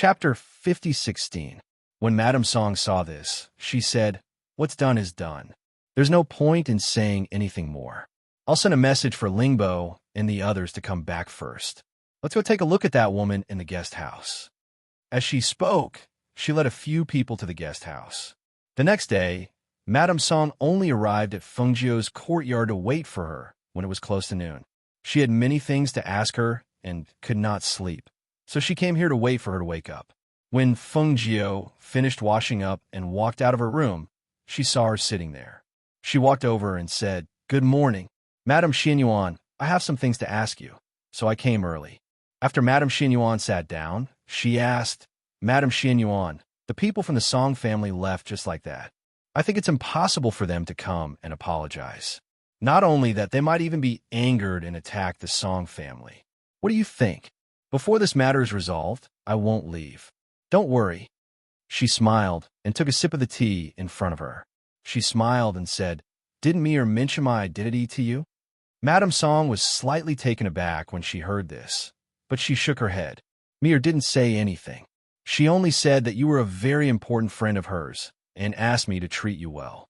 Chapter 5016. When Madame Song saw this, she said, "What's done is done. There's no point in saying anything more. I'll send a message for Lingbo and the others to come back first. Let's go take a look at that woman in the guest house." As she spoke, she led a few people to the guest house. The next day, Madame Song only arrived at Fengjiu's courtyard to wait for her when it was close to noon. She had many things to ask her and could not sleep, so she came here to wait for her to wake up. When Fengjiu finished washing up and walked out of her room, she saw her sitting there. She walked over and said, "Good morning, Madame Xinyuan. I have some things to ask you, so I came early." After Madame Xinyuan sat down, she asked, "Madame Xinyuan, the people from the Song family left just like that. I think it's impossible for them to come and apologize. Not only that, they might even be angered and attack the Song family. What do you think? Before this matter is resolved, I won't leave. Don't worry." She smiled and took a sip of the tea in front of her. She smiled and said, "Didn't Mir mention my identity to you?" Madame Song was slightly taken aback when she heard this, but she shook her head. "Mir didn't say anything. She only said that you were a very important friend of hers and asked me to treat you well."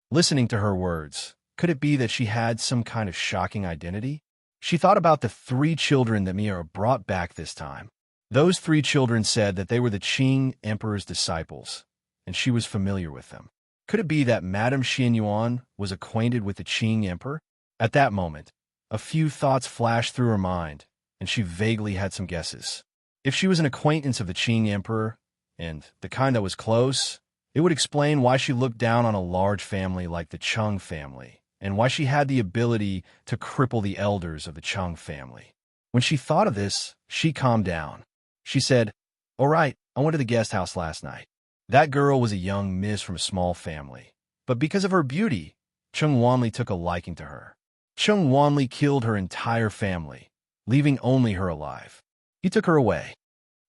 Listening to her words, could it be that she had some kind of shocking identity? She thought about the 3 children that Mir brought back this time. Those 3 children said that they were the Qing Emperor's disciples, and she was familiar with them. Could it be that Madame Xianyuan was acquainted with the Qing Emperor? At that moment, a few thoughts flashed through her mind, and she vaguely had some guesses. If she was an acquaintance of the Qing Emperor, and the kind that was close, it would explain why she looked down on a large family like the Chung family, and why she had the ability to cripple the elders of the Chung family. When she thought of this, she calmed down. She said, "All right, I went to the guest house last night. That girl was a young miss from a small family, but because of her beauty, Chung Wanli took a liking to her. Chung Wanli killed her entire family, leaving only her alive. He took her away."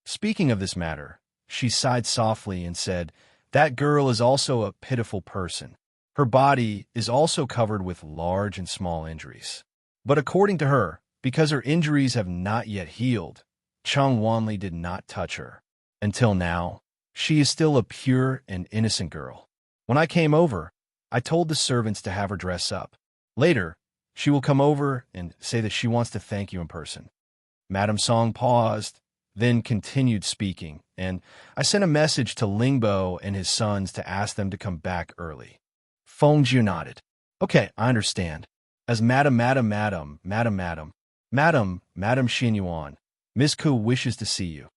Speaking of this matter, she sighed softly and said, "That girl is also a pitiful person. Her body is also covered with large and small injuries. But according to her, because her injuries have not yet healed, Chung Wanli did not touch her. Until now, she is still a pure and innocent girl. When I came over, I told the servants to have her dress up. Later, she will come over and say that she wants to thank you in person." Madame Song paused, then continued speaking, and I sent a message to Lingbo and his sons to ask them to come back early. Fengjiu nodded. "Okay, I understand. As Madame Xinyuan, Miss Ku wishes to see you."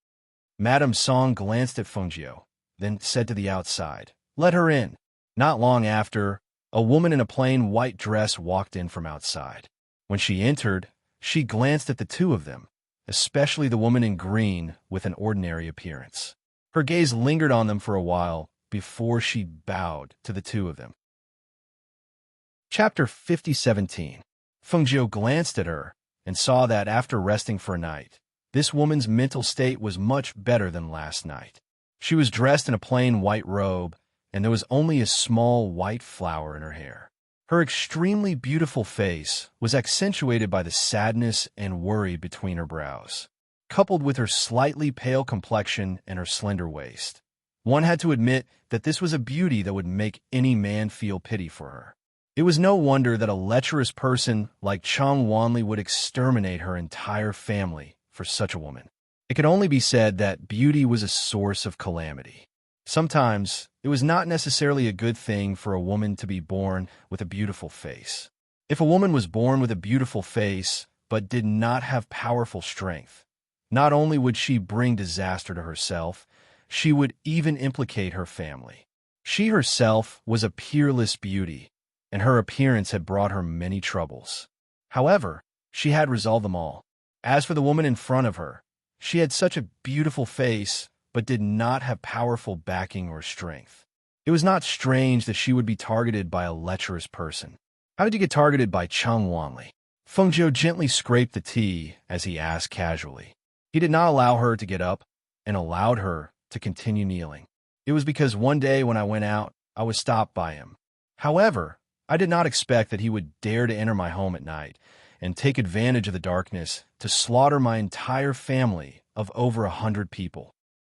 Madame Song glanced at Fengjiu, then said to the outside, "Let her in." Not long after, a woman in a plain white dress walked in from outside. When she entered, she glanced at the 2 of them, especially the woman in green with an ordinary appearance. Her gaze lingered on them for a while before she bowed to the 2 of them. Chapter 5017. Fengjiu glanced at her and saw that after resting for a night, this woman's mental state was much better than last night. She was dressed in a plain white robe, and there was only a small white flower in her hair. Her extremely beautiful face was accentuated by the sadness and worry between her brows, coupled with her slightly pale complexion and her slender waist. One had to admit that this was a beauty that would make any man feel pity for her. It was no wonder that a lecherous person like Chung Wanli would exterminate her entire family for such a woman. It could only be said that beauty was a source of calamity. Sometimes, it was not necessarily a good thing for a woman to be born with a beautiful face. If a woman was born with a beautiful face but did not have powerful strength, not only would she bring disaster to herself, she would even implicate her family. She herself was a peerless beauty, and her appearance had brought her many troubles. However, she had resolved them all. As for the woman in front of her, she had such a beautiful face, but did not have powerful backing or strength. It was not strange that she would be targeted by a lecherous person. How did you get targeted by Chung Wanli? Fengjiu gently scraped the tea as he asked casually. He did not allow her to get up and allowed her to continue kneeling. It was because one day when I went out, I was stopped by him. However, I did not expect that he would dare to enter my home at night and take advantage of the darkness to slaughter my entire family of over 100 people.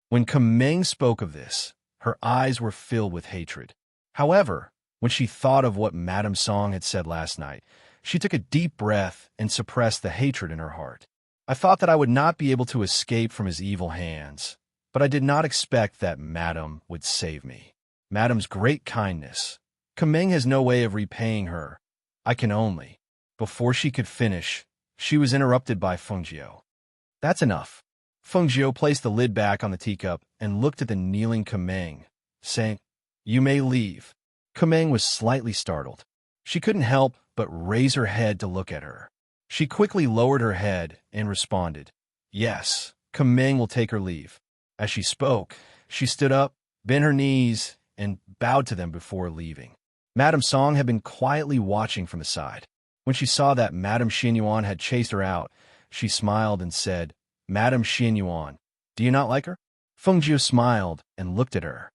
When Kameng spoke of this, her eyes were filled with hatred. However, when she thought of what Madame Song had said last night, she took a deep breath and suppressed the hatred in her heart. I thought that I would not be able to escape from his evil hands, but I did not expect that Madame would save me. Madame's great kindness. Kameng has no way of repaying her. I can only. Before she could finish, she was interrupted by Fengjiu. That's enough. Fengjiu placed the lid back on the teacup and looked at the kneeling Kameng, saying, "You may leave." Kameng was slightly startled. She couldn't help but raise her head to look at her. She quickly lowered her head and responded, "Yes, Kameng will take her leave." As she spoke, she stood up, bent her knees, and bowed to them before leaving. Madame Song had been quietly watching from the side. When she saw that Madame Xianyuan had chased her out, she smiled and said, "Madame Xianyuan, do you not like her?" Fengjiu smiled and looked at her.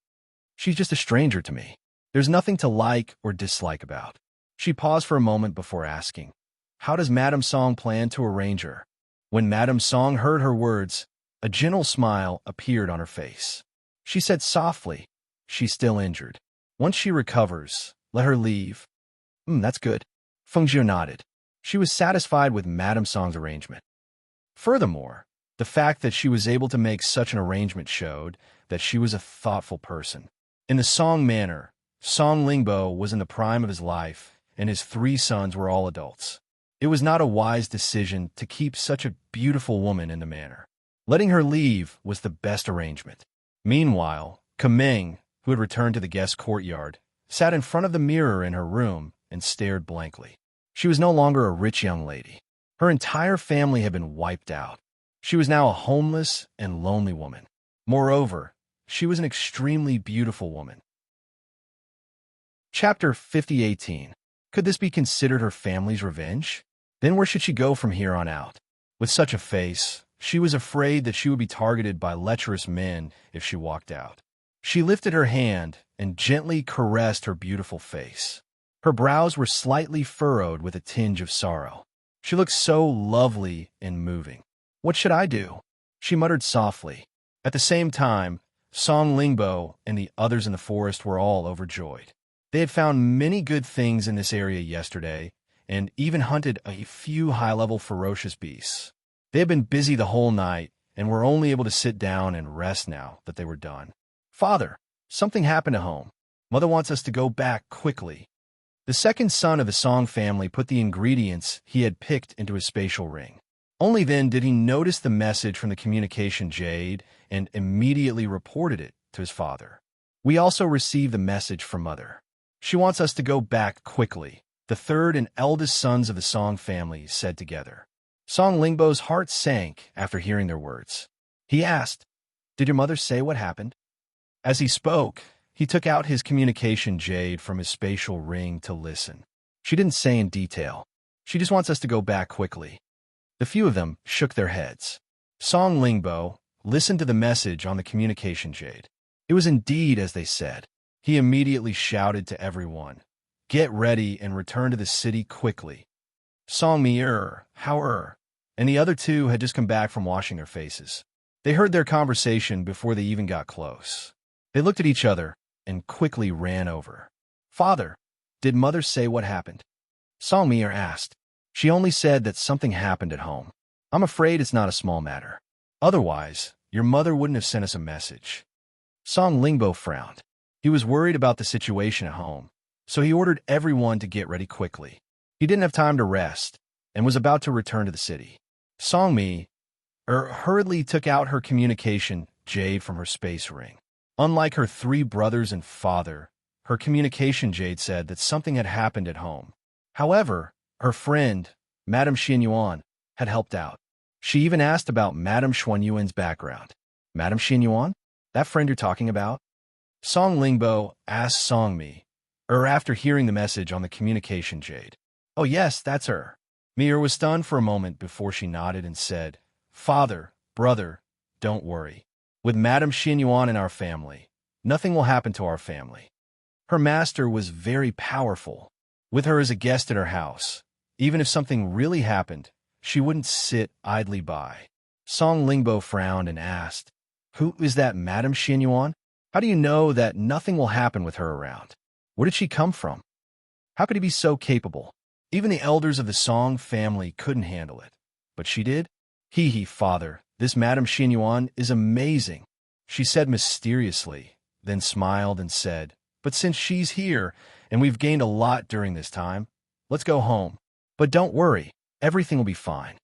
"She's just a stranger to me. There's nothing to like or dislike about." She paused for a moment before asking, "How does Madame Song plan to arrange her?" When Madame Song heard her words, a gentle smile appeared on her face. She said softly, "She's still injured. Once she recovers, let her leave." That's good." Fengjiu nodded. She was satisfied with Madame Song's arrangement. Furthermore, the fact that she was able to make such an arrangement showed that she was a thoughtful person. In the Song manor, Song Lingbo was in the prime of his life, and his 3 sons were all adults. It was not a wise decision to keep such a beautiful woman in the manor. Letting her leave was the best arrangement. Meanwhile, Kameng, who had returned to the guest courtyard, sat in front of the mirror in her room and stared blankly. She was no longer a rich young lady. Her entire family had been wiped out. She was now a homeless and lonely woman. Moreover, she was an extremely beautiful woman. Chapter 5018. Could this be considered her family's revenge? Then where should she go from here on out? With such a face, she was afraid that she would be targeted by lecherous men if she walked out. She lifted her hand and gently caressed her beautiful face. Her brows were slightly furrowed with a tinge of sorrow. She looked so lovely and moving. "What should I do?" she muttered softly. At the same time, Song Lingbo and the others in the forest were all overjoyed. They had found many good things in this area yesterday, and even hunted a few high-level ferocious beasts. They had been busy the whole night, and were only able to sit down and rest now that they were done. "Father, something happened at home. Mother wants us to go back quickly." The second son of the Song family put the ingredients he had picked into his spatial ring. Only then did he notice the message from the communication jade and immediately reported it to his father. "We also received the message from Mother. She wants us to go back quickly," the third and eldest sons of the Song family said together. Song Lingbo's heart sank after hearing their words. He asked, "Did your mother say what happened?" As he spoke, he took out his communication jade from his spatial ring to listen. "She didn't say in detail. She just wants us to go back quickly." The few of them shook their heads. Song Lingbo listened to the message on the communication jade. It was indeed as they said. He immediately shouted to everyone, "Get ready and return to the city quickly." Song Mi-er, How-er, and the other 2 had just come back from washing their faces. They heard their conversation before they even got close. They looked at each other and quickly ran over. "Father, did Mother say what happened?" Song Mi-er asked. "She only said that something happened at home. I'm afraid it's not a small matter. Otherwise, your mother wouldn't have sent us a message." Song Lingbo frowned. He was worried about the situation at home, so he ordered everyone to get ready quickly. He didn't have time to rest and was about to return to the city. Song Mi-er hurriedly took out her communication jade from her space ring. Unlike her 3 brothers and father, her communication jade said that something had happened at home. However, her friend, Madame Xianyuan, had helped out. She even asked about Madame Xuanyuan's background. "Madame Xianyuan? That friend you're talking about?" Song Lingbo asked Song Mi-er after hearing the message on the communication jade. "Oh yes, that's her." Mi-er was stunned for a moment before she nodded and said, "Father, brother, don't worry. With Madame Xianyuan in our family, nothing will happen to our family. Her master was very powerful. With her as a guest at her house, even if something really happened, she wouldn't sit idly by." Song Lingbo frowned and asked, Who is that Madame Xinyuan? How do you know that nothing will happen with her around? Where did she come from? How could he be so capable? Even the elders of the Song family couldn't handle it. But she did? Hee, father, this Madame Xinyuan is amazing, she said mysteriously, then smiled and said, but since she's here, and we've gained a lot during this time, let's go home. But don't worry, everything will be fine.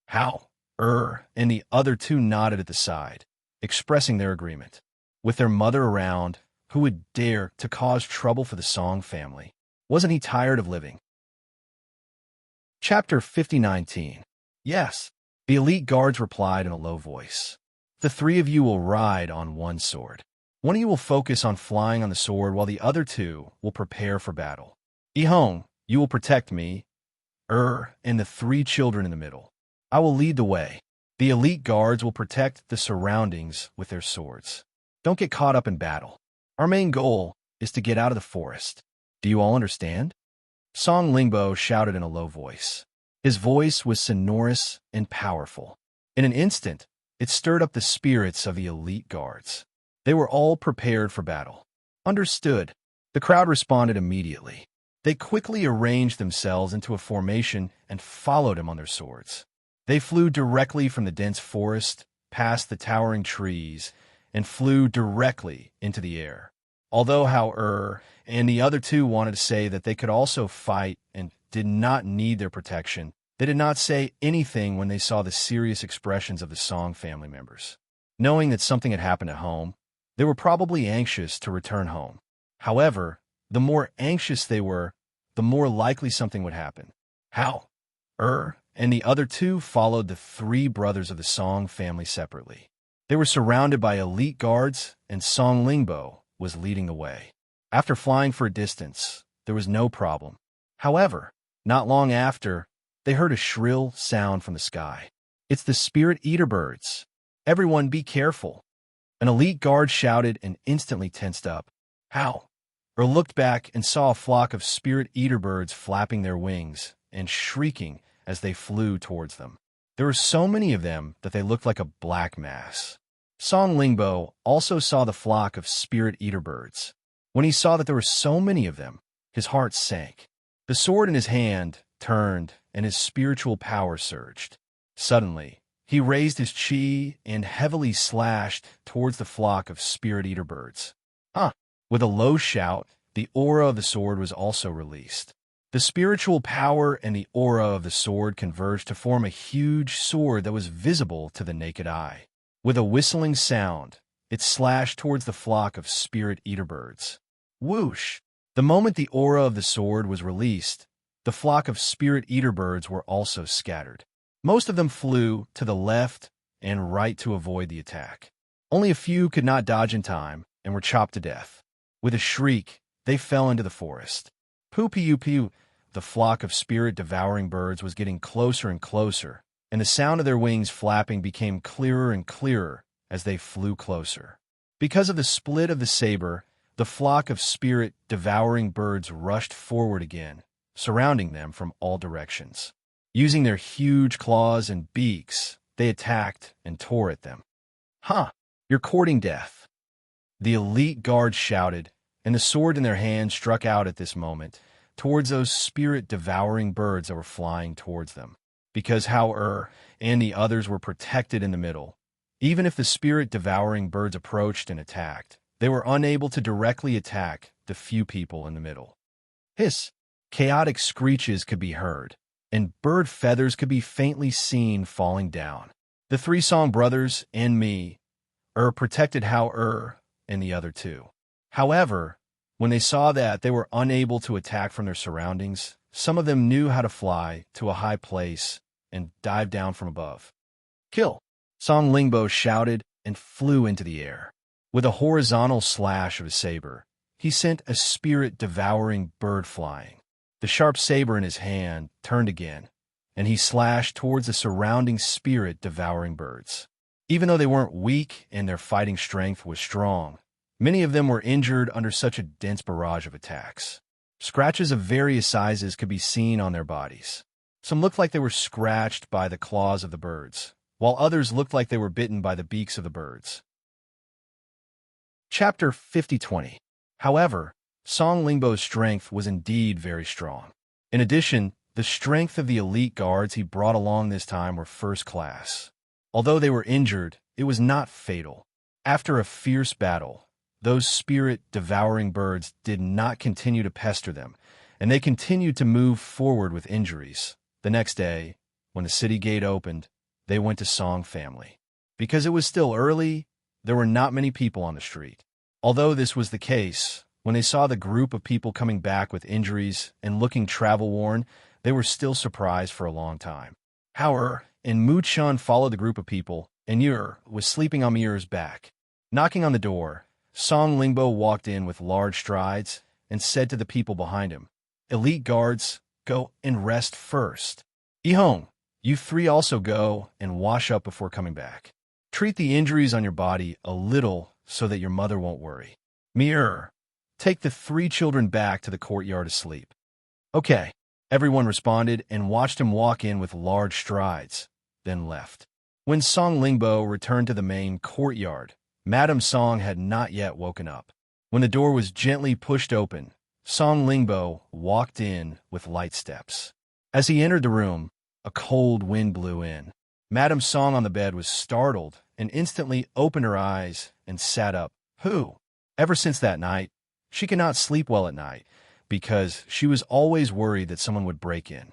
How? And the other two nodded at the side, expressing their agreement. With their mother around, who would dare to cause trouble for the Song family? Wasn't he tired of living? Chapter 5019. Yes, the elite guards replied in a low voice. The three of you will ride on one sword. One of you will focus on flying on the sword while the other two will prepare for battle. Ihong, you will protect me, and the three children in the middle. I will lead the way. The elite guards will protect the surroundings with their swords. Don't get caught up in battle. Our main goal is to get out of the forest. Do you all understand? Song Lingbo shouted in a low voice. His voice was sonorous and powerful. In an instant, it stirred up the spirits of the elite guards. They were all prepared for battle. Understood. The crowd responded immediately. They quickly arranged themselves into a formation and followed him on their swords. They flew directly from the dense forest, past the towering trees, and flew directly into the air. Although Hao and the other two wanted to say that they could also fight and did not need their protection, they did not say anything when they saw the serious expressions of the Song family members. Knowing that something had happened at home, they were probably anxious to return home. However, the more anxious they were, the more likely something would happen. Hao, and the other two followed the three brothers of the Song family separately. They were surrounded by elite guards, and Song Lingbo was leading the way. After flying for a distance, there was no problem. However, not long after, they heard a shrill sound from the sky. It's the spirit eater birds. Everyone be careful. An elite guard shouted and instantly tensed up. How? Looked back and saw a flock of spirit eater birds flapping their wings and shrieking as they flew towards them. There were so many of them that they looked like a black mass. Song Lingbo also saw the flock of spirit eater birds. When he saw that there were so many of them, his heart sank. The sword in his hand turned and his spiritual power surged. Suddenly, he raised his chi and heavily slashed towards the flock of spirit eater birds. With a low shout, the aura of the sword was also released. The spiritual power and the aura of the sword converged to form a huge sword that was visible to the naked eye. With a whistling sound, it slashed towards the flock of spirit eater birds. Whoosh! The moment the aura of the sword was released, the flock of spirit eater birds were also scattered. Most of them flew to the left and right to avoid the attack. Only a few could not dodge in time and were chopped to death. With a shriek, they fell into the forest. Pew, the flock of spirit-devouring birds was getting closer and closer, and the sound of their wings flapping became clearer and clearer as they flew closer. Because of the split of the saber, the flock of spirit-devouring birds rushed forward again, surrounding them from all directions. Using their huge claws and beaks, they attacked and tore at them. You're courting death. The elite guards shouted, and the sword in their hand struck out at this moment towards those spirit-devouring birds that were flying towards them. Because Hao and the others were protected in the middle, even if the spirit-devouring birds approached and attacked, they were unable to directly attack the few people in the middle. Chaotic screeches could be heard, and bird feathers could be faintly seen falling down. The three Song brothers and me protected Hao and the other two. However, when they saw that they were unable to attack from their surroundings, some of them knew how to fly to a high place and dive down from above. Kill! Song Lingbo shouted and flew into the air. With a horizontal slash of his saber, he sent a spirit-devouring bird flying. The sharp saber in his hand turned again, and he slashed towards the surrounding spirit-devouring birds. Even though they weren't weak and their fighting strength was strong, many of them were injured under such a dense barrage of attacks. Scratches of various sizes could be seen on their bodies. Some looked like they were scratched by the claws of the birds, while others looked like they were bitten by the beaks of the birds. Chapter 5020. However, Song Lingbo's strength was indeed very strong. In addition, the strength of the elite guards he brought along this time were first class. Although they were injured, it was not fatal. After a fierce battle, those spirit-devouring birds did not continue to pester them, and they continued to move forward with injuries. The next day, when the city gate opened, they went to Song family. Because it was still early, there were not many people on the street. Although this was the case, when they saw the group of people coming back with injuries and looking travel-worn, they were still surprised for a long time. However, and Mu-chun followed the group of people, and Yer was sleeping on Mier's back. Knocking on the door, Song Lingbo walked in with large strides and said to the people behind him, "Elite guards, go and rest first. Yihong, you three also go and wash up before coming back. Treat the injuries on your body a little so that your mother won't worry. Mier, take the 3 children back to the courtyard to sleep." "Okay," everyone responded and watched him walk in with large strides, then left. When Song Lingbo returned to the main courtyard, Madame Song had not yet woken up. When the door was gently pushed open, Song Lingbo walked in with light steps. As he entered the room, a cold wind blew in. Madame Song on the bed was startled and instantly opened her eyes and sat up. Who? Ever since that night, she could not sleep well at night because she was always worried that someone would break in.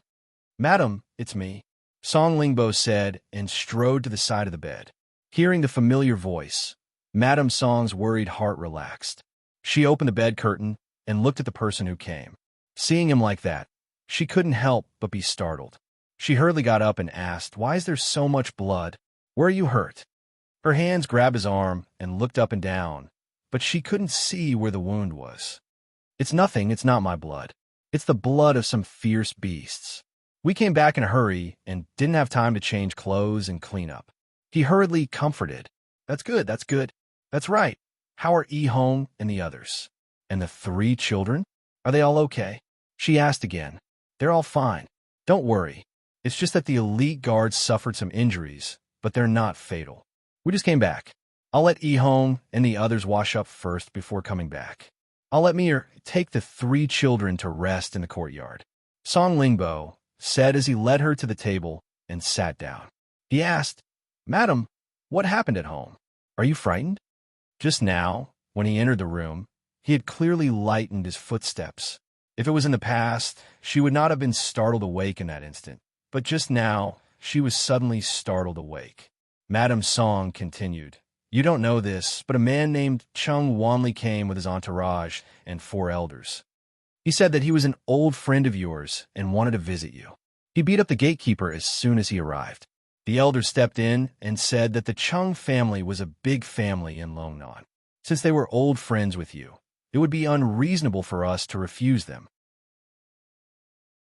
"Madam, it's me," Song Lingbo said and strode to the side of the bed. Hearing the familiar voice, Madame Song's worried heart relaxed. She opened the bed curtain and looked at the person who came. Seeing him like that, she couldn't help but be startled. She hurriedly got up and asked, "Why is there so much blood? Where are you hurt?" Her hands grabbed his arm and looked up and down, but she couldn't see where the wound was. "It's nothing, it's not my blood. It's the blood of some fierce beasts. We came back in a hurry and didn't have time to change clothes and clean up." He hurriedly comforted. That's good, that's good. That's right. How are Yihong and the others? And the 3 children? Are they all okay?" She asked again. "They're all fine. Don't worry. It's just that the elite guards suffered some injuries, but they're not fatal. We just came back. I'll let Yihong and the others wash up first before coming back. I'll let Mir take the 3 children to rest in the courtyard," Song Lingbo said as he led her to the table and sat down. He asked, "Madam, what happened at home? Are you frightened?" Just now, when he entered the room, he had clearly lightened his footsteps. If it was in the past, she would not have been startled awake in that instant. But just now, she was suddenly startled awake. Madame Song continued, "You don't know this, but a man named Chung Wanli came with his entourage and 4 elders. He said that he was an old friend of yours and wanted to visit you. He beat up the gatekeeper as soon as he arrived. The elders stepped in and said that the Chung family was a big family in Longnan. Since they were old friends with you, it would be unreasonable for us to refuse them."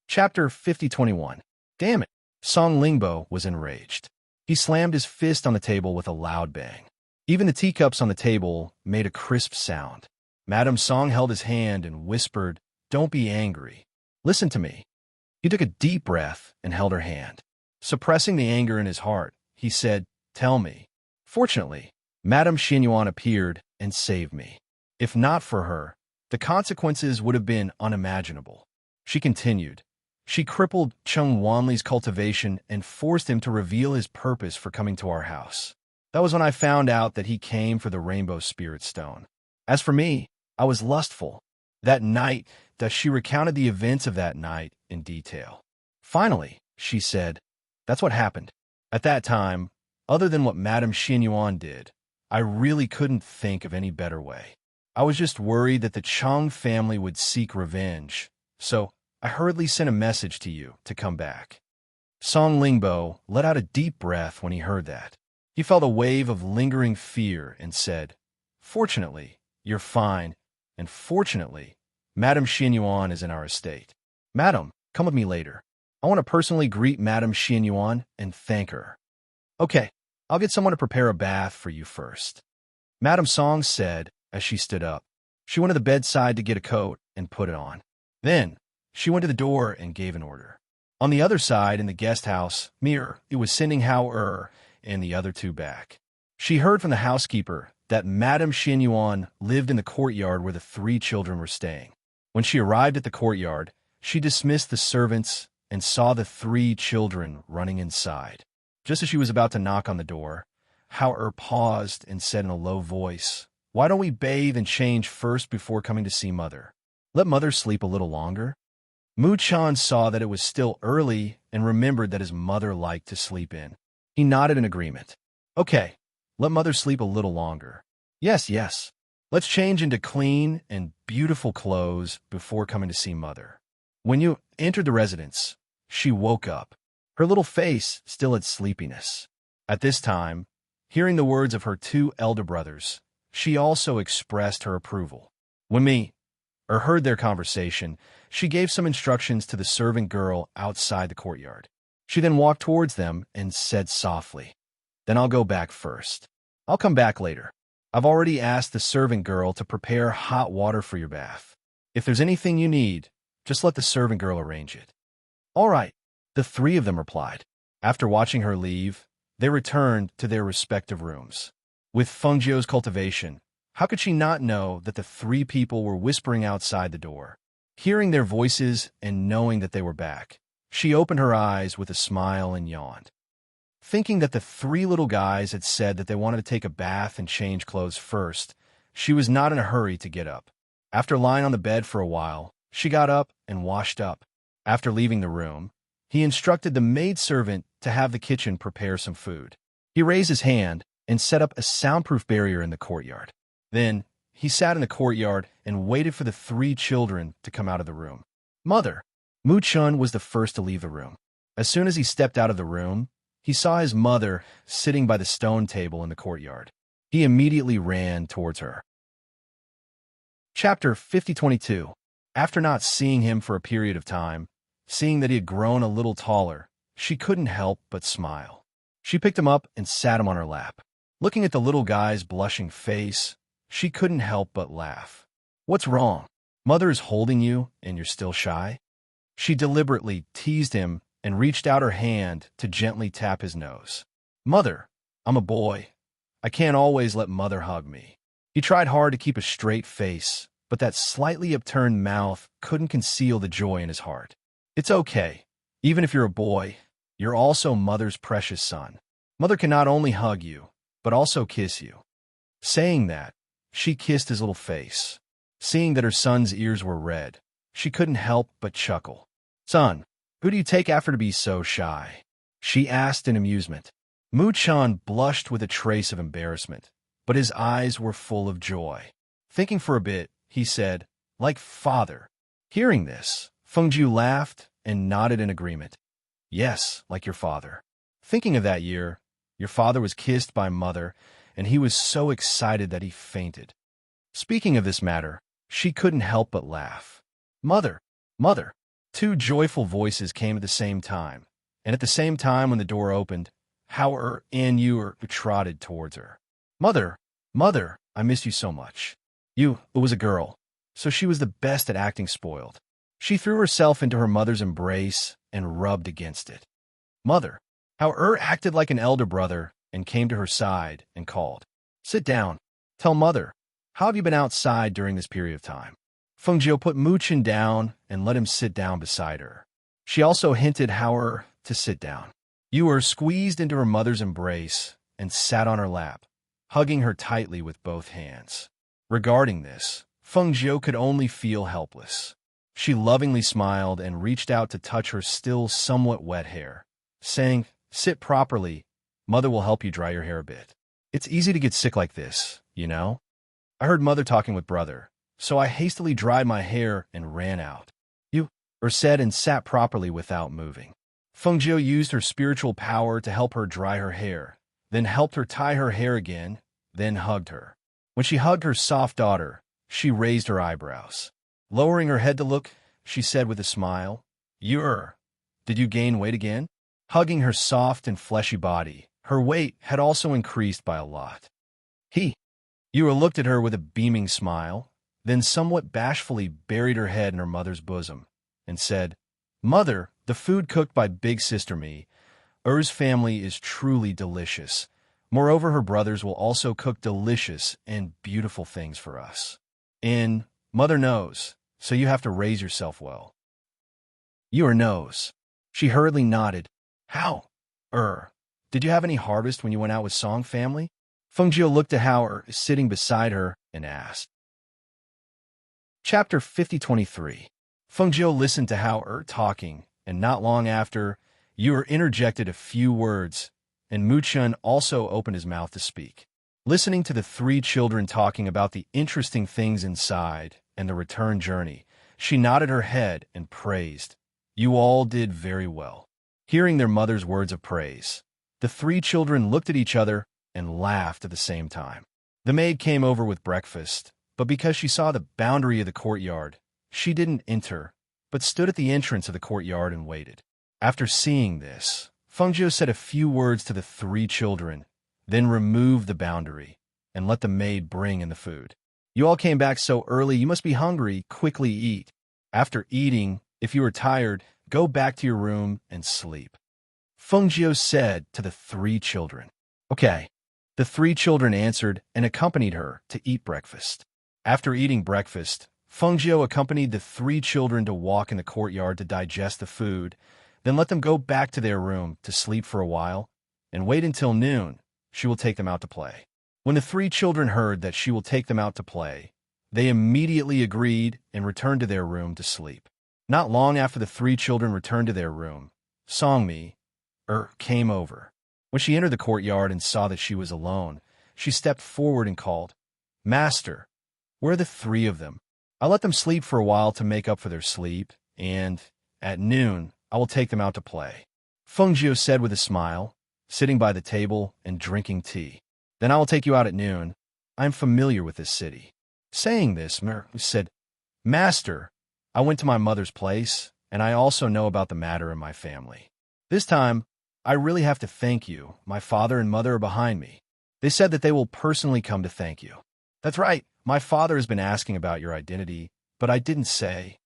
Chapter 5021. Damn it! Song Lingbo was enraged. He slammed his fist on the table with a loud bang. Even the teacups on the table made a crisp sound. Madame Song held his hand and whispered, "Don't be angry. Listen to me." He took a deep breath and held her hand. Suppressing the anger in his heart, he said, "Tell me." Fortunately, Madame Xinyuan appeared and saved me. If not for her, the consequences would have been unimaginable. She continued, "She crippled Chung Wanli's cultivation and forced him to reveal his purpose for coming to our house. That was when I found out that he came for the Rainbow Spirit Stone. As for me, I was lustful. That night, she recounted the events of that night in detail. Finally, she said, that's what happened. At that time, other than what Madame Xinyuan did, I really couldn't think of any better way. I was just worried that the Chung family would seek revenge, so I hurriedly sent a message to you to come back." Song Lingbo let out a deep breath when he heard that. He felt a wave of lingering fear and said, "Fortunately, you're fine, and fortunately, Madame Xinyuan is in our estate. Madam, come with me later. I want to personally greet Madame Xinyuan and thank her." "Okay, I'll get someone to prepare a bath for you first," Madame Song said as she stood up. She went to the bedside to get a coat and put it on. Then, she went to the door and gave an order. On the other side, in the guest house, it was sending Hao and the other 2 back. She heard from the housekeeper that Madame Xianyuan lived in the courtyard where the three children were staying. When she arrived at the courtyard, she dismissed the servants and saw the three children running inside. Just as she was about to knock on the door, Hao paused and said in a low voice, "Why don't we bathe and change first before coming to see Mother? Let Mother sleep a little longer?" Mu-chan saw that it was still early and remembered that his mother liked to sleep in. He nodded in agreement. "Okay, let Mother sleep a little longer. Yes, yes. Let's change into clean and beautiful clothes before coming to see Mother." When you entered the residence, she woke up. Her little face still had sleepiness. At this time, hearing the words of her two elder brothers, she also expressed her approval. When heard their conversation, she gave some instructions to the servant girl outside the courtyard. She then walked towards them and said softly, "Then I'll go back first. I'll come back later. I've already asked the servant girl to prepare hot water for your bath. If there's anything you need, just let the servant girl arrange it." "All right," the three of them replied. After watching her leave, they returned to their respective rooms. With Fengjiu's cultivation, how could she not know that the three people were whispering outside the door? Hearing their voices and knowing that they were back, she opened her eyes with a smile and yawned. Thinking that the three little guys had said that they wanted to take a bath and change clothes first, she was not in a hurry to get up. After lying on the bed for a while, she got up and washed up. After leaving the room, he instructed the maidservant to have the kitchen prepare some food. He raised his hand and set up a soundproof barrier in the courtyard. Then, he sat in the courtyard and waited for the three children to come out of the room. "Mother!" Mu-chun was the first to leave the room. As soon as he stepped out of the room, he saw his mother sitting by the stone table in the courtyard. He immediately ran towards her. Chapter 5022. After not seeing him for a period of time, seeing that he had grown a little taller, she couldn't help but smile. She picked him up and sat him on her lap. Looking at the little guy's blushing face, she couldn't help but laugh. "What's wrong? Mother is holding you and you're still shy?" She deliberately teased him and reached out her hand to gently tap his nose. "Mother, I'm a boy. I can't always let Mother hug me." He tried hard to keep a straight face, but that slightly upturned mouth couldn't conceal the joy in his heart. "It's okay. Even if you're a boy, you're also Mother's precious son. Mother can not only hug you, but also kiss you." Saying that, she kissed his little face. Seeing that her son's ears were red, she couldn't help but chuckle. "Son, who do you take after to be so shy?" she asked in amusement. Mu-chan blushed with a trace of embarrassment, but his eyes were full of joy. Thinking for a bit, he said, "Like father." Hearing this, Fengjiu laughed and nodded in agreement. "Yes, like your father. Thinking of that year, your father was kissed by Mother, and he was so excited that he fainted." Speaking of this matter, she couldn't help but laugh. "Mother, Mother!" Two joyful voices came at the same time, and at the same time when the door opened, Hao and Yu trotted towards her. "Mother, Mother, I miss you so much." Yu was a girl, so she was the best at acting spoiled. She threw herself into her mother's embrace and rubbed against it. "Mother!" Hao acted like an elder brother and came to her side and called, "Sit down. Tell Mother, how have you been outside during this period of time?" Fengjiu put Mu-chan down and let him sit down beside her. She also hinted Hao to sit down. Yu squeezed into her mother's embrace and sat on her lap, hugging her tightly with both hands. Regarding this, Fengjiu could only feel helpless. She lovingly smiled and reached out to touch her still somewhat wet hair, saying, "Sit properly. Mother will help you dry your hair a bit. It's easy to get sick like this, you know? I heard Mother talking with Brother, so I hastily dried my hair and ran out." Yu said and sat properly without moving. Fengjiu used her spiritual power to help her dry her hair, then helped her tie her hair again, then hugged her. When she hugged her soft daughter, she raised her eyebrows. Lowering her head to look, she said with a smile, Did you gain weight again?" Hugging her soft and fleshy body, her weight had also increased by a lot. Yu looked at her with a beaming smile, then somewhat bashfully buried her head in her mother's bosom, and said, "Mother, the food cooked by Big Sister Me, Er's family is truly delicious. Moreover, her brothers will also cook delicious and beautiful things for us. And Mother knows, so you have to raise yourself well. Your knows. She hurriedly nodded. How? Did you have any harvest when you went out with Song family? Fengjiu looked at Hao sitting beside her and asked. Chapter 5023. Fengjiu listened to Hao talking, and not long after, Yu interjected a few words, and Muchun also opened his mouth to speak. Listening to the three children talking about the interesting things inside and the return journey, she nodded her head and praised. You all did very well. Hearing their mother's words of praise, the three children looked at each other and laughed at the same time. The maid came over with breakfast, but because she saw the boundary of the courtyard, she didn't enter, but stood at the entrance of the courtyard and waited. After seeing this, Fengjiu said a few words to the three children, then removed the boundary and let the maid bring in the food. You all came back so early, you must be hungry. Quickly eat. After eating, if you are tired, go back to your room and sleep. Fengjiu said to the three children. Okay. The three children answered and accompanied her to eat breakfast. After eating breakfast, Fengjiu accompanied the three children to walk in the courtyard to digest the food, then let them go back to their room to sleep for a while, and wait until noon. She will take them out to play. When the three children heard that she will take them out to play, they immediately agreed and returned to their room to sleep. Not long after the three children returned to their room, Songmi came over. When she entered the courtyard and saw that she was alone, she stepped forward and called, Master, where are the three of them? I let them sleep for a while to make up for their sleep, and, at noon, I will take them out to play. Fengjiu said with a smile, sitting by the table and drinking tea. Then I will take you out at noon. I am familiar with this city. Saying this, Mer said, Master, I went to my mother's place, and I also know about the matter in my family. This time, I really have to thank you. My father and mother are behind me. They said that they will personally come to thank you. That's right. My father has been asking about your identity, but I didn't say.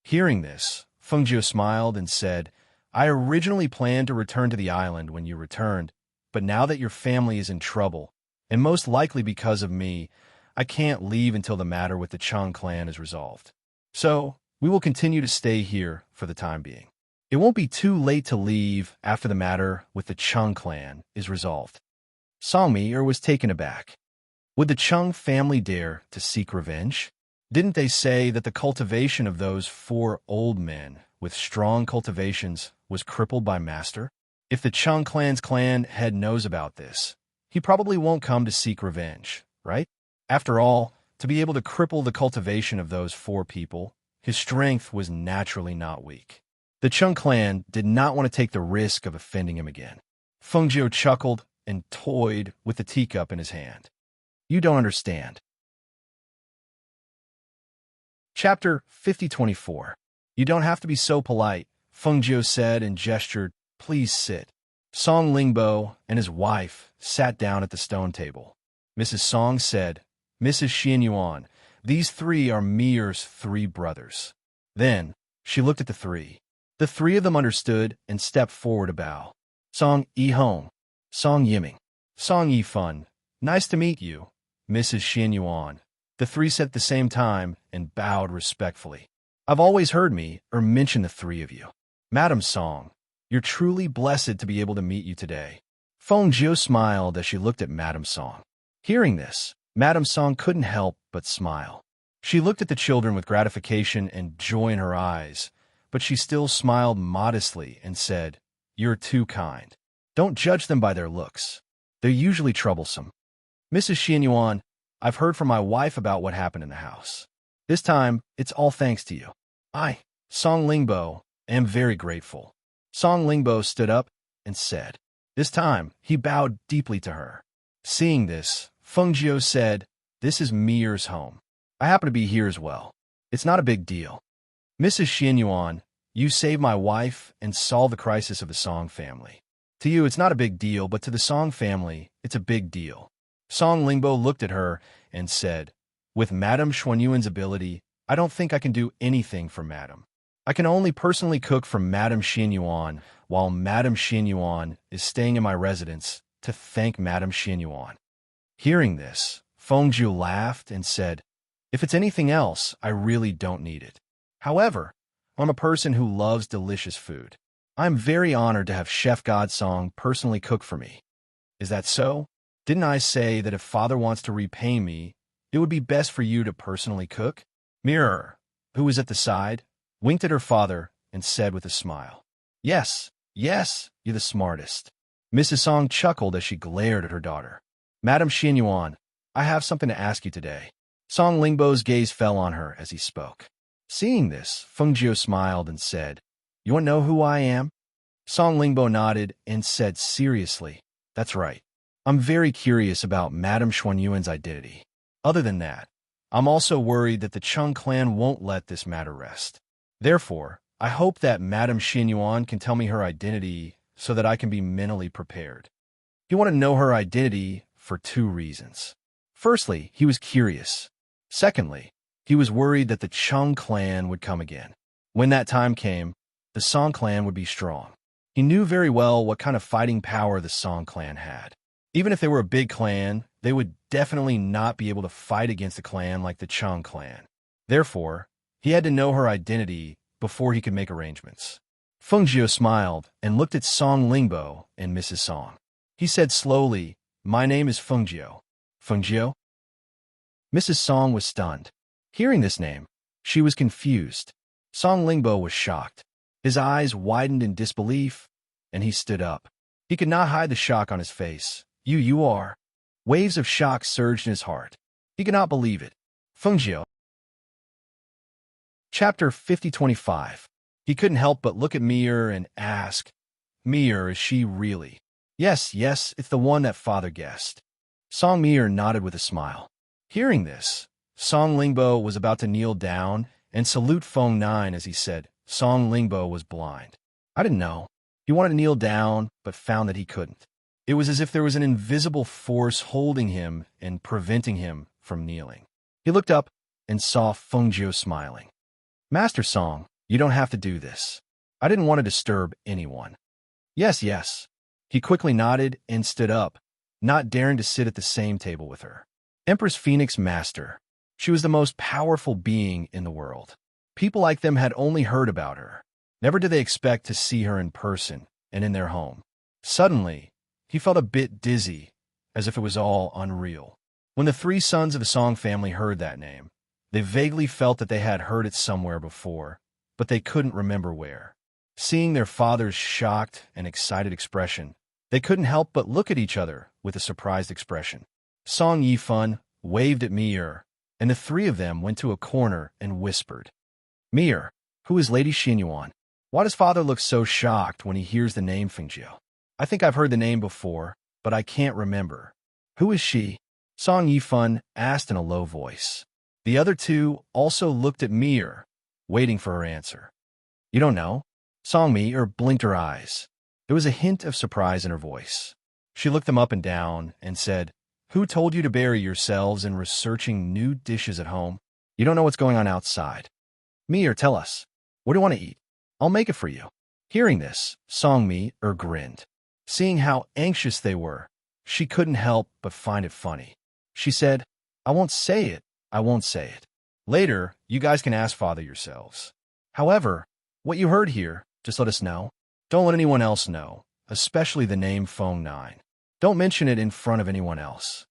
Hearing this, Fengjiu smiled and said, I originally planned to return to the island when you returned, but now that your family is in trouble, and most likely because of me, I can't leave until the matter with the Chung clan is resolved. So, we will continue to stay here for the time being. It won't be too late to leave after the matter with the Chung clan is resolved. Songmi was taken aback. Would the Chung family dare to seek revenge? Didn't they say that the cultivation of those four old men with strong cultivations was crippled by Master? If the Chung clan's clan head knows about this, he probably won't come to seek revenge, right? After all, to be able to cripple the cultivation of those four people, his strength was naturally not weak. The Chung clan did not want to take the risk of offending him again. Fengjiu chuckled and toyed with the teacup in his hand. You don't understand. Chapter 5024. You don't have to be so polite, Fengjiu said and gestured, please sit. Song Lingbo and his wife sat down at the stone table. Mrs. Song said, Mrs. Xianyuan, these three are Mier's three brothers. Then, she looked at the three. The three of them understood and stepped forward to bow. Song Yihong, Song Yiming, Song Yifun, nice to meet you, Mrs. Xianyuan. The three said at the same time and bowed respectfully. I've always heard mention the three of you. Madam Song, you're truly blessed to be able to meet you today. Fengjiu smiled as she looked at Madam Song. Hearing this, Madam Song couldn't help but smile. She looked at the children with gratification and joy in her eyes, but she still smiled modestly and said, You're too kind. Don't judge them by their looks. They're usually troublesome. Mrs. Xianyuan, I've heard from my wife about what happened in the house. This time, it's all thanks to you. I, Song Lingbo, am very grateful. Song Lingbo stood up and said. This time, he bowed deeply to her. Seeing this, Fengjiu said, This is Mier's home. I happen to be here as well. It's not a big deal. Mrs. Xianyuan, you saved my wife and solved the crisis of the Song family. To you, it's not a big deal, but to the Song family, it's a big deal. Song Lingbo looked at her and said, With Madame Xuanyuan's ability, I don't think I can do anything for Madame. I can only personally cook for Madame Xianyuan while Madame Xianyuan is staying in my residence to thank Madame Xianyuan. Hearing this, Fengjiu laughed and said, "If it's anything else, I really don't need it. However, I'm a person who loves delicious food. I'm very honored to have Chef Godsong personally cook for me." "Is that so? Didn't I say that if father wants to repay me, it would be best for you to personally cook?" Mirror, who was at the side, winked at her father and said with a smile, "Yes, yes, you're the smartest." Mrs. Song chuckled as she glared at her daughter. "Madame Xianyuan, I have something to ask you today." Song Lingbo's gaze fell on her as he spoke. Seeing this, Fengjiu smiled and said, "You want to know who I am?" Song Lingbo nodded and said seriously, "That's right. I'm very curious about Madame Xuanyuan's identity. Other than that, I'm also worried that the Chung clan won't let this matter rest. Therefore, I hope that Madame Xianyuan can tell me her identity so that I can be mentally prepared." He wanted to know her identity for two reasons. Firstly, he was curious. Secondly, he was worried that the Chung clan would come again. When that time came, the Song clan would be strong. He knew very well what kind of fighting power the Song clan had. Even if they were a big clan, they would definitely not be able to fight against a clan like the Chung clan. Therefore, he had to know her identity before he could make arrangements. Fengjiu smiled and looked at Song Lingbo and Mrs. Song. He said slowly, "My name is Fengjiu." "Fengjiu?" Mrs. Song was stunned. Hearing this name, she was confused. Song Lingbo was shocked. His eyes widened in disbelief, and he stood up. He could not hide the shock on his face. You are." Waves of shock surged in his heart. He could not believe it. Fengjiu. Chapter 5025. He couldn't help but look at Mir and ask, "Mir, is she really?" Yes, it's the one that father guessed." Song Mir nodded with a smile. Hearing this, Song Lingbo was about to kneel down and salute Feng Nine as he said, Song Lingbo was blind. "I didn't know." He wanted to kneel down, but found that he couldn't. It was as if there was an invisible force holding him and preventing him from kneeling. He looked up and saw Fengjiu smiling. "Master Song, you don't have to do this. I didn't want to disturb anyone." Yes. He quickly nodded and stood up, not daring to sit at the same table with her. Empress Phoenix Master. She was the most powerful being in the world. People like them had only heard about her. Never did they expect to see her in person and in their home. Suddenly, he felt a bit dizzy, as if it was all unreal. When the three sons of the Song family heard that name, they vaguely felt that they had heard it somewhere before, but they couldn't remember where. Seeing their father's shocked and excited expression, they couldn't help but look at each other with a surprised expression. Song Yifun waved at Mir, and the three of them went to a corner and whispered, "Mir, who is Lady Xianyuan? Why does father look so shocked when he hears the name Fengjiu? I think I've heard the name before, but I can't remember. Who is she?" Song Yifun asked in a low voice. The other two also looked at Mir, waiting for her answer. "You don't know?" Song Mir blinked her eyes. There was a hint of surprise in her voice. She looked them up and down and said, "Who told you to bury yourselves in researching new dishes at home? You don't know what's going on outside. Mir, tell us. What do you want to eat? I'll make it for you." Hearing this, Song Mir grinned. Seeing how anxious they were, she couldn't help but find it funny. She said, I won't say it. Later, you guys can ask father yourselves. However, what you heard here, just let us know. Don't let anyone else know, especially the name Feng Nine. Don't mention it in front of anyone else."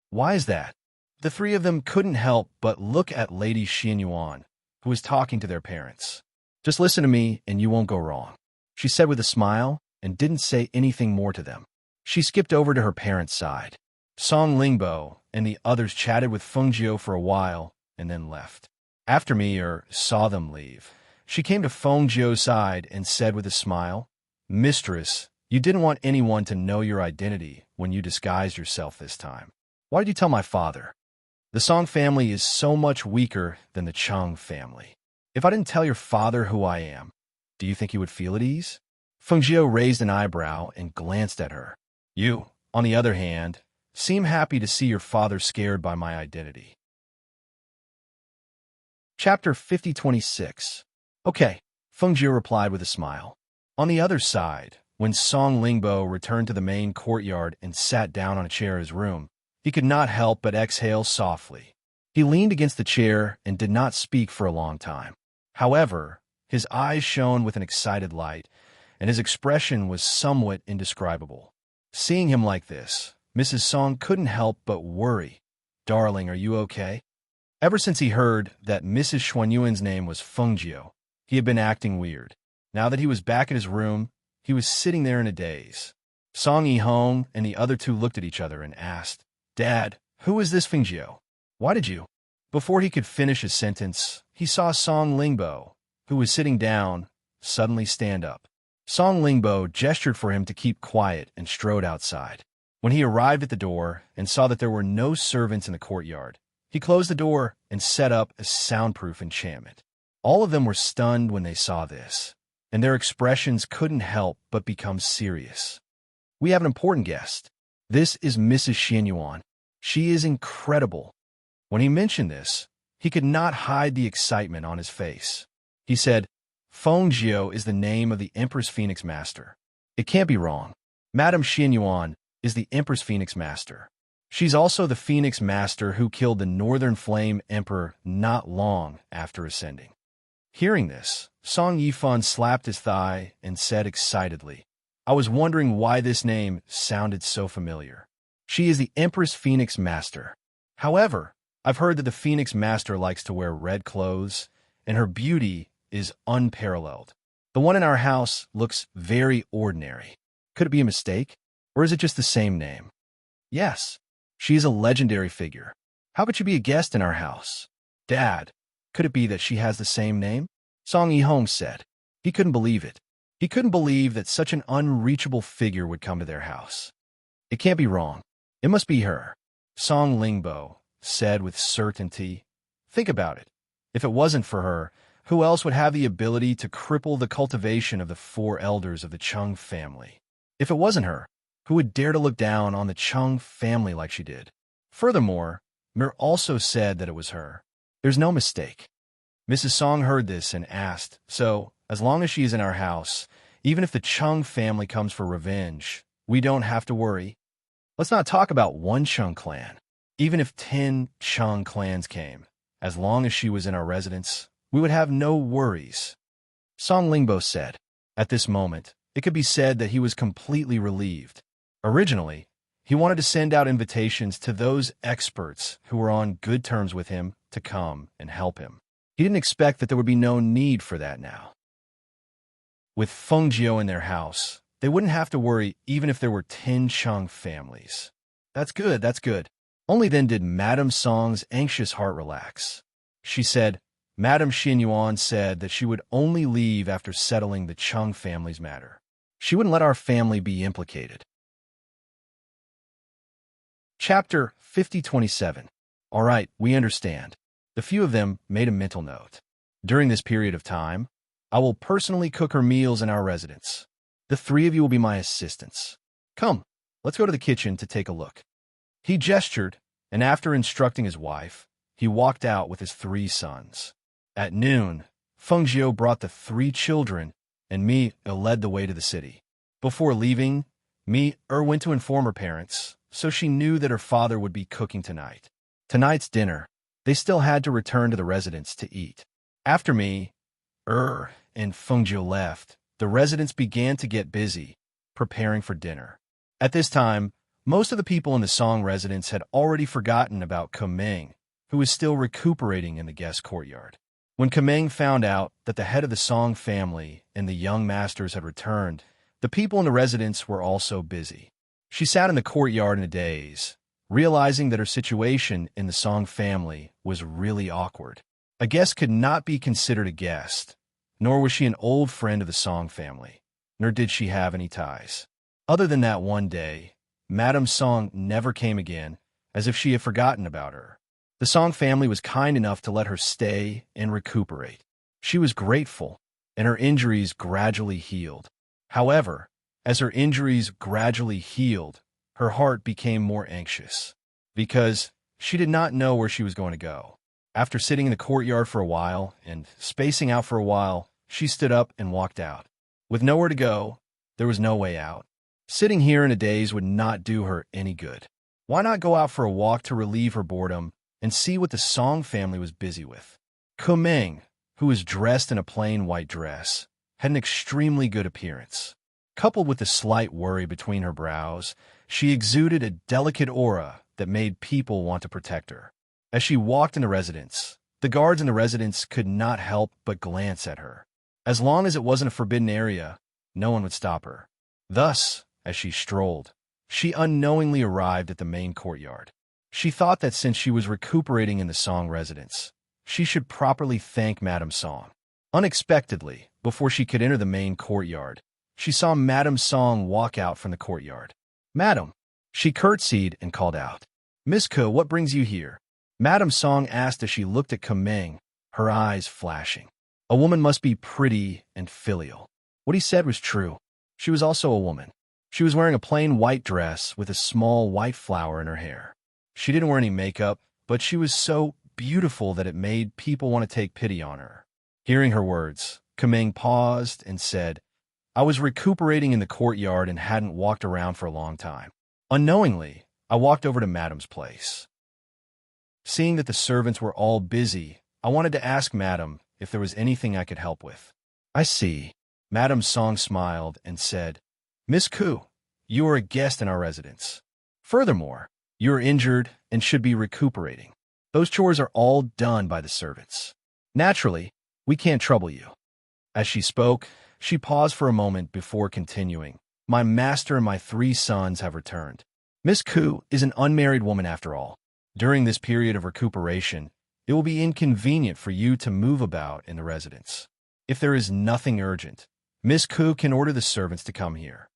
"Why is that?" The three of them couldn't help but look at Lady Xianyuan, who was talking to their parents. "Just listen to me and you won't go wrong," she said with a smile and didn't say anything more to them. She skipped over to her parents' side. Song Lingbo and the others chatted with Fengjiu for a while and then left. After Mir saw them leave, she came to Fengjiu's side and said with a smile, "Mistress, you didn't want anyone to know your identity when you disguised yourself this time. Why did you tell my father? The Song family is so much weaker than the Chung family. If I didn't tell your father who I am, do you think he would feel at ease?" Fengjiu raised an eyebrow and glanced at her. "You, on the other hand, seem happy to see your father scared by my identity." Chapter 5026. "Okay," Fengjiu replied with a smile. On the other side, When Song Lingbo returned to the main courtyard and sat down on a chair in his room, he could not help but exhale softly. He leaned against the chair and did not speak for a long time. However, his eyes shone with an excited light, and his expression was somewhat indescribable. Seeing him like this, Mrs. Song couldn't help but worry. "Darling, are you okay?" Ever since he heard that Mrs. Xuanyuan's name was Fengjio, he had been acting weird. Now that he was back at his room, he was sitting there in a daze. Song Yihong and the other two looked at each other and asked, "Dad, who is this Fengjio? Why did you—" Before he could finish his sentence, he saw Song Lingbo, who was sitting down, suddenly stand up. Song Lingbo gestured for him to keep quiet and strode outside. When he arrived at the door and saw that there were no servants in the courtyard, he closed the door and set up a soundproof enchantment. All of them were stunned when they saw this, and their expressions couldn't help but become serious. "We have an important guest. This is Mrs. Xianyuan. She is incredible." When he mentioned this, he could not hide the excitement on his face. He said, "Fengjio is the name of the Empress Phoenix Master. It can't be wrong. Madame Xianyuan is the Empress Phoenix Master. She's also the Phoenix Master who killed the Northern Flame Emperor not long after ascending." Hearing this, Song Yifan slapped his thigh and said excitedly, "I was wondering why this name sounded so familiar. She is the Empress Phoenix Master. However, I've heard that the Phoenix Master likes to wear red clothes, and her beauty is unparalleled. The one in our house looks very ordinary. Could it be a mistake? Or is it just the same name?" "Yes, she is a legendary figure. How could she be a guest in our house?" "Dad, could it be that she has the same name?" Song Yihong said. He couldn't believe it. He couldn't believe that such an unreachable figure would come to their house. "It can't be wrong. It must be her," Song Lingbo said with certainty. "Think about it. If it wasn't for her, who else would have the ability to cripple the cultivation of the four elders of the Chung family? If it wasn't her, who would dare to look down on the Chung family like she did? Furthermore, Mir also said that it was her. There's no mistake." Mrs. Song heard this and asked, "So, as long as she is in our house, even if the Chung family comes for revenge, we don't have to worry? Let's not talk about one Chung clan. Even if 10 Chung clans came, as long as she was in our residence, we would have no worries." Song Lingbo said. At this moment, it could be said that he was completely relieved. Originally, he wanted to send out invitations to those experts who were on good terms with him to come and help him. He didn't expect that there would be no need for that now. With Fengjio in their house, they wouldn't have to worry even if there were 10 Chung families. That's good, that's good. Only then did Madame Song's anxious heart relax. She said, "Madame Xianyuan said that she would only leave after settling the Chung family's matter. She wouldn't let our family be implicated." Chapter 5027. All right, we understand. The few of them made a mental note. "During this period of time, I will personally cook her meals in our residence. The 3 of you will be my assistants. Come, let's go to the kitchen to take a look." He gestured, and after instructing his wife, he walked out with his 3 sons. At noon, Fengjio brought the 3 children, and Mi led the way to the city. Before leaving, Mi went to inform her parents, so she knew that her father would be cooking tonight. Tonight's dinner, they still had to return to the residence to eat. After Mi, and Fengjio left, the residents began to get busy, preparing for dinner. At this time, most of the people in the Song residence had already forgotten about Kumeng, who was still recuperating in the guest courtyard. When Kumeng found out that the head of the Song family and the young masters had returned, the people in the residence were also busy. She sat in the courtyard in a daze, realizing that her situation in the Song family was really awkward. A guest could not be considered a guest, nor was she an old friend of the Song family, nor did she have any ties. Other than that one day, Madame Song never came again, as if she had forgotten about her. The Song family was kind enough to let her stay and recuperate. She was grateful, and her injuries gradually healed. However, as her injuries gradually healed, her heart became more anxious, because she did not know where she was going to go. After sitting in the courtyard for a while and spacing out for a while, she stood up and walked out. With nowhere to go, There was no way out. Sitting here in a daze would not do her any good. Why not go out for a walk to relieve her boredom and see what the Song family was busy with? Kumeng, who was dressed in a plain white dress, had an extremely good appearance. Coupled with a slight worry between her brows, she exuded a delicate aura that made people want to protect her. As she walked in the residence, the guards in the residence could not help but glance at her. As long as it wasn't a forbidden area, no one would stop her. Thus, as she strolled, she unknowingly arrived at the main courtyard. She thought that since she was recuperating in the Song residence, she should properly thank Madame Song. Unexpectedly, before she could enter the main courtyard, she saw Madame Song walk out from the courtyard. "Madam," she curtsied and called out. "Miss Ko, what brings you here?" Madame Song asked as she looked at Kumeng, her eyes flashing. A woman must be pretty and filial. What he said was true. She was also a woman. She was wearing a plain white dress with a small white flower in her hair. She didn't wear any makeup, but she was so beautiful that it made people want to take pity on her. Hearing her words, Kumeng paused and said, "I was recuperating in the courtyard and hadn't walked around for a long time. Unknowingly, I walked over to Madam's place. Seeing that the servants were all busy, I wanted to ask Madam if there was anything I could help with." "I see." Madame Song smiled and said, "Miss Ku, you are a guest in our residence. Furthermore, you are injured and should be recuperating. Those chores are all done by the servants. Naturally, we can't trouble you." As she spoke, she paused for a moment before continuing, "My master and my 3 sons have returned. Miss Ku is an unmarried woman after all. During this period of recuperation, it will be inconvenient for you to move about in the residence. If there is nothing urgent, Miss Ku can order the servants to come here."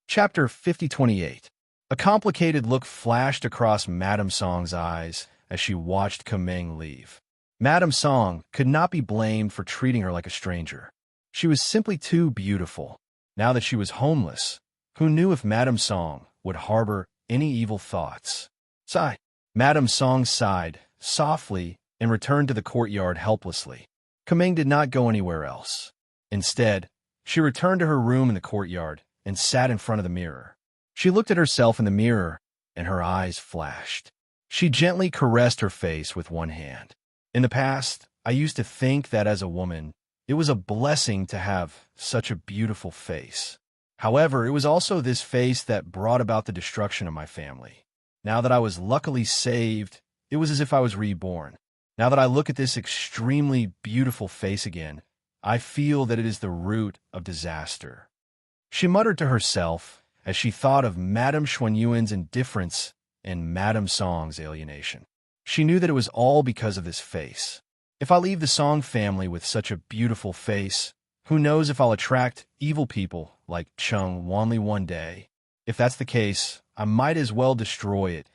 Chapter 5028. A complicated look flashed across Madame Song's eyes as she watched Kumeng leave. Madame Song could not be blamed for treating her like a stranger. She was simply too beautiful. Now that she was homeless, who knew if Madame Song would harbor any evil thoughts? Sigh. Madame Song sighed softly and returned to the courtyard helplessly. Kumeng did not go anywhere else. Instead, she returned to her room in the courtyard and sat in front of the mirror. She looked at herself in the mirror, and her eyes flashed. She gently caressed her face with one hand. "In the past, I used to think that as a woman, it was a blessing to have such a beautiful face. However, it was also this face that brought about the destruction of my family. Now that I was luckily saved, it was as if I was reborn. Now that I look at this extremely beautiful face again, I feel that it is the root of disaster." She muttered to herself as she thought of Madame Xuanyuan's indifference and Madame Song's alienation. She knew that it was all because of this face. If I leave the Song family with such a beautiful face, who knows if I'll attract evil people like Chung Wanli one day? If that's the case, I might as well destroy it.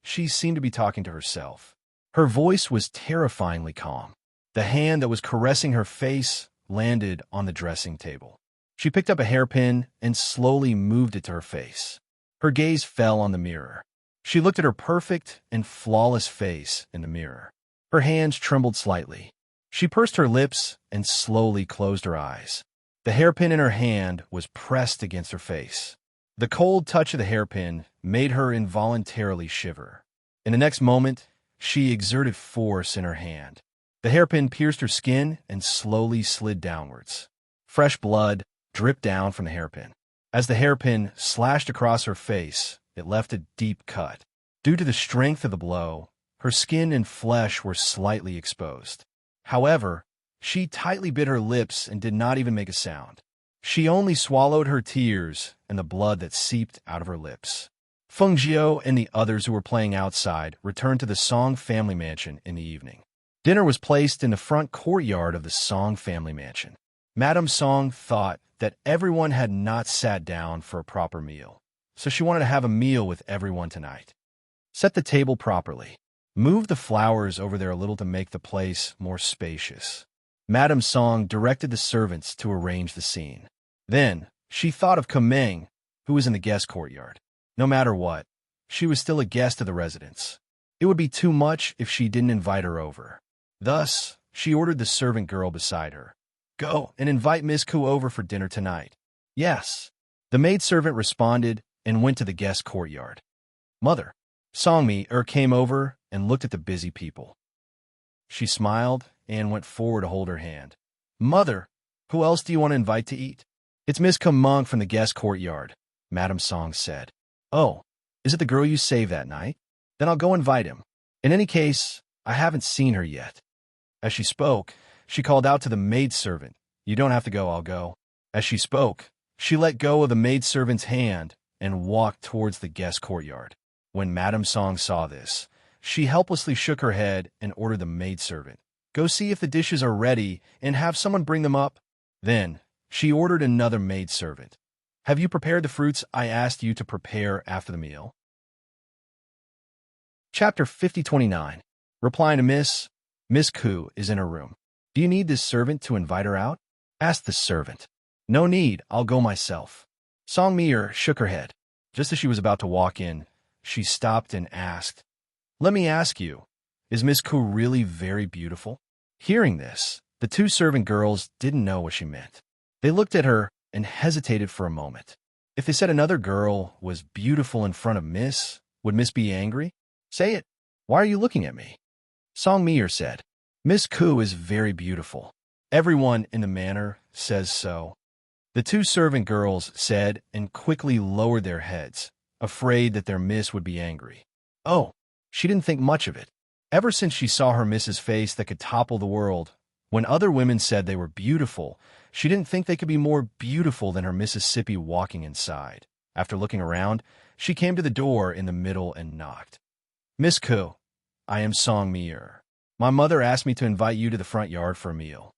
She seemed to be talking to herself. Her voice was terrifyingly calm. The hand that was caressing her face landed on the dressing table. She picked up a hairpin and slowly moved it to her face. Her gaze fell on the mirror. She looked at her perfect and flawless face in the mirror. Her hands trembled slightly. She pursed her lips and slowly closed her eyes. The hairpin in her hand was pressed against her face. The cold touch of the hairpin made her involuntarily shiver. In the next moment, she exerted force in her hand. The hairpin pierced her skin and slowly slid downwards. Fresh blood dripped down from the hairpin. As the hairpin slashed across her face, it left a deep cut. Due to the strength of the blow, her skin and flesh were slightly exposed. However, she tightly bit her lips and did not even make a sound. She only swallowed her tears and the blood that seeped out of her lips. Feng Jiao and the others who were playing outside returned to the Song family mansion in the evening. Dinner was placed in the front courtyard of the Song family mansion. Madame Song thought that everyone had not sat down for a proper meal, so she wanted to have a meal with everyone tonight. Set the table properly. Move the flowers over there a little to make the place more spacious. Madame Song directed the servants to arrange the scene. Then, she thought of Kumeng, who was in the guest courtyard. No matter what, she was still a guest of the residence. It would be too much if she didn't invite her over. Thus, she ordered the servant girl beside her. Go and invite Miss Ku over for dinner tonight. Yes. The maidservant responded and went to the guest courtyard. Mother, Songmi came over and looked at the busy people. She smiled and went forward to hold her hand. Mother, who else do you want to invite to eat? It's Miss Kumong from the guest courtyard, Madam Song said. Oh, is it the girl you saved that night? Then I'll go invite him. In any case, I haven't seen her yet. As she spoke, she called out to the maidservant. You don't have to go, I'll go. As she spoke, she let go of the maidservant's hand and walked towards the guest courtyard. When Madam Song saw this, she helplessly shook her head and ordered the maidservant, go see if the dishes are ready and have someone bring them up. Then, she ordered another maidservant. Have you prepared the fruits I asked you to prepare after the meal? Chapter 5029. Replying to Miss Ku is in her room. Do you need this servant to invite her out? Asked the servant. No need, I'll go myself. Song Mi shook her head. Just as she was about to walk in, she stopped and asked, Let me ask you, is Miss Ku really very beautiful? Hearing this, the two servant girls didn't know what she meant. They looked at her and hesitated for a moment. If they said another girl was beautiful in front of Miss, would Miss be angry? Say it. Why are you looking at me? Song Mi said, Miss Ku is very beautiful. Everyone in the manor says so. The two servant girls said and quickly lowered their heads, afraid that their miss would be angry. Oh, she didn't think much of it. Ever since she saw her miss's face that could topple the world, when other women said they were beautiful, she didn't think they could be more beautiful than her Mississippi walking inside. After looking around, she came to the door in the middle and knocked. Miss Ku, I am Song Mi. My mother asked me to invite you to the front yard for a meal.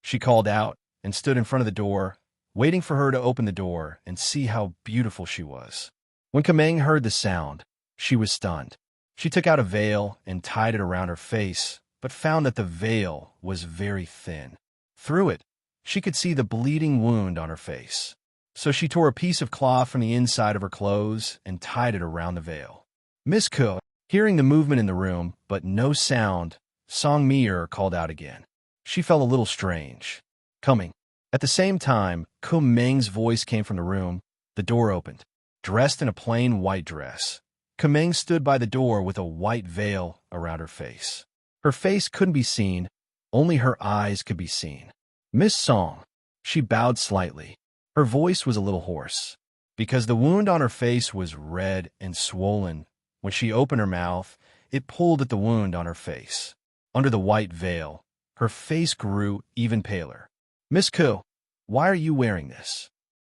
She called out and stood in front of the door, waiting for her to open the door and see how beautiful she was. When Kameng heard the sound, she was stunned. She took out a veil and tied it around her face, but found that the veil was very thin. Through it, she could see the bleeding wound on her face. So she tore a piece of cloth from the inside of her clothes and tied it around the veil. Miss Ku, hearing the movement in the room, but no sound, Song Mi called out again. She felt a little strange. Coming. At the same time, Kumeng's voice came from the room. The door opened. Dressed in a plain white dress, Kumeng stood by the door with a white veil around her face. Her face couldn't be seen, only her eyes could be seen. Miss Song. She bowed slightly. Her voice was a little hoarse. Because the wound on her face was red and swollen, when she opened her mouth, it pulled at the wound on her face. Under the white veil, her face grew even paler. Miss Ku, why are you wearing this?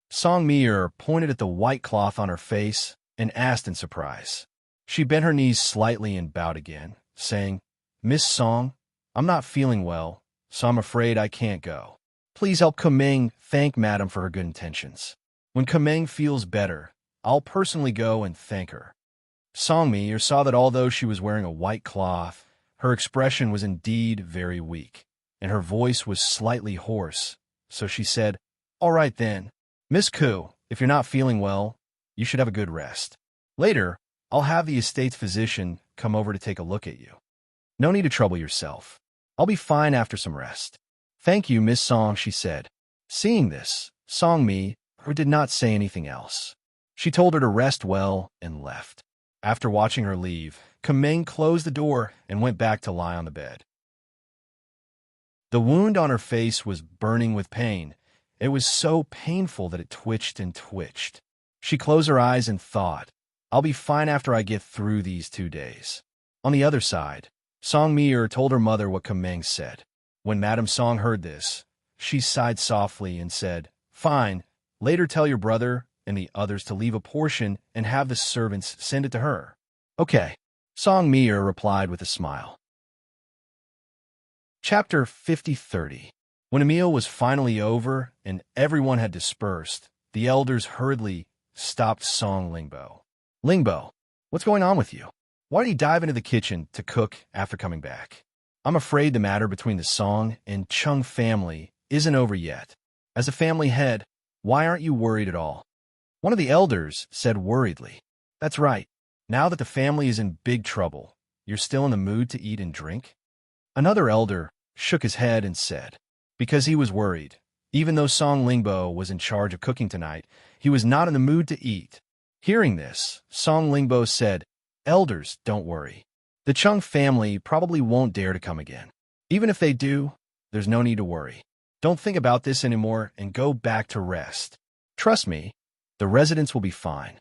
Song Mi pointed at the white cloth on her face and asked in surprise. She bent her knees slightly and bowed again, saying, Miss Song, I'm not feeling well, so I'm afraid I can't go. Please help Kumeng thank Madam for her good intentions. When Kumeng feels better, I'll personally go and thank her. Song Mi saw that although she was wearing a white cloth, her expression was indeed very weak, and her voice was slightly hoarse, so she said, All right then. Miss Ku, if you're not feeling well, you should have a good rest. Later, I'll have the estate's physician come over to take a look at you. No need to trouble yourself. I'll be fine after some rest. Thank you, Miss Song, she said. Seeing this, Song Mi did not say anything else. She told her to rest well and left. After watching her leave, Kumeng closed the door and went back to lie on the bed. The wound on her face was burning with pain. It was so painful that it twitched and twitched. She closed her eyes and thought, I'll be fine after I get through these 2 days. On the other side, Song Mi told her mother what Kumeng said. When Madam Song heard this, she sighed softly and said, Fine, later tell your brother and the others to leave a portion and have the servants send it to her. Okay, Song Mi replied with a smile. Chapter 5030. When a meal was finally over and everyone had dispersed, the elders hurriedly stopped Song Lingbo. Lingbo, what's going on with you? Why did you dive into the kitchen to cook after coming back? I'm afraid the matter between the Song and Chung family isn't over yet. As a family head, why aren't you worried at all? One of the elders said worriedly, That's right. Now that the family is in big trouble, you're still in the mood to eat and drink? Another elder shook his head and said, because he was worried. Even though Song Lingbo was in charge of cooking tonight, he was not in the mood to eat. Hearing this, Song Lingbo said, "Elders, don't worry. The Chung family probably won't dare to come again. Even if they do, there's no need to worry. Don't think about this anymore and go back to rest. Trust me, the residents will be fine."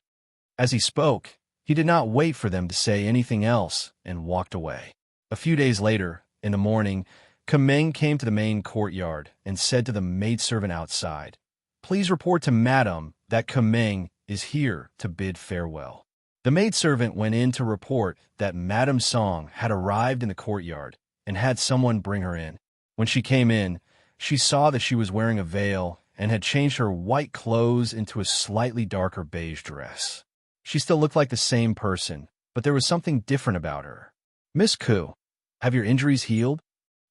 As he spoke, he did not wait for them to say anything else and walked away. A few days later, in the morning, Kameng came to the main courtyard and said to the maidservant outside, "Please report to Madam that Kameng is here to bid farewell." The maidservant went in to report that Madam Song had arrived in the courtyard and had someone bring her in. When she came in, she saw that she was wearing a veil and had changed her white clothes into a slightly darker beige dress. She still looked like the same person, but there was something different about her. "Miss Ku, have your injuries healed?"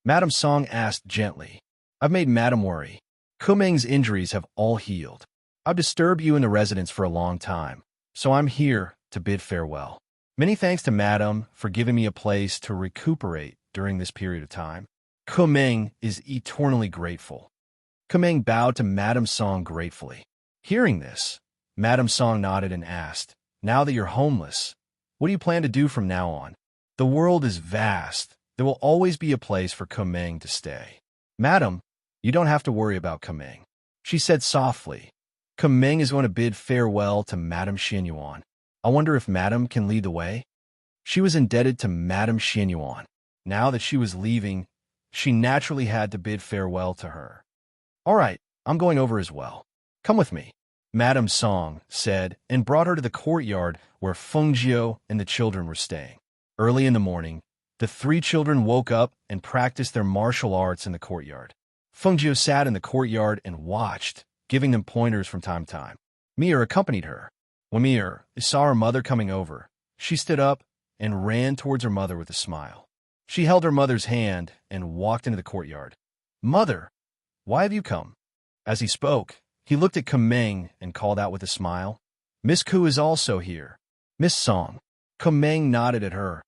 Madam Song asked gently. "I've made Madam worry. Kuming's injuries have all healed. I've disturbed you in the residence for a long time, so I'm here to bid farewell. Many thanks to Madam for giving me a place to recuperate during this period of time. Kuming is eternally grateful." Kuming bowed to Madam Song gratefully. Hearing this, Madam Song nodded and asked, "Now that you're homeless, what do you plan to do from now on? The world is vast. There will always be a place for Kuming to stay." "Madam, you don't have to worry about Kuming," she said softly. "Kuming is going to bid farewell to Madam Xianyuan. I wonder if Madam can lead the way?" She was indebted to Madam Xianyuan. Now that she was leaving, she naturally had to bid farewell to her. "All right, I'm going over as well. Come with me," Madam Song said, and brought her to the courtyard where Feng Jiu and the children were staying. Early in the morning, the three children woke up and practiced their martial arts in the courtyard. Feng Jiu sat in the courtyard and watched, giving them pointers from time to time. Mir accompanied her. When Mir saw her mother coming over, she stood up and ran towards her mother with a smile. She held her mother's hand and walked into the courtyard. "Mother, why have you come?" As he spoke, he looked at Kameng and called out with a smile, "Miss Ku is also here." "Miss Song." Kameng nodded at her.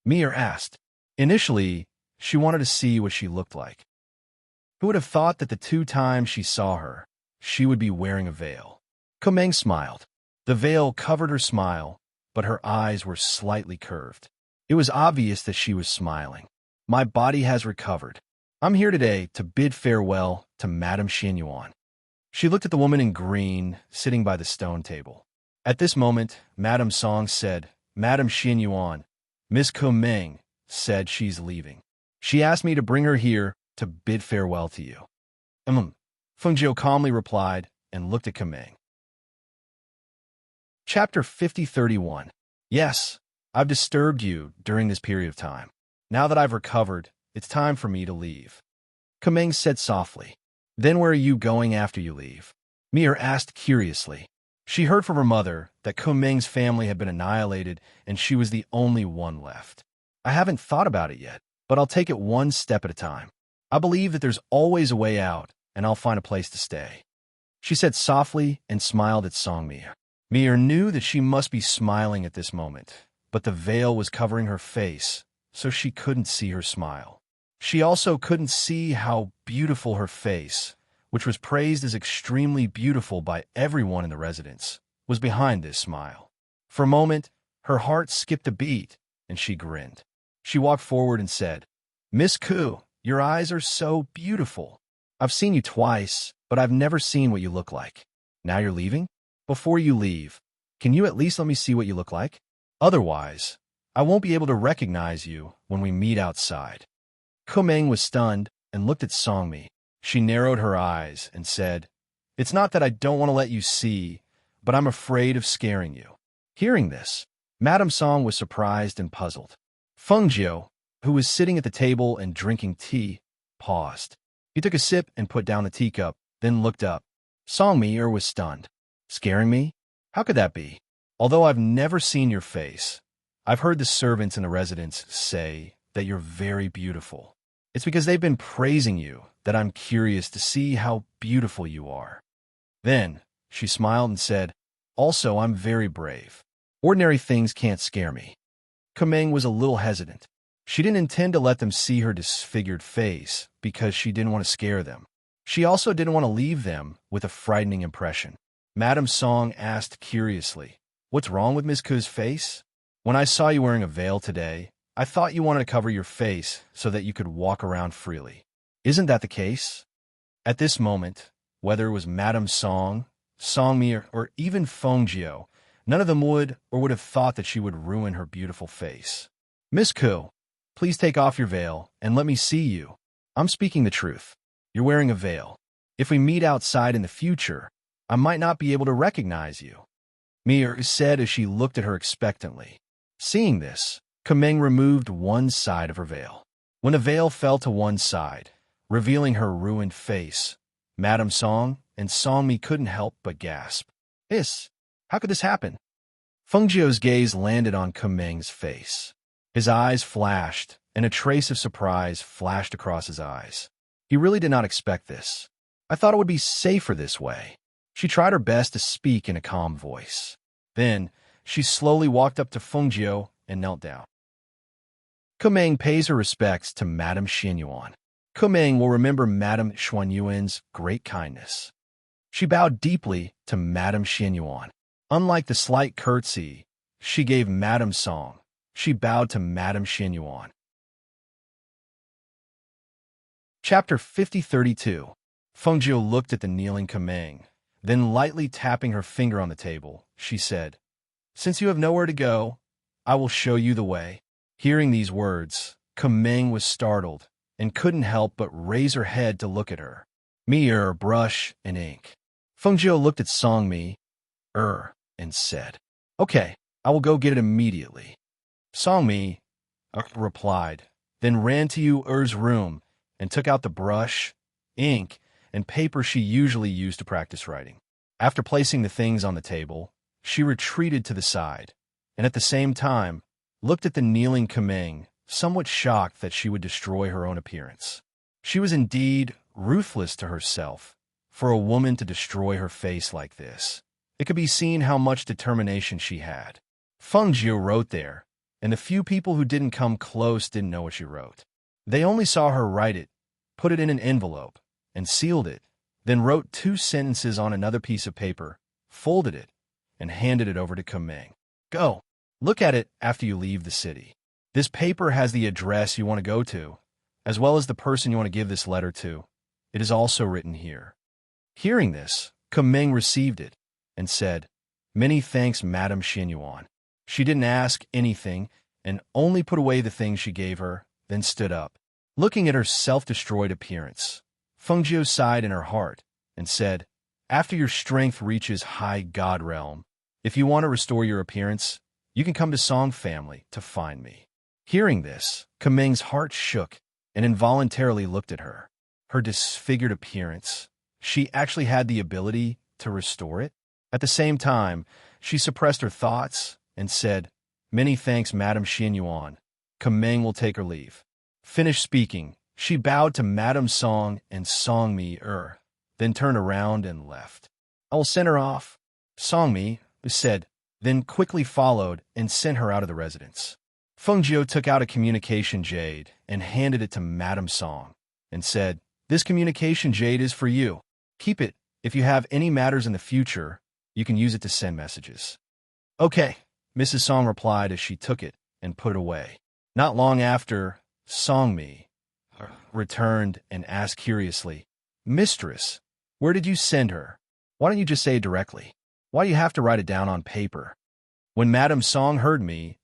Mir asked. Initially, she wanted to see what she looked like. Who would have thought that the 2 times she saw her, she would be wearing a veil? Kameng smiled. The veil covered her smile, but her eyes were slightly curved. It was obvious that she was smiling. "My body has recovered. I'm here today to bid farewell to Madam Xianyuan." She looked at the woman in green sitting by the stone table. At this moment, Madam Song said, "Madam Xianyuan, Miss Kuming said she's leaving. She asked me to bring her here to bid farewell to you." Feng Jiu calmly replied and looked at Kuming. Chapter 50:31. "Yes, I've disturbed you during this period of time. Now that I've recovered, it's time for me to leave," Kuming said softly. "Then where are you going after you leave?" Mir asked curiously. She heard from her mother that Kuming's family had been annihilated and she was the only one left. "I haven't thought about it yet, but I'll take it one step at a time. I believe that there's always a way out, and I'll find a place to stay," she said softly and smiled at Songmia. Mir knew that she must be smiling at this moment, but the veil was covering her face, so she couldn't see her smile. She also couldn't see how beautiful her face, which was praised as extremely beautiful by everyone in the residence, was behind this smile. For a moment, her heart skipped a beat, and she grinned. She walked forward and said, "Miss Ku, your eyes are so beautiful. I've seen you twice, but I've never seen what you look like. Now you're leaving? Before you leave, can you at least let me see what you look like? Otherwise, I won't be able to recognize you when we meet outside." Kumeng was stunned and looked at Songmi. She narrowed her eyes and said, "It's not that I don't want to let you see, but I'm afraid of scaring you." Hearing this, Madame Song was surprised and puzzled. Feng Jiu, who was sitting at the table and drinking tea, paused. He took a sip and put down the teacup, then looked up. Songmi was stunned. "Scaring me? How could that be? Although I've never seen your face, I've heard the servants in the residence say that you're very beautiful. It's because they've been praising you that I'm curious to see how beautiful you are." Then she smiled and said, "Also, I'm very brave. Ordinary things can't scare me." Kumeng was a little hesitant. She didn't intend to let them see her disfigured face because she didn't want to scare them. She also didn't want to leave them with a frightening impression. Madame Song asked curiously, "What's wrong with Miss Ku's face? When I saw you wearing a veil today, I thought you wanted to cover your face so that you could walk around freely. Isn't that the case?" At this moment, whether it was Madame Song, Songmi, or even Fengjio, none of them would have thought that she would ruin her beautiful face. "Miss Ku, please take off your veil and let me see you. I'm speaking the truth. You're wearing a veil. If we meet outside in the future, I might not be able to recognize you," Mir said as she looked at her expectantly. Seeing this, Kameng removed one side of her veil. When the veil fell to one side, revealing her ruined face, Madame Song and Songmi couldn't help but gasp. How could this happen?" Fengjio's gaze landed on Kameng's face. His eyes flashed, and a trace of surprise flashed across his eyes. He really did not expect this. "I thought it would be safer this way." She tried her best to speak in a calm voice. Then, she slowly walked up to Fengjio and knelt down. Kameng pays her respects to Madame Xianyuan. Kameng will remember Madame Xuanyuan's great kindness. She bowed deeply to Madame Xianyuan. Unlike the slight curtsy she gave Madame Song, she bowed to Madame Xianyuan. Chapter 5032. Fengjio looked at the kneeling Kameng. Then, lightly tapping her finger on the table, she said, "Since you have nowhere to go, I will show you the way." Hearing these words, Kameng was startled and couldn't help but raise her head to look at her. "Me, brush and ink." Fengjio looked at Songmi, and said, "Okay, I will go get it immediately." Songmi replied, then ran to Yu's room and took out the brush, ink, and paper she usually used to practice writing. After placing the things on the table, she retreated to the side, and at the same time, looked at the kneeling Kameng, somewhat shocked that she would destroy her own appearance. She was indeed ruthless to herself, for a woman to destroy her face like this. It could be seen how much determination she had. Fengjio wrote there, and the few people who didn't come close didn't know what she wrote. They only saw her write it, put it in an envelope, and sealed it, then wrote 2 sentences on another piece of paper, folded it, and handed it over to Kameng. "Go. Look at it after you leave the city. This paper has the address you want to go to, as well as the person you want to give this letter to. It is also written here." Hearing this, Kameng received it and said, "Many thanks, Madame Xianyuan." She didn't ask anything and only put away the things she gave her, then stood up. Looking at her self-destroyed appearance, Fengjio sighed in her heart and said, "After your strength reaches high god realm, if you want to restore your appearance, you can come to Song family to find me." Hearing this, Kameng's heart shook and involuntarily looked at her. Her disfigured appearance, she actually had the ability to restore it? At the same time, she suppressed her thoughts and said, "Many thanks, Madame Xianyuan. Kameng will take her leave." Finished speaking, she bowed to Madame Song and Songmi, then turned around and left. "I will send her off," Songmi said, then quickly followed and sent her out of the residence. Fengjio took out a communication jade and handed it to Madame Song and said, "This communication jade is for you. Keep it. If you have any matters in the future, you can use it to send messages." "Okay," Mrs. Song replied as she took it and put it away. Not long after, Songmi returned and asked curiously, "Mistress, where did you send her? Why don't you just say it directly? Why do you have to write it down on paper?" When Madame Song heard me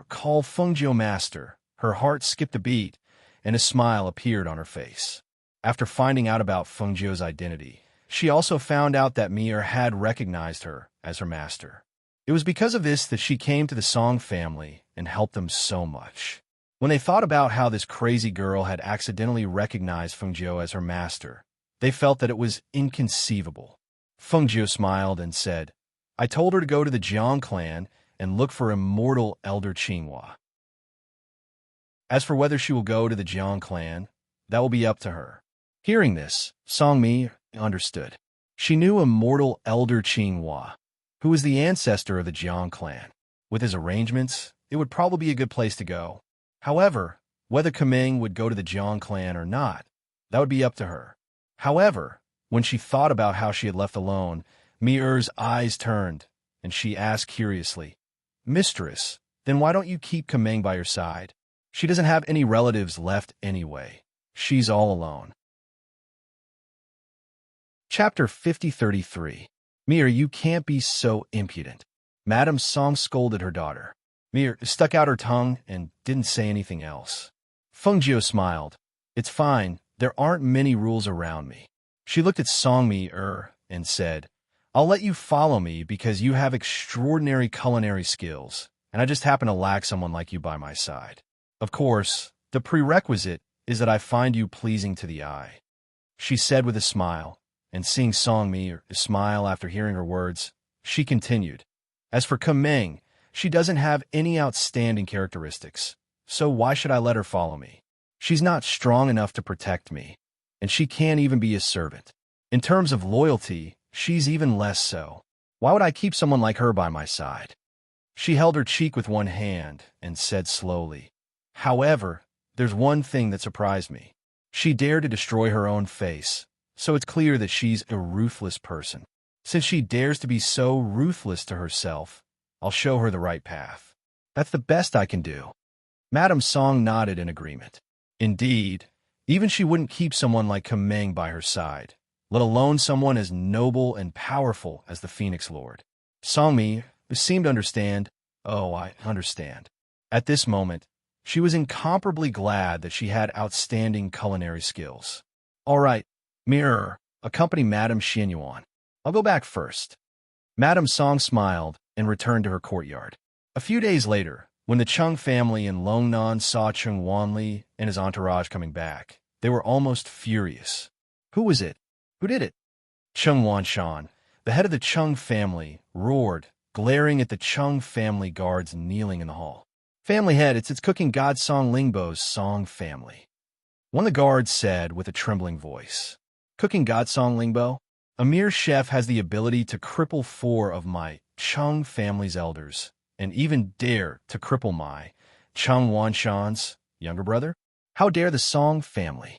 call Fengjio master, her heart skipped a beat and a smile appeared on her face. After finding out about Fengjio's identity, she also found out that Mir had recognized her as her master. It was because of this that she came to the Song family and helped them so much. When they thought about how this crazy girl had accidentally recognized Fengjio as her master, they felt that it was inconceivable. Fengjio smiled and said, "I told her to go to the Jiang clan and look for immortal Elder Qinghua. As for whether she will go to the Jiang clan, that will be up to her." Hearing this, Songmi understood. She knew immortal Elder Qinghua, who was the ancestor of the Jiang clan. With his arrangements, it would probably be a good place to go. However, Whether Kaming would go to the Jiang clan or not, that would be up to her. However, when she thought about how she had left alone, Mi-er's eyes turned, and she asked curiously, "Mistress, then why don't you keep Kaming by your side? She doesn't have any relatives left anyway. She's all alone." Chapter 5033. Mi-er, you can't be so impudent. Madame Song scolded her daughter. Mi-er stuck out her tongue and didn't say anything else. Feng Jiu smiled. "It's fine. There aren't many rules around me." She looked at Song Mi-er and said, "I'll let you follow me because you have extraordinary culinary skills, and I just happen to lack someone like you by my side. Of course, the prerequisite is that I find you pleasing to the eye," she said with a smile, and seeing Song Mi smile after hearing her words, she continued, "As for Kaming, she doesn't have any outstanding characteristics, so why should I let her follow me? She's not strong enough to protect me, and she can't even be a servant. In terms of loyalty, she's even less so. Why would I keep someone like her by my side?" She held her cheek with one hand and said slowly, "However, there's one thing that surprised me. She dared to destroy her own face, so it's clear that she's a ruthless person. Since she dares to be so ruthless to herself, I'll show her the right path. That's the best I can do." Madame Song nodded in agreement. Indeed, even she wouldn't keep someone like Kaming by her side, let alone someone as noble and powerful as the Phoenix Lord. Song Mi seemed to understand. "Oh, I understand." At this moment, she was incomparably glad that she had outstanding culinary skills. "All right, Mi-er, accompany Madame Xianyuan. I'll go back first." Madame Song smiled and returned to her courtyard. A few days later, when the Chung family in Longnan saw Chung Wanli and his entourage coming back, they were almost furious. "Who was it? Who did it?" Chung Wanshan, the head of the Chung family, roared, glaring at the Chung family guards kneeling in the hall. "Family head, it's cooking god Song Lingbo's Song family," one of the guards said with a trembling voice. "Cooking god Song Lingbo? A mere chef has the ability to cripple 4 of my Chung family's elders, and even dare to cripple my Chung Wanshan's younger brother? How dare the Song family?"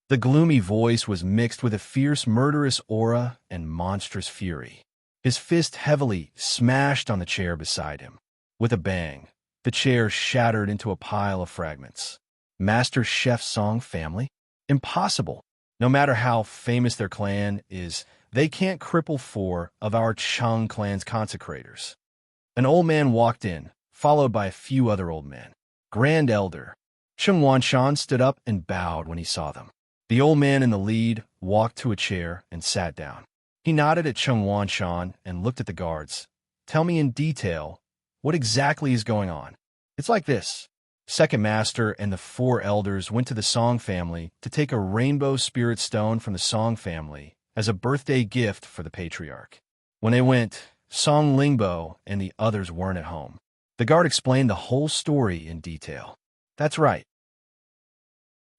The gloomy voice was mixed with a fierce, murderous aura and monstrous fury. His fist heavily smashed on the chair beside him. With a bang, the chair shattered into a pile of fragments. "Master Chef Song family? Impossible. No matter how famous their clan is, they can't cripple 4 of our Chung clan's consecrators." An old man walked in, followed by a few other old men. "Grand Elder." Chung Wanshan stood up and bowed when he saw them. The old man in the lead walked to a chair and sat down. He nodded at Chung Wanshan and looked at the guards. "Tell me in detail, what exactly is going on?" "It's like this. Second Master and the 4 elders went to the Song family to take a rainbow spirit stone from the Song family as a birthday gift for the patriarch. When they went, Song Lingbo and the others weren't at home." The guard explained the whole story in detail. "That's right.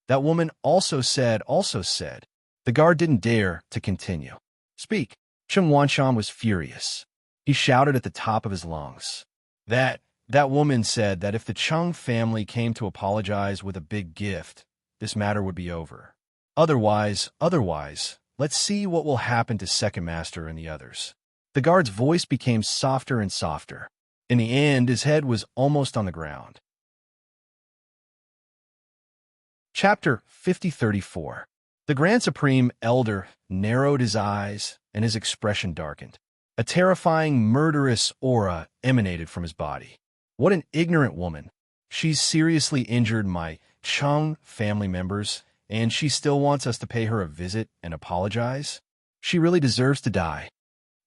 That woman also said. The guard didn't dare to continue. "Speak." Chung Wanshan was furious. He shouted at the top of his lungs. That woman said that if the Chung family came to apologize with a big gift, this matter would be over. Otherwise, let's see what will happen to Second Master and the others." The guard's voice became softer and softer. In the end, his head was almost on the ground. Chapter 5034. The Grand Supreme Elder narrowed his eyes and his expression darkened. A terrifying, murderous aura emanated from his body. "What an ignorant woman. She's seriously injured my Chung family members, and she still wants us to pay her a visit and apologize? She really deserves to die."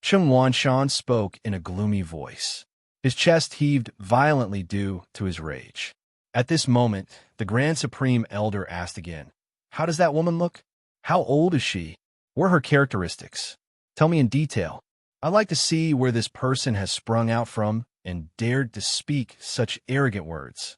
Chung Wanshan spoke in a gloomy voice. His chest heaved violently due to his rage. At this moment, the Grand Supreme Elder asked again, "How does that woman look? How old is she? What are her characteristics? Tell me in detail. I'd like to see where this person has sprung out from and dared to speak such arrogant words."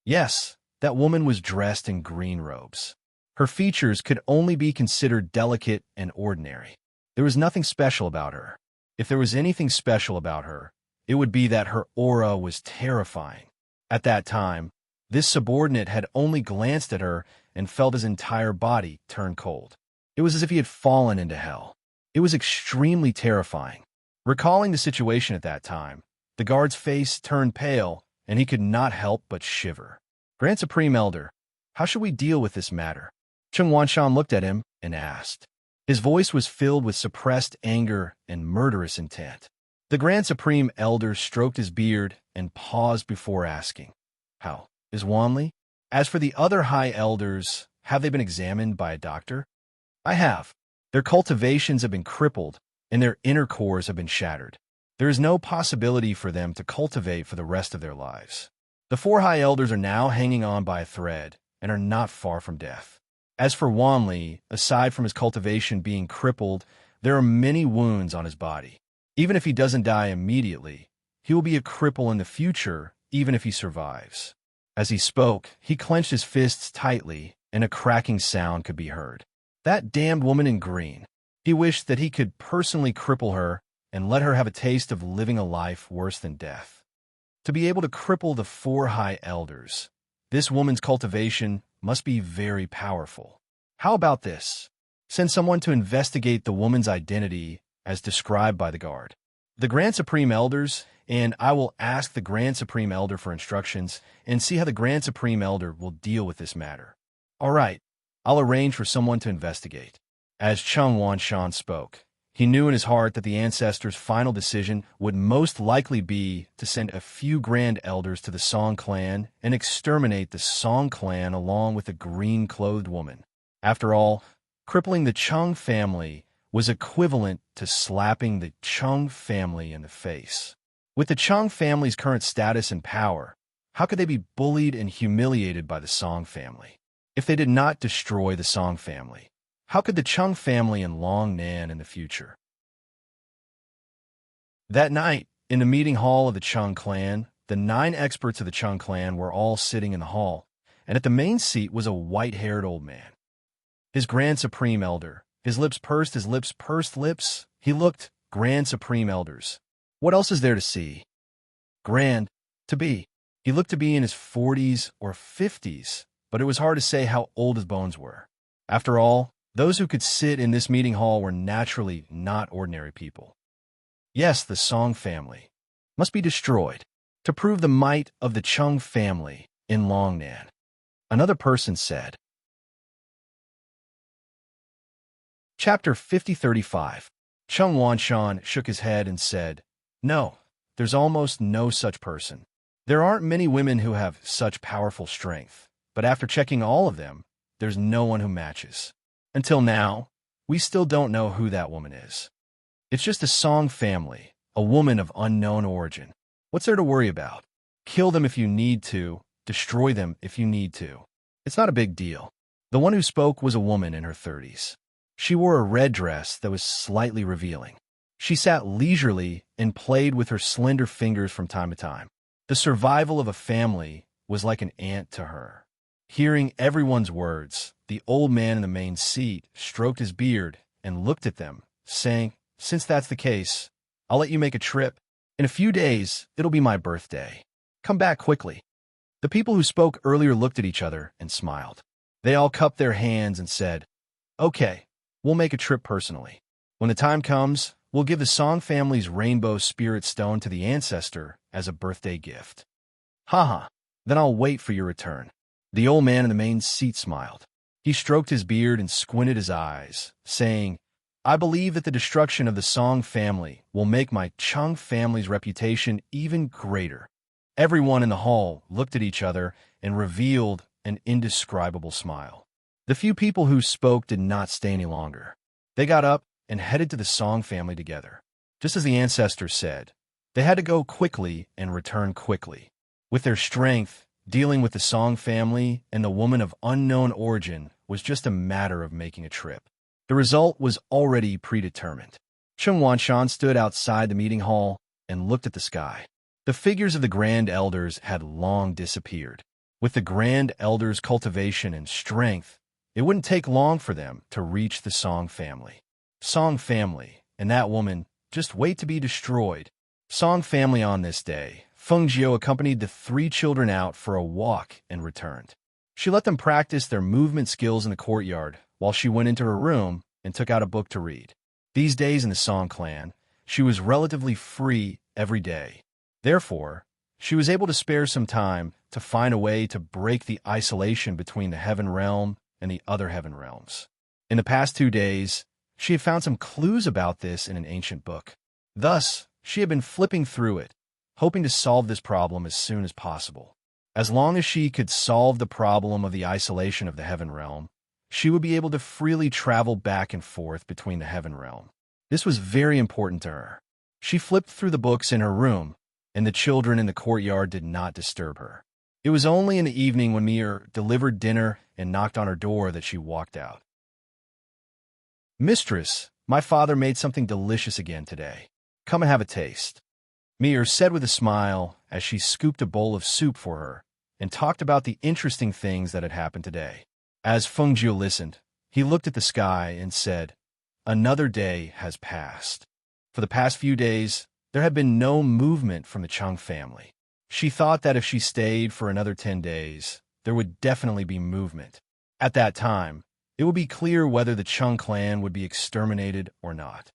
Yes, that woman was dressed in green robes. Her features could only be considered delicate and ordinary. There was nothing special about her. If there was anything special about her, it would be that her aura was terrifying. At that time, This subordinate had only glanced at her and felt his entire body turn cold. It was as if he had fallen into hell. It was extremely terrifying. Recalling the situation at that time, the guard's face turned pale, and he could not help but shiver. Grand Supreme Elder, how should we deal with this matter? Chung Wanshan looked at him and asked. His voice was filled with suppressed anger and murderous intent. The Grand Supreme Elder stroked his beard and paused before asking, How is Wanli? As for the other High Elders, have they been examined by a doctor? I have. Their cultivations have been crippled, and their inner cores have been shattered. There is no possibility for them to cultivate for the rest of their lives. The 4 High Elders are now hanging on by a thread and are not far from death. As for Wanli, aside from his cultivation being crippled, there are many wounds on his body. Even if he doesn't die immediately, he will be a cripple in the future, even if he survives. As he spoke, he clenched his fists tightly, and a cracking sound could be heard. That damned woman in green. He wished that he could personally cripple her and let her have a taste of living a life worse than death. To be able to cripple the 4 High Elders, this woman's cultivation must be very powerful. How about this? Send someone to investigate the woman's identity as described by the guard. The Grand Supreme Elders, and I will ask the Grand Supreme Elder for instructions and see how the Grand Supreme Elder will deal with this matter. All right, I'll arrange for someone to investigate. As Chung Wanshan spoke, he knew in his heart that the ancestors' final decision would most likely be to send a few Grand Elders to the Song clan and exterminate the Song clan along with the green-clothed woman. After all, crippling the Chung family was equivalent to slapping the Chung family in the face. With the Chung family's current status and power, how could they be bullied and humiliated by the Song family? If they did not destroy the Song family, how could the Chung family and Long Nan in the future? That night, in the meeting hall of the Chung clan, the 9 experts of the Chung clan were all sitting in the hall, and at the main seat was a white-haired old man. His Grand Supreme Elder. His lips pursed lips. He looked Grand Supreme Elders. What else is there to see? Grand, to be. He looked to be in his 40s or 50s, but it was hard to say how old his bones were. After all, those who could sit in this meeting hall were naturally not ordinary people. Yes, the Song family must be destroyed to prove the might of the Chung family in Long Nan. Another person said. Chapter 5035. Chung Wanshan shook his head and said, No, there's almost no such person. There aren't many women who have such powerful strength, but after checking all of them, there's no one who matches. Until now, we still don't know who that woman is. It's just a Song family, a woman of unknown origin. What's there to worry about? Kill them if you need to, destroy them if you need to. It's not a big deal. The one who spoke was a woman in her 30s. She wore a red dress that was slightly revealing. She sat leisurely and played with her slender fingers from time to time. The survival of a family was like an ant to her. Hearing everyone's words, the old man in the main seat stroked his beard and looked at them, saying, Since that's the case, I'll let you make a trip. In a few days, it'll be my birthday. Come back quickly. The people who spoke earlier looked at each other and smiled. They all cupped their hands and said, Okay, we'll make a trip personally. When the time comes, we'll give the Song family's rainbow spirit stone to the ancestor as a birthday gift. Haha, then I'll wait for your return. The old man in the main seat smiled. He stroked his beard and squinted his eyes, saying, I believe that the destruction of the Song family will make my Chung family's reputation even greater. Everyone in the hall looked at each other and revealed an indescribable smile. The few people who spoke did not stay any longer. They got up and headed to the Song family together. Just as the ancestors said, they had to go quickly and return quickly. With their strength, dealing with the Song family and the woman of unknown origin was just a matter of making a trip. The result was already predetermined. Chung Wanshan stood outside the meeting hall and looked at the sky. The figures of the Grand Elders had long disappeared. With the Grand Elders' cultivation and strength, it wouldn't take long for them to reach the Song family. Song family and that woman just wait to be destroyed. Song family on this day Feng Jiu accompanied the three children out for a walk and returned. She let them practice their movement skills in the courtyard while she went into her room and took out a book to read. These days in the Song clan, she was relatively free every day. Therefore, she was able to spare some time to find a way to break the isolation between the Heaven Realm and the other Heaven Realms. In the past 2 days, she had found some clues about this in an ancient book. Thus, she had been flipping through it, hoping to solve this problem as soon as possible. As long as she could solve the problem of the isolation of the Heaven Realm, she would be able to freely travel back and forth between the Heaven Realm. This was very important to her. She flipped through the books in her room, and the children in the courtyard did not disturb her. It was only in the evening when Mir delivered dinner and knocked on her door that she walked out. "Mistress, my father made something delicious again today. Come and have a taste," Mir said with a smile as she scooped a bowl of soup for her and talked about the interesting things that had happened today. As Feng Jiu listened, he looked at the sky and said, "Another day has passed." For the past few days, there had been no movement from the Chung family. She thought that if she stayed for another 10 days, there would definitely be movement. At that time, it would be clear whether the Chung clan would be exterminated or not.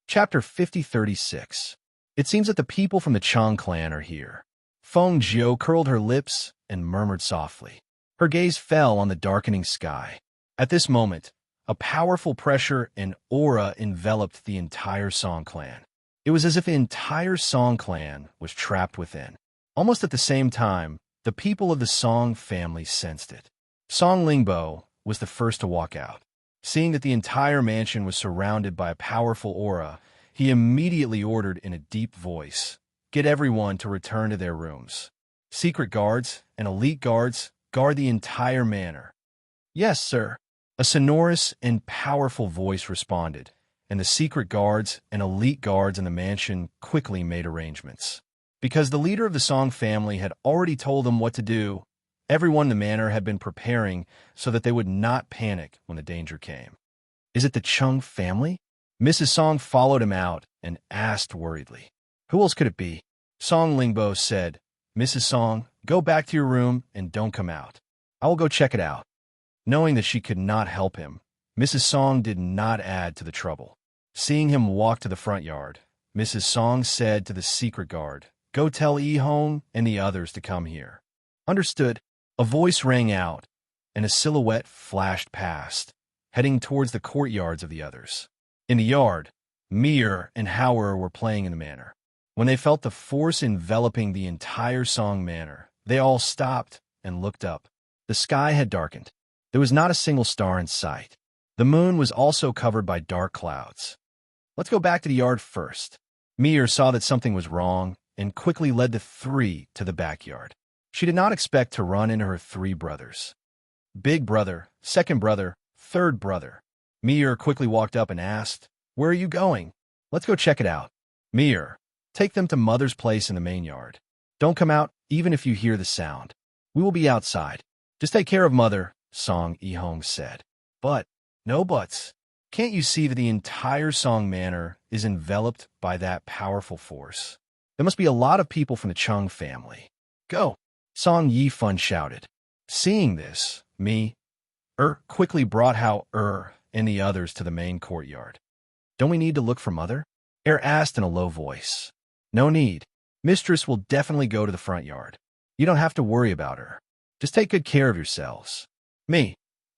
Chapter 5036. It seems that the people from the Chung clan are here. Feng Jiu curled her lips and murmured softly. Her gaze fell on the darkening sky. At this moment, a powerful pressure and aura enveloped the entire Song clan. It was as if the entire Song clan was trapped within. Almost at the same time, the people of the Song family sensed it. Song Lingbo was the first to walk out. Seeing that the entire mansion was surrounded by a powerful aura, he immediately ordered in a deep voice, "Get everyone to return to their rooms. Secret guards and elite guards guard the entire manor." "Yes, sir." A sonorous and powerful voice responded, and the secret guards and elite guards in the mansion quickly made arrangements. Because the leader of the Song family had already told them what to do, everyone in the manor had been preparing so that they would not panic when the danger came. "Is it the Chung family?" Mrs. Song followed him out and asked worriedly. "Who else could it be?" Song Lingbo said, "Mrs. Song, go back to your room and don't come out. I will go check it out." Knowing that she could not help him, Mrs. Song did not add to the trouble. Seeing him walk to the front yard, Mrs. Song said to the secret guard, "Go tell Yi-Hong and the others to come here." "Understood." A voice rang out, and a silhouette flashed past, heading towards the courtyards of the others. In the yard, Mir and Hauer were playing in the manor. When they felt the force enveloping the entire Song manor, they all stopped and looked up. The sky had darkened. There was not a single star in sight. The moon was also covered by dark clouds. "Let's go back to the yard first." Mir saw that something was wrong and quickly led the three to the backyard. She did not expect to run into her 3 brothers. "Big brother, second brother, third brother." Mir quickly walked up and asked, "Where are you going?" "Let's go check it out." "Mir, take them to Mother's place in the main yard. Don't come out even if you hear the sound. We will be outside. Just take care of Mother," Song Yi-Hong said. "But, no buts. Can't you see that the entire Song manor is enveloped by that powerful force? There must be a lot of people from the Chung family. Go," Song Yi-Fun shouted. Seeing this, quickly brought Hao and the others to the main courtyard. "Don't we need to look for Mother?" Asked in a low voice. "No need. Mistress will definitely go to the front yard. You don't have to worry about her. Just take good care of yourselves."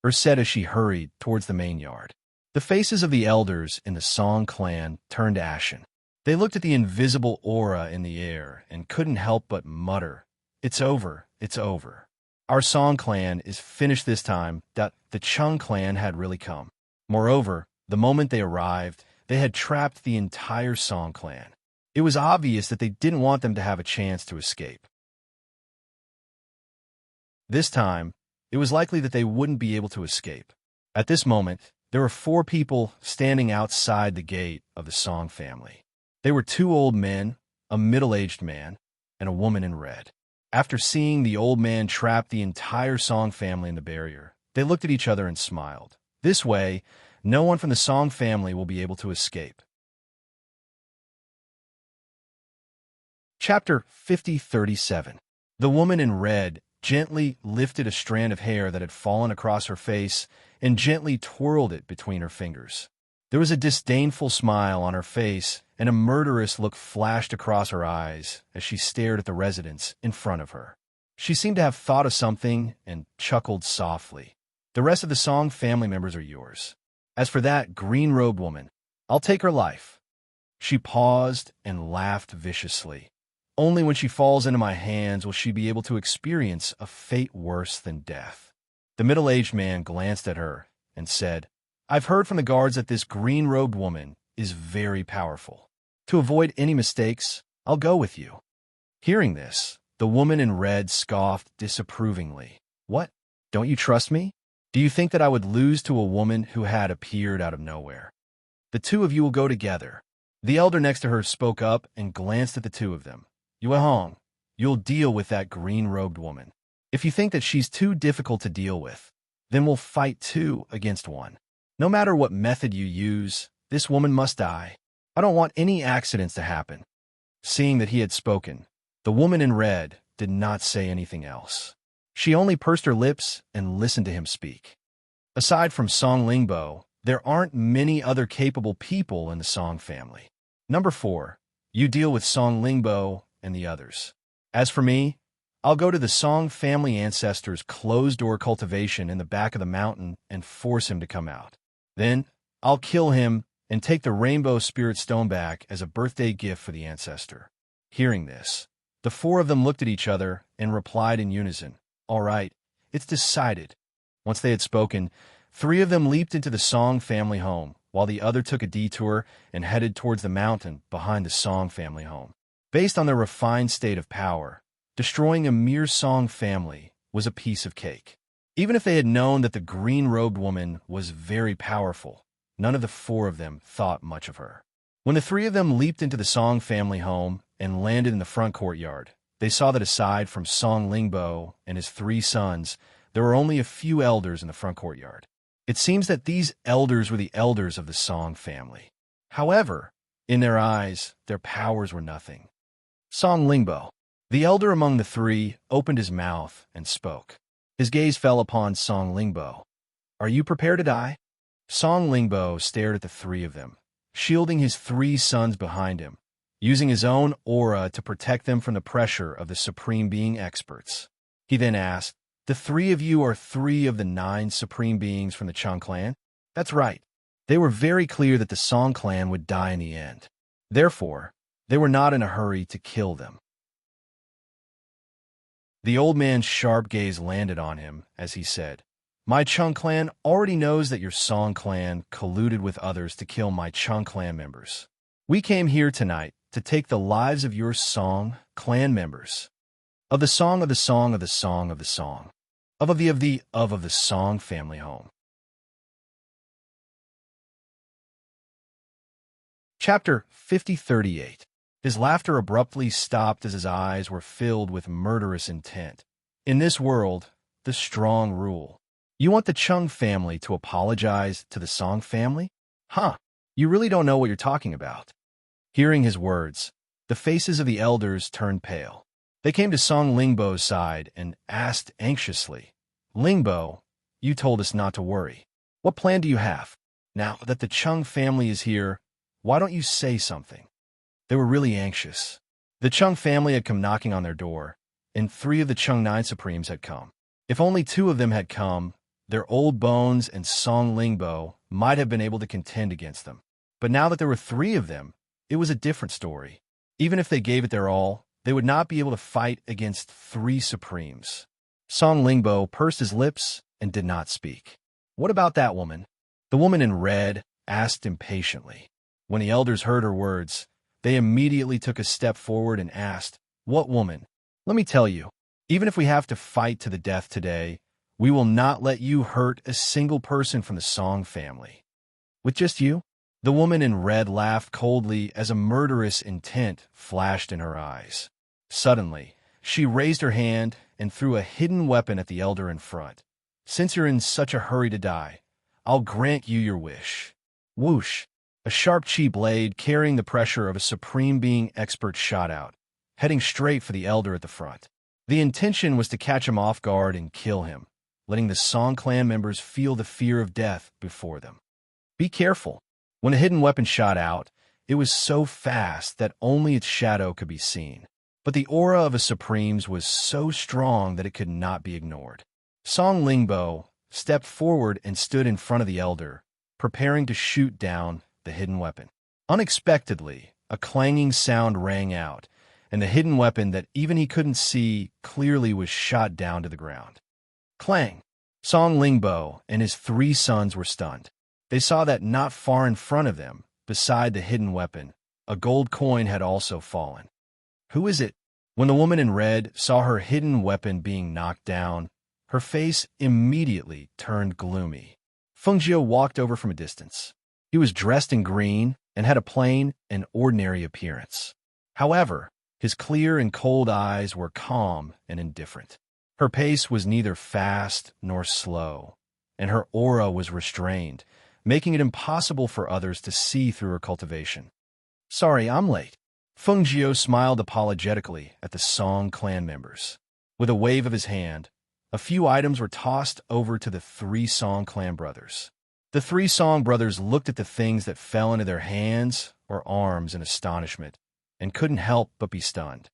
Said as she hurried towards the main yard. The faces of the elders in the Song clan turned ashen. They looked at the invisible aura in the air and couldn't help but mutter, "It's over, it's over. Our Song clan is finished this time." The Chung clan had really come. Moreover, the moment they arrived, they had trapped the entire Song clan. It was obvious that they didn't want them to have a chance to escape. This time, it was likely that they wouldn't be able to escape. At this moment, there were 4 people standing outside the gate of the Song family. They were 2 old men, a middle-aged man, and a woman in red. After seeing the old man trap the entire Song family in the barrier, they looked at each other and smiled. This way, no one from the Song family will be able to escape. Chapter 5037. The woman in red gently lifted a strand of hair that had fallen across her face and gently twirled it between her fingers. There was a disdainful smile on her face, and a murderous look flashed across her eyes as she stared at the residents in front of her. She seemed to have thought of something and chuckled softly. The rest of the Song family members are yours. As for that green-robed woman, I'll take her life. She paused and laughed viciously. Only when she falls into my hands will she be able to experience a fate worse than death. The middle-aged man glanced at her and said, I've heard from the guards that this green-robed woman is very powerful. To avoid any mistakes, I'll go with you. Hearing this, the woman in red scoffed disapprovingly. What? Don't you trust me? Do you think that I would lose to a woman who had appeared out of nowhere? The two of you will go together. The elder next to her spoke up and glanced at the two of them. Yuehong, you'll deal with that green-robed woman. If you think that she's too difficult to deal with, then we'll fight 2 against 1. No matter what method you use, this woman must die. I don't want any accidents to happen. Seeing that he had spoken, the woman in red did not say anything else. She only pursed her lips and listened to him speak. Aside from Song Lingbo, there aren't many other capable people in the Song family. Number 4. You deal with Song Lingbo and the others. As for me, I'll go to the Song family ancestors' closed-door cultivation in the back of the mountain and force him to come out. Then, I'll kill him and take the Rainbow Spirit Stone back as a birthday gift for the ancestor. Hearing this, the 4 of them looked at each other and replied in unison, All right, it's decided. Once they had spoken, 3 of them leaped into the Song family home, while the other took a detour and headed towards the mountain behind the Song family home. Based on their refined state of power, destroying a mere Song family was a piece of cake. Even if they had known that the green-robed woman was very powerful, none of the 4 of them thought much of her. When the 3 of them leaped into the Song family home and landed in the front courtyard, they saw that aside from Song Lingbo and his 3 sons, there were only a few elders in the front courtyard. It seems that these elders were the elders of the Song family. However, in their eyes, their powers were nothing. Song Lingbo, the elder among the 3, opened his mouth and spoke. His gaze fell upon Song Lingbo. Are you prepared to die? Song Lingbo stared at the 3 of them, shielding his 3 sons behind him, using his own aura to protect them from the pressure of the Supreme Being experts. He then asked, The 3 of you are 3 of the 9 Supreme Beings from the Chung clan? That's right. They were very clear that the Song clan would die in the end. Therefore, they were not in a hurry to kill them. The old man's sharp gaze landed on him as he said, My Chung clan already knows that your Song clan colluded with others to kill my Chung clan members. We came here tonight to take the lives of your Song clan members. Of the Song of the Song of the Song of the Song. Of the Song family home. Chapter 5038. His laughter abruptly stopped as his eyes were filled with murderous intent. In this world, the strong rule. You want the Chung family to apologize to the Song family? Huh, you really don't know what you're talking about. Hearing his words, the faces of the elders turned pale. They came to Song Lingbo's side and asked anxiously, Lingbo, you told us not to worry. What plan do you have? Now that the Chung family is here, why don't you say something? They were really anxious. The Chung family had come knocking on their door, and 3 of the Chung 9 Supremes had come. If only 2 of them had come, their old bones and Song Lingbo might have been able to contend against them. But now that there were 3 of them, it was a different story. Even if they gave it their all, they would not be able to fight against 3 Supremes. Song Lingbo pursed his lips and did not speak. What about that woman? The woman in red asked impatiently. When the elders heard her words, they immediately took a step forward and asked, What woman? Let me tell you, even if we have to fight to the death today, we will not let you hurt a single person from the Song family. With just you? The woman in red laughed coldly as a murderous intent flashed in her eyes. Suddenly, she raised her hand and threw a hidden weapon at the elder in front. Since you're in such a hurry to die, I'll grant you your wish. Whoosh! A sharp chi blade carrying the pressure of a Supreme Being expert shot out, heading straight for the elder at the front. The intention was to catch him off guard and kill him, letting the Song clan members feel the fear of death before them. Be careful. When a hidden weapon shot out, it was so fast that only its shadow could be seen. But the aura of a Supreme's was so strong that it could not be ignored. Song Lingbo stepped forward and stood in front of the elder, preparing to shoot down the hidden weapon. Unexpectedly, a clanging sound rang out, and the hidden weapon that even he couldn't see clearly was shot down to the ground. Clang! Song Lingbo and his 3 sons were stunned. They saw that not far in front of them, beside the hidden weapon, a gold coin had also fallen. Who is it? When the woman in red saw her hidden weapon being knocked down, her face immediately turned gloomy. Fengjiu walked over from a distance. He was dressed in green and had a plain and ordinary appearance. However, his clear and cold eyes were calm and indifferent. Her pace was neither fast nor slow, and her aura was restrained, making it impossible for others to see through her cultivation. Sorry, I'm late. Fengjiu smiled apologetically at the Song clan members. With a wave of his hand, a few items were tossed over to the 3 Song clan brothers. The 3 Song brothers looked at the things that fell into their hands or arms in astonishment, and couldn't help but be stunned.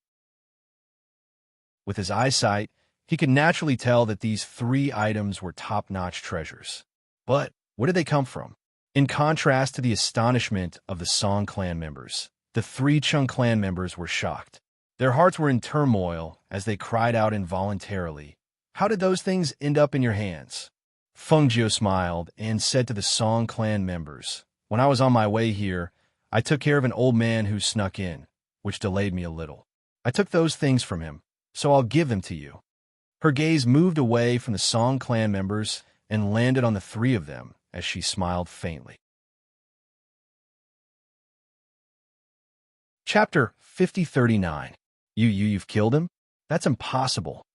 With his eyesight, he could naturally tell that these 3 items were top-notch treasures. But where did they come from? In contrast to the astonishment of the Song clan members, the 3 Chung clan members were shocked. Their hearts were in turmoil as they cried out involuntarily, "How did those things end up in your hands?" Fengjiu smiled and said to the Song clan members, "When I was on my way here, I took care of an old man who snuck in, which delayed me a little. I took those things from him, so I'll give them to you." Her gaze moved away from the Song clan members and landed on the 3 of them as she smiled faintly. Chapter 5039. You've killed him? That's impossible.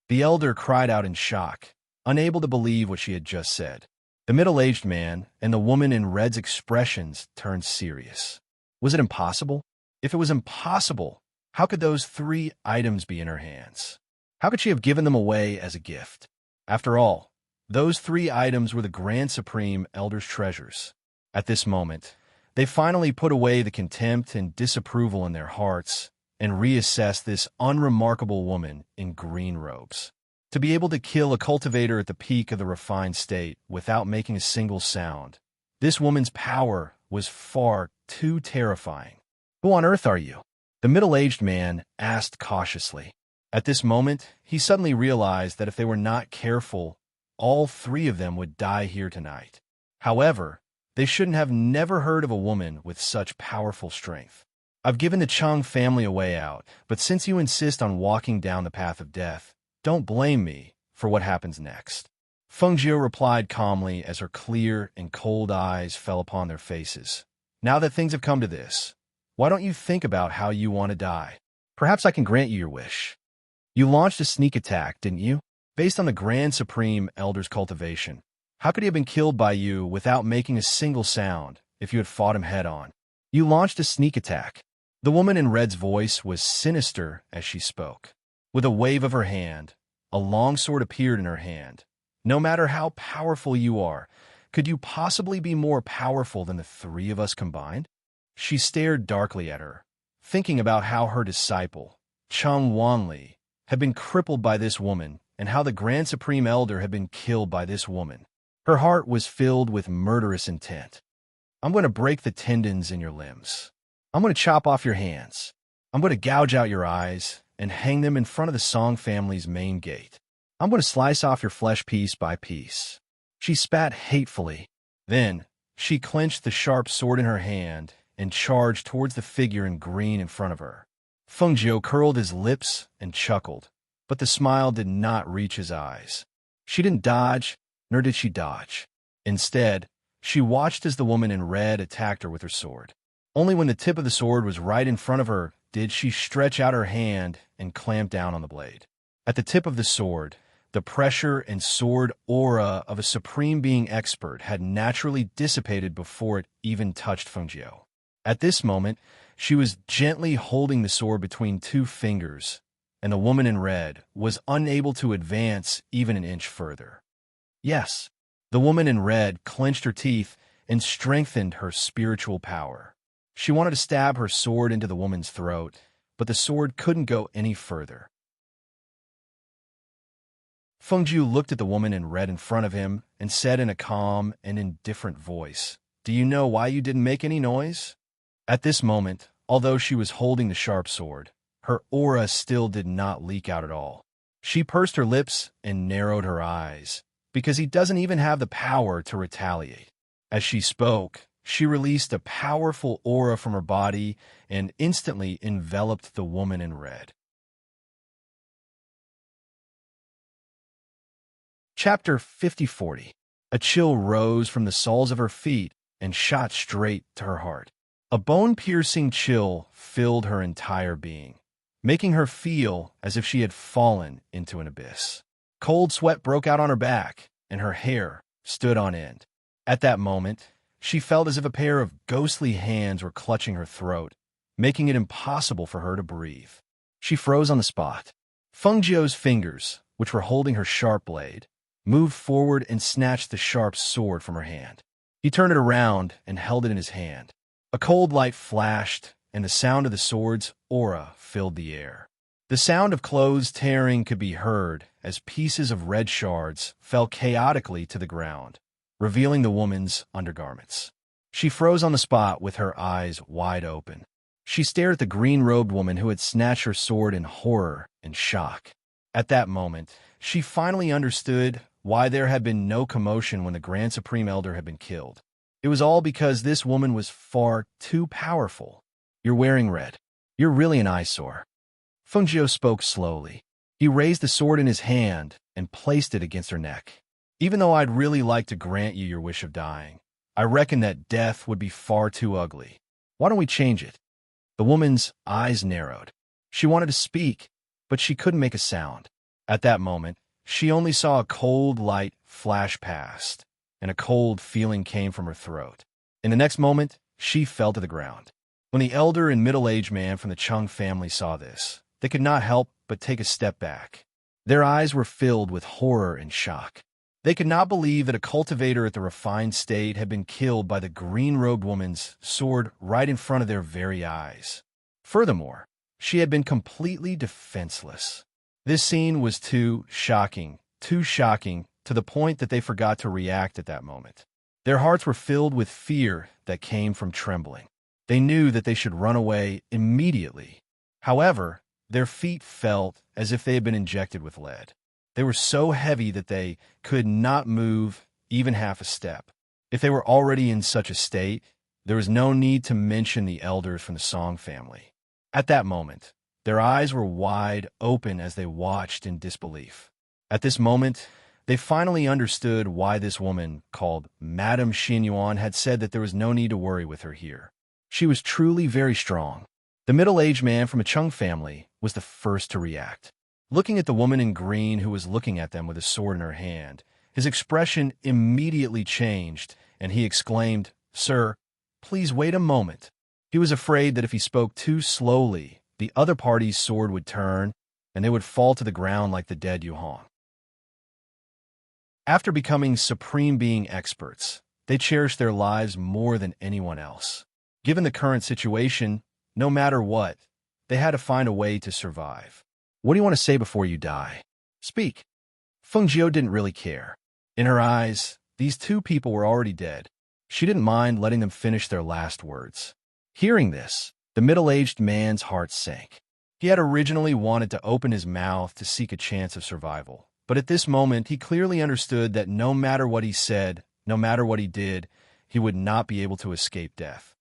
The elder cried out in shock, unable to believe what she had just said. The middle-aged man and the woman in red's expressions turned serious. Was it impossible? If it was impossible, how could those 3 items be in her hands? How could she have given them away as a gift? After all, those 3 items were the Grand Supreme Elder's treasures. At this moment, they finally put away the contempt and disapproval in their hearts and reassessed this unremarkable woman in green robes. To be able to kill a cultivator at the peak of the refined state without making a single sound, this woman's power was far too terrifying. Who on earth are you? The middle-aged man asked cautiously. At this moment, he suddenly realized that if they were not careful, all 3 of them would die here tonight. However, they shouldn't have never heard of a woman with such powerful strength. I've given the Chung family a way out, but since you insist on walking down the path of death, don't blame me for what happens next. Fengjiu replied calmly as her clear and cold eyes fell upon their faces. Now that things have come to this, why don't you think about how you want to die? Perhaps I can grant you your wish. You launched a sneak attack, didn't you? Based on the Grand Supreme Elder's cultivation, how could he have been killed by you without making a single sound if you had fought him head-on? You launched a sneak attack. The woman in red's voice was sinister as she spoke. With a wave of her hand, a long sword appeared in her hand. No matter how powerful you are, could you possibly be more powerful than the 3 of us combined? She stared darkly at her, thinking about how her disciple, Chung Wanli, had been crippled by this woman and how the Grand Supreme Elder had been killed by this woman. Her heart was filled with murderous intent. I'm going to break the tendons in your limbs. I'm going to chop off your hands. I'm going to gouge out your eyes and hang them in front of the Song family's main gate. I'm going to slice off your flesh piece by piece. She spat hatefully. Then, she clenched the sharp sword in her hand and charged towards the figure in green in front of her. Fengjiu curled his lips and chuckled, but the smile did not reach his eyes. She didn't dodge, nor did she dodge. Instead, she watched as the woman in red attacked her with her sword. Only when the tip of the sword was right in front of her did she stretch out her hand and clamp down on the blade. At the tip of the sword, the pressure and sword aura of a supreme being expert had naturally dissipated before it even touched Fengjiu. At this moment, she was gently holding the sword between two fingers, and the woman in red was unable to advance even an inch further. Yes, the woman in red clenched her teeth and strengthened her spiritual power. She wanted to stab her sword into the woman's throat, but the sword couldn't go any further. Fengjiu looked at the woman in red in front of him and said in a calm and indifferent voice, "Do you know why you didn't make any noise?" At this moment, although she was holding the sharp sword, her aura still did not leak out at all. She pursed her lips and narrowed her eyes, because he doesn't even have the power to retaliate. As she spoke, she released a powerful aura from her body and instantly enveloped the woman in red. Chapter 5040. A chill rose from the soles of her feet and shot straight to her heart. A bone-piercing chill filled her entire being, making her feel as if she had fallen into an abyss. Cold sweat broke out on her back, and her hair stood on end. At that moment, she felt as if a pair of ghostly hands were clutching her throat, making it impossible for her to breathe. She froze on the spot. Fengjiu's fingers, which were holding her sharp blade, moved forward and snatched the sharp sword from her hand. He turned it around and held it in his hand. A cold light flashed, and the sound of the sword's aura filled the air. The sound of clothes tearing could be heard as pieces of red shards fell chaotically to the ground, revealing the woman's undergarments. She froze on the spot with her eyes wide open. She stared at the green-robed woman who had snatched her sword in horror and shock. At that moment, she finally understood why there had been no commotion when the Grand Supreme Elder had been killed. It was all because this woman was far too powerful. "You're wearing red. You're really an eyesore." Fengjiu spoke slowly. He raised the sword in his hand and placed it against her neck. "Even though I'd really like to grant you your wish of dying, I reckon that death would be far too ugly. Why don't we change it?" The woman's eyes narrowed. She wanted to speak, but she couldn't make a sound. At that moment, she only saw a cold light flash past, and a cold feeling came from her throat. In the next moment, she fell to the ground. When the elder and middle-aged man from the Chung family saw this, they could not help but take a step back. Their eyes were filled with horror and shock. They could not believe that a cultivator at the refined state had been killed by the green-robed woman's sword right in front of their very eyes. Furthermore, she had been completely defenseless. This scene was too shocking to the point that they forgot to react at that moment. Their hearts were filled with fear that came from trembling. They knew that they should run away immediately. However, their feet felt as if they had been injected with lead. They were so heavy that they could not move even half a step. If they were already in such a state, there was no need to mention the elders from the Song family. At that moment, their eyes were wide open as they watched in disbelief. At this moment, they finally understood why this woman, called Madame Xinyuan, had said that there was no need to worry with her here. She was truly very strong. The middle-aged man from a Chung family was the first to react. Looking at the woman in green who was looking at them with a sword in her hand, his expression immediately changed, and he exclaimed, "Sir, please wait a moment." He was afraid that if he spoke too slowly, the other party's sword would turn, and they would fall to the ground like the dead Yuhong. After becoming supreme being experts, they cherished their lives more than anyone else. Given the current situation, no matter what, they had to find a way to survive. "What do you want to say before you die? Speak." Fengjiu didn't really care. In her eyes, these two people were already dead. She didn't mind letting them finish their last words. Hearing this, the middle-aged man's heart sank. He had originally wanted to open his mouth to seek a chance of survival, but at this moment he clearly understood that no matter what he said, no matter what he did, he would not be able to escape death.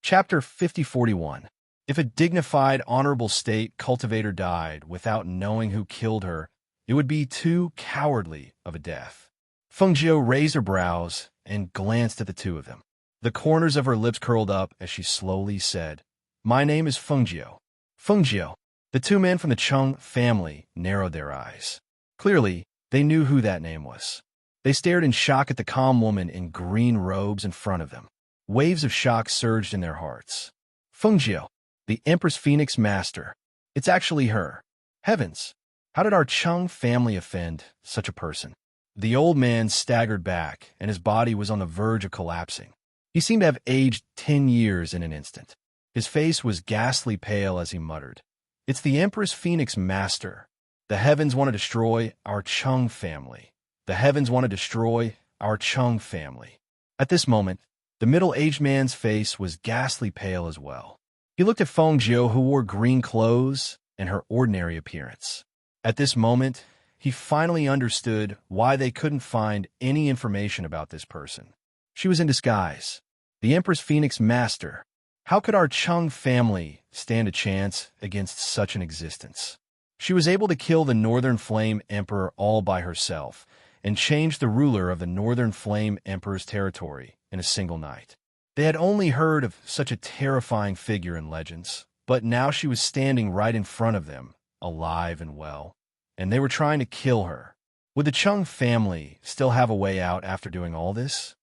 Chapter 5041. If a dignified, honorable state cultivator died without knowing who killed her, it would be too cowardly of a death. Fengjiu raised her brows and glanced at the two of them. The corners of her lips curled up as she slowly said, "My name is Fengjiu." Fengjiu. The two men from the Chung family narrowed their eyes. Clearly, they knew who that name was. They stared in shock at the calm woman in green robes in front of them. Waves of shock surged in their hearts. Fengjiu, the Empress Phoenix Master. It's actually her. Heavens! How did our Chung family offend such a person? The old man staggered back, and his body was on the verge of collapsing. He seemed to have aged 10 years in an instant. His face was ghastly pale as he muttered, "It's the Empress Phoenix Master. The heavens want to destroy our Chung family. The heavens want to destroy our Chung family." At this moment, the middle-aged man's face was ghastly pale as well. He looked at Fengjiu, who wore green clothes and her ordinary appearance. At this moment, he finally understood why they couldn't find any information about this person. She was in disguise. The Empress Phoenix Master. How could our Chung family stand a chance against such an existence? She was able to kill the Northern Flame Emperor all by herself and change the ruler of the Northern Flame Emperor's territory in a single night. They had only heard of such a terrifying figure in legends, but now she was standing right in front of them, alive and well, and they were trying to kill her. Would the Chung family still have a way out after doing all this?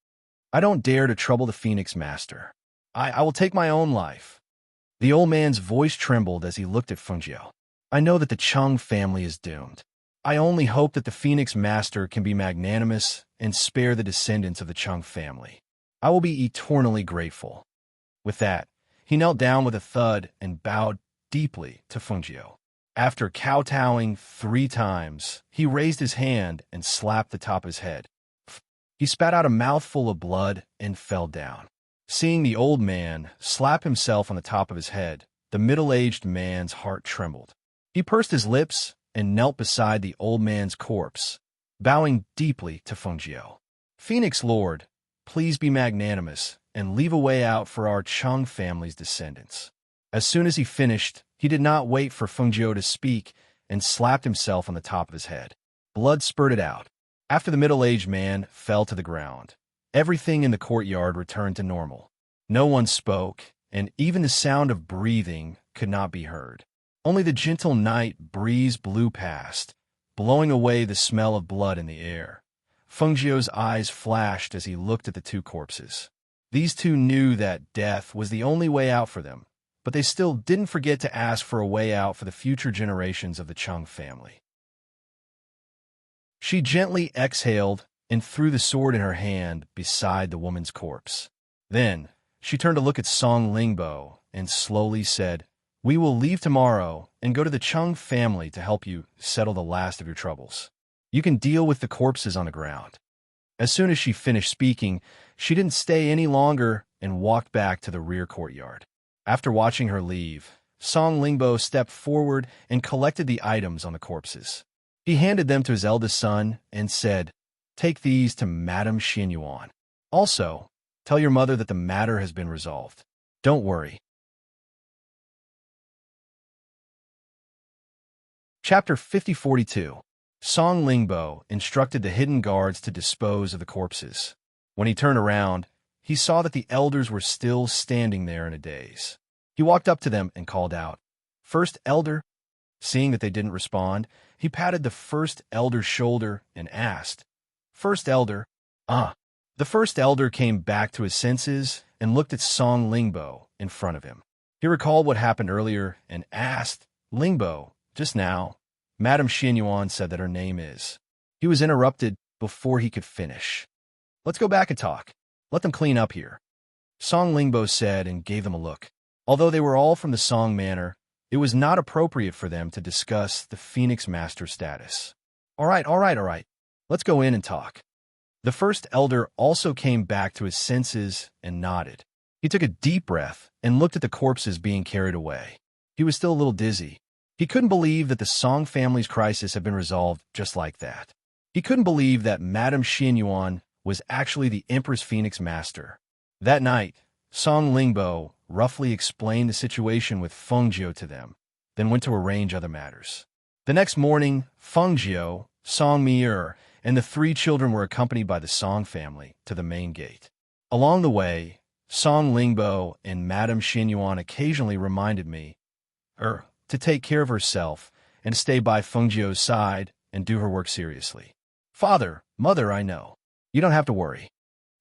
I don't dare to trouble the Phoenix Master. I will take my own life. The old man's voice trembled as he looked at Fengjiu. I know that the Chung family is doomed. I only hope that the Phoenix Master can be magnanimous and spare the descendants of the Chung family. I will be eternally grateful. With that, he knelt down with a thud and bowed deeply to Fengjiu. After kowtowing 3 times, he raised his hand and slapped the top of his head. He spat out a mouthful of blood and fell down. Seeing the old man slap himself on the top of his head, the middle-aged man's heart trembled. He pursed his lips and knelt beside the old man's corpse, bowing deeply to Fengjiu. Phoenix Lord, please be magnanimous and leave a way out for our Chung family's descendants. As soon as he finished, he did not wait for Fengjiu to speak and slapped himself on the top of his head. Blood spurted out. After the middle-aged man fell to the ground, everything in the courtyard returned to normal. No one spoke, and even the sound of breathing could not be heard. Only the gentle night breeze blew past, blowing away the smell of blood in the air. Fengjiu's eyes flashed as he looked at the 2 corpses. These 2 knew that death was the only way out for them, but they still didn't forget to ask for a way out for the future generations of the Chung family. She gently exhaled and threw the sword in her hand beside the woman's corpse. Then, she turned to look at Song Lingbo and slowly said, "We will leave tomorrow and go to the Chung family to help you settle the last of your troubles. You can deal with the corpses on the ground." As soon as she finished speaking, she didn't stay any longer and walked back to the rear courtyard. After watching her leave, Song Lingbo stepped forward and collected the items on the corpses. He handed them to his eldest son and said, "Take these to Madame Xianyuan. Also, tell your mother that the matter has been resolved. Don't worry." Chapter 5042. Song Lingbo instructed the hidden guards to dispose of the corpses. When he turned around, he saw that the elders were still standing there in a daze. He walked up to them and called out, "First elder?" Seeing that they didn't respond, he patted the first elder's shoulder and asked, "First elder?" The first elder came back to his senses and looked at Song Lingbo in front of him. He recalled what happened earlier and asked, "Lingbo, just now, Madame Xianyuan said that her name is..." He was interrupted before he could finish. "Let's go back and talk. Let them clean up here," Song Lingbo said and gave them a look. Although they were all from the Song Manor, it was not appropriate for them to discuss the Phoenix Master's status. All right. Let's go in and talk." The first elder also came back to his senses and nodded. He took a deep breath and looked at the corpses being carried away. He was still a little dizzy. He couldn't believe that the Song family's crisis had been resolved just like that. He couldn't believe that Madame Xianyuan was actually the Empress Phoenix Master. That night, Song Lingbo roughly explained the situation with Fengjiu to them, then went to arrange other matters. The next morning, Fengjiu, Song Mir, and the 3 children were accompanied by the Song family to the main gate. Along the way, Song Lingbo and Madame Xianyuan occasionally reminded me to take care of herself and stay by Fengjiu's side and do her work seriously. "Father, Mother, I know. You don't have to worry.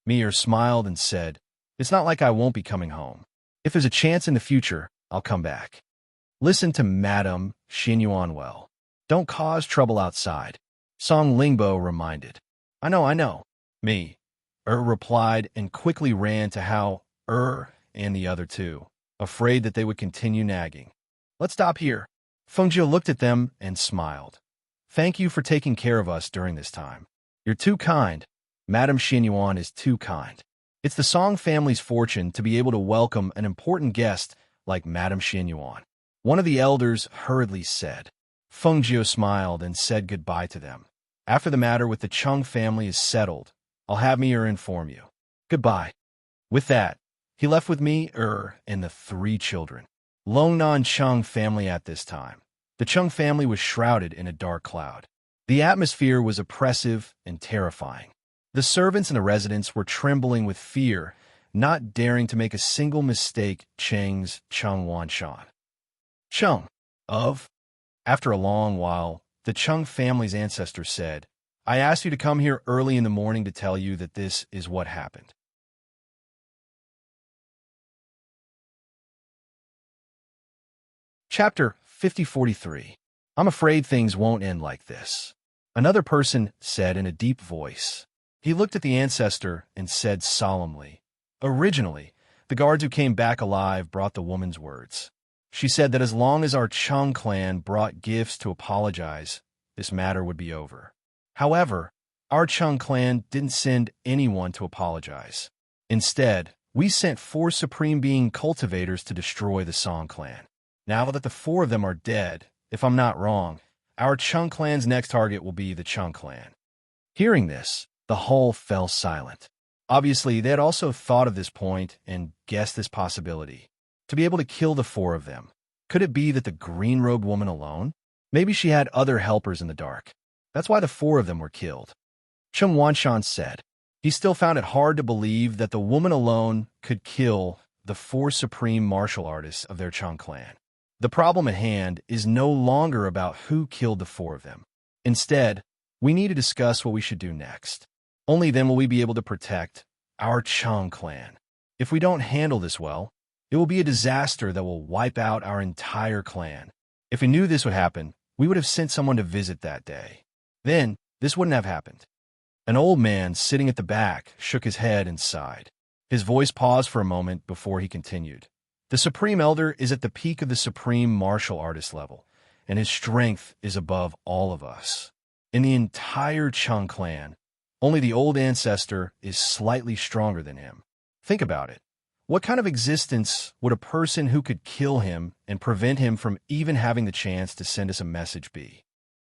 Meir smiled and said, It's not like I won't be coming home. If there's a chance in the future, I'll come back. Listen to Madame Xinyuan well. Don't cause trouble outside. Song Lingbo reminded. I know. Me. Replied and quickly ran to Hao, and the other two, afraid that they would continue nagging. Let's stop here. Fengjiu looked at them and smiled. Thank you for taking care of us during this time. You're too kind. Madame Xinyuan is too kind. It's the Song family's fortune to be able to welcome an important guest like Madame Xinyuan. One of the elders hurriedly said. Fengjiu smiled and said goodbye to them. After the matter with the Chung family is settled, I'll have Meir inform you. Goodbye. With that, he left with me, and the three children. Longnan Chung family at this time. The Chung family was shrouded in a dark cloud. The atmosphere was oppressive and terrifying. The servants and the residents were trembling with fear, not daring to make a single mistake. Cheng's Chung Wanshan. Chung. After a long while, the Chung family's ancestor said, I asked you to come here early in the morning to tell you that this is what happened. Chapter 5043. I'm afraid things won't end like this. Another person said in a deep voice. He looked at the ancestor and said solemnly, Originally, the guards who came back alive brought the woman's words. She said that as long as our Chung clan brought gifts to apologize, this matter would be over. However, our Chung clan didn't send anyone to apologize. Instead, we sent 4 Supreme Being cultivators to destroy the Song clan. Now that the 4 of them are dead, if I'm not wrong, our Chung clan's next target will be the Chung clan. Hearing this, the whole fell silent. Obviously, they had also thought of this point and guessed this possibility. To be able to kill the 4 of them. Could it be that the green-robed woman alone? Maybe she had other helpers in the dark. That's why the 4 of them were killed. Chung Wanshan said. He still found it hard to believe that the woman alone could kill the 4 supreme martial artists of their Chung clan. The problem at hand is no longer about who killed the 4 of them. Instead, we need to discuss what we should do next. Only then will we be able to protect our Chung clan. If we don't handle this well, it will be a disaster that will wipe out our entire clan. If we knew this would happen, we would have sent someone to visit that day. Then, this wouldn't have happened. An old man sitting at the back shook his head and sighed. His voice paused for a moment before he continued. The Supreme Elder is at the peak of the Supreme Martial Artist level, and his strength is above all of us. In the entire Chung clan, only the old ancestor is slightly stronger than him. Think about it. What kind of existence would a person who could kill him and prevent him from even having the chance to send us a message be?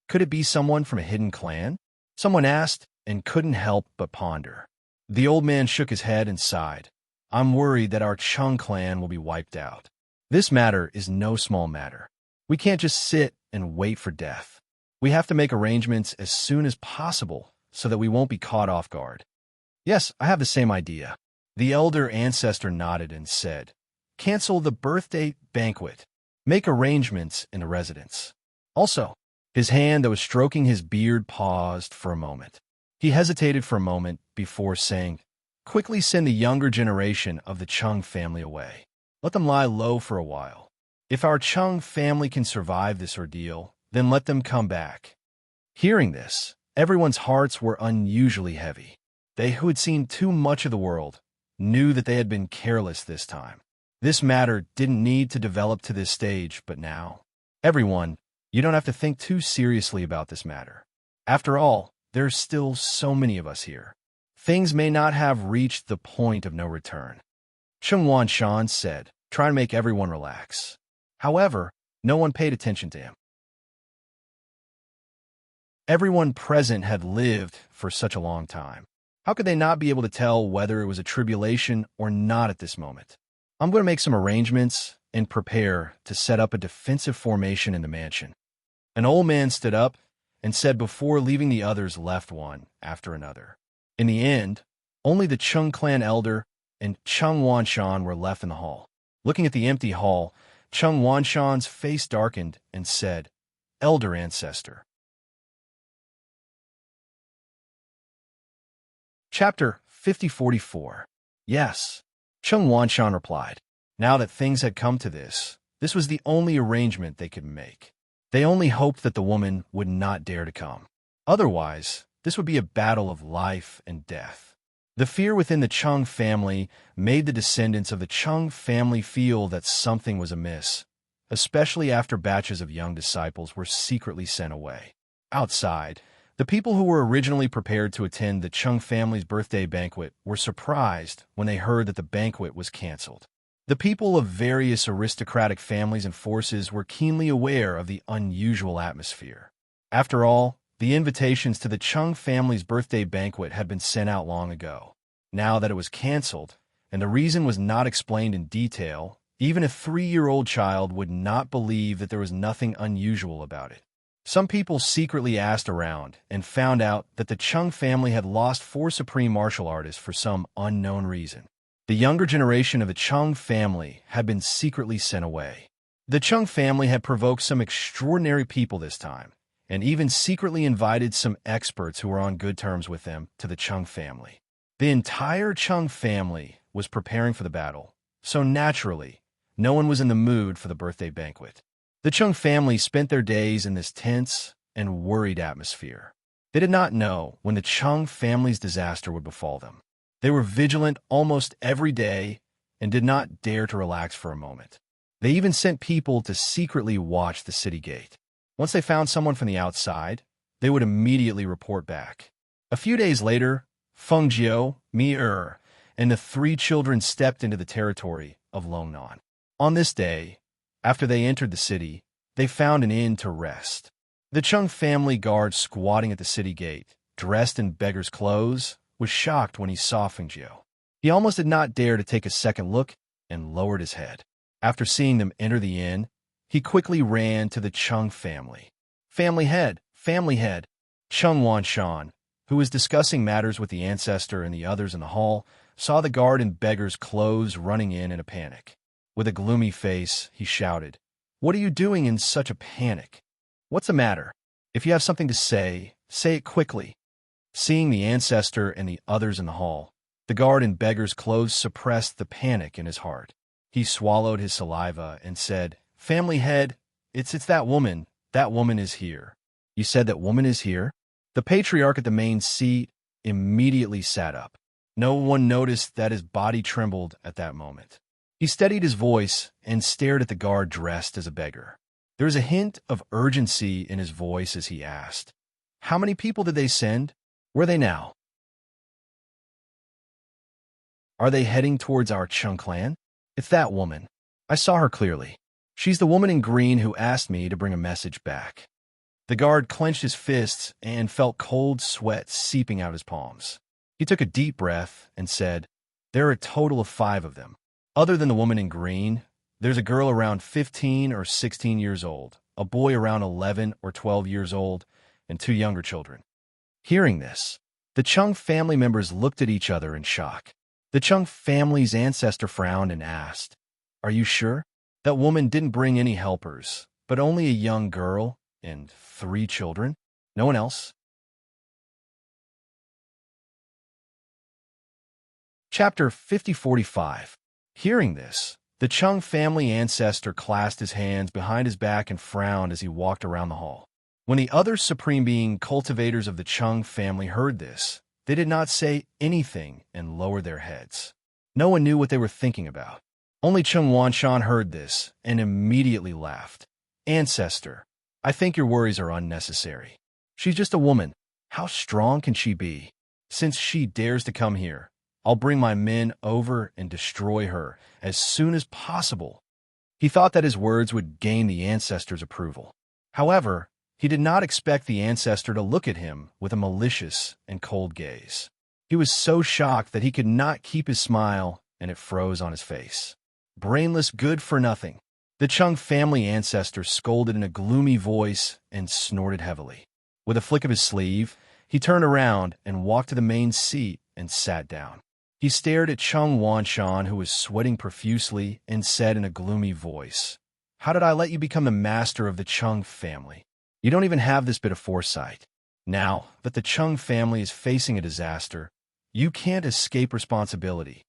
Could it be someone from a hidden clan? Someone asked and couldn't help but ponder. The old man shook his head and sighed. I'm worried that our Chung clan will be wiped out. This matter is no small matter. We can't just sit and wait for death. We have to make arrangements as soon as possible so that we won't be caught off guard. Yes, I have the same idea. The elder ancestor nodded and said, Cancel the birthday banquet. Make arrangements in the residence. Also, his hand that was stroking his beard paused for a moment. He hesitated for a moment before saying, Quickly send the younger generation of the Chung family away. Let them lie low for a while. If our Chung family can survive this ordeal, then let them come back. Hearing this, everyone's hearts were unusually heavy. They who had seen too much of the world knew that they had been careless this time. This matter didn't need to develop to this stage, but now. Everyone, you don't have to think too seriously about this matter. After all, there's still so many of us here. Things may not have reached the point of no return. Chung Wanshan said, trying to make everyone relax. However, no one paid attention to him. Everyone present had lived for such a long time. How could they not be able to tell whether it was a tribulation or not at this moment? I'm going to make some arrangements and prepare to set up a defensive formation in the mansion. An old man stood up and said before leaving the others left one after another. In the end, only the Chung clan elder and Chung Wanshan were left in the hall. Looking at the empty hall, Chung Wanshan's face darkened and said, Elder ancestor, Chapter 5044. Yes. Chung Wanshan replied. Now that things had come to this was the only arrangement they could make. They only hoped that the woman would not dare to come. Otherwise, this would be a battle of life and death. The fear within the Chung family made the descendants of the Chung family feel that something was amiss, especially after batches of young disciples were secretly sent away. Outside, the people who were originally prepared to attend the Chung family's birthday banquet were surprised when they heard that the banquet was canceled. The people of various aristocratic families and forces were keenly aware of the unusual atmosphere. After all, the invitations to the Chung family's birthday banquet had been sent out long ago. Now that it was canceled, and the reason was not explained in detail, even a 3-year-old child would not believe that there was nothing unusual about it. Some people secretly asked around and found out that the Chung family had lost 4 supreme martial artists for some unknown reason. The younger generation of the Chung family had been secretly sent away. The Chung family had provoked some extraordinary people this time, and even secretly invited some experts who were on good terms with them to the Chung family. The entire Chung family was preparing for the battle, so naturally, no one was in the mood for the birthday banquet. The Chung family spent their days in this tense and worried atmosphere. They did not know when the Chung family's disaster would befall them. They were vigilant almost every day and did not dare to relax for a moment. They even sent people to secretly watch the city gate. Once they found someone from the outside, they would immediately report back. A few days later, Feng Jiao, Mi and the 3 children stepped into the territory of Longnan. On this day, after they entered the city, they found an inn to rest. The Chung family guard squatting at the city gate, dressed in beggar's clothes, was shocked when he saw Feng Jiao. He almost did not dare to take a second look and lowered his head. After seeing them enter the inn, he quickly ran to the Chung family. Family head, family head. Chung Wanshan, who was discussing matters with the ancestor and the others in the hall, saw the guard in beggar's clothes running in a panic. With a gloomy face, he shouted, "What are you doing in such a panic? What's the matter? If you have something to say it quickly." Seeing the ancestor and the others in the hall, the guard in beggar's clothes suppressed the panic in his heart. He swallowed his saliva and said, "Family head, it's that woman. That woman is here." "You said that woman is here?" The patriarch at the main seat immediately sat up. No one noticed that his body trembled at that moment. He steadied his voice and stared at the guard dressed as a beggar. There was a hint of urgency in his voice as he asked, "How many people did they send? Where are they now? Are they heading towards our Chung clan?" "It's that woman. I saw her clearly. She's the woman in green who asked me to bring a message back." The guard clenched his fists and felt cold sweat seeping out his palms. He took a deep breath and said, "There are a total of 5 of them. Other than the woman in green, there's a girl around 15 or 16 years old, a boy around 11 or 12 years old, and 2 younger children." Hearing this, the Chung family members looked at each other in shock. The Chung family's ancestor frowned and asked, "Are you sure? That woman didn't bring any helpers, but only a young girl and 3 children? No one else?" Chapter 5045. Hearing this, the Chung family ancestor clasped his hands behind his back and frowned as he walked around the hall. When the other supreme being cultivators of the Chung family heard this, they did not say anything and lowered their heads. No one knew what they were thinking about. Only Chung Wanshan heard this and immediately laughed. "Ancestor, I think your worries are unnecessary. She's just a woman. How strong can she be? Since she dares to come here, I'll bring my men over and destroy her as soon as possible." He thought that his words would gain the ancestor's approval. However, he did not expect the ancestor to look at him with a malicious and cold gaze. He was so shocked that he could not keep his smile, and it froze on his face. "Brainless good for nothing." The Chung family ancestor scolded in a gloomy voice and snorted heavily. With a flick of his sleeve, he turned around and walked to the main seat and sat down. He stared at Chung Wanshan, who was sweating profusely, and said in a gloomy voice, "How did I let you become the master of the Chung family? You don't even have this bit of foresight. Now that the Chung family is facing a disaster, You can't escape responsibility.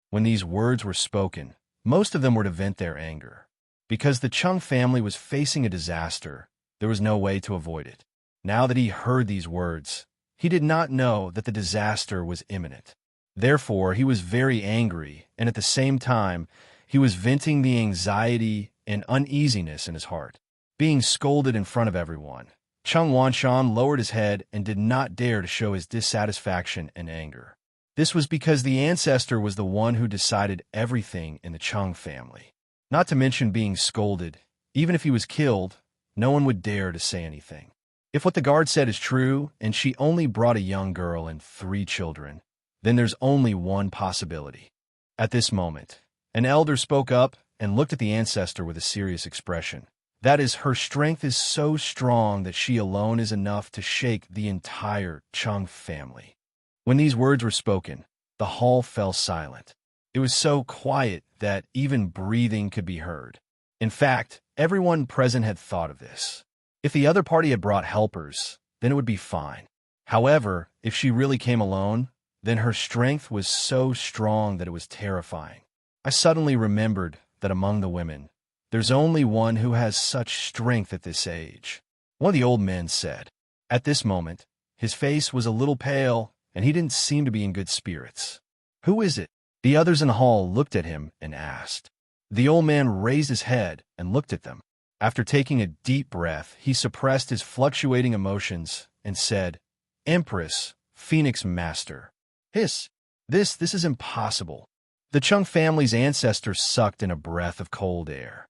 When these words were spoken, most of them were to vent their anger. Because the Chung family was facing a disaster, there was no way to avoid it. Now that he heard these words, he did not know that the disaster was imminent. Therefore, he was very angry, and at the same time, he was venting the anxiety and uneasiness in his heart. Being scolded in front of everyone, Chung Wanshan lowered his head and did not dare to show his dissatisfaction and anger. This was because the ancestor was the one who decided everything in the Chung family. Not to mention being scolded, even if he was killed, no one would dare to say anything. If what the guard said is true, and she only brought a young girl and 3 children, then there's only one possibility. At this moment, an elder spoke up and looked at the ancestor with a serious expression. That is, her strength is so strong that she alone is enough to shake the entire Chung family. When these words were spoken, the hall fell silent. It was so quiet that even breathing could be heard. In fact, everyone present had thought of this. If the other party had brought helpers, then it would be fine. However, if she really came alone, then her strength was so strong that it was terrifying. I suddenly remembered that among the women, there's only one who has such strength at this age. One of the old men said. At this moment, his face was a little pale, and he didn't seem to be in good spirits. Who is it? The others in the hall looked at him and asked. The old man raised his head and looked at them. After taking a deep breath, he suppressed his fluctuating emotions and said, Empress, Phoenix Master. Hiss! This is impossible. The Chung family's ancestors sucked in a breath of cold air.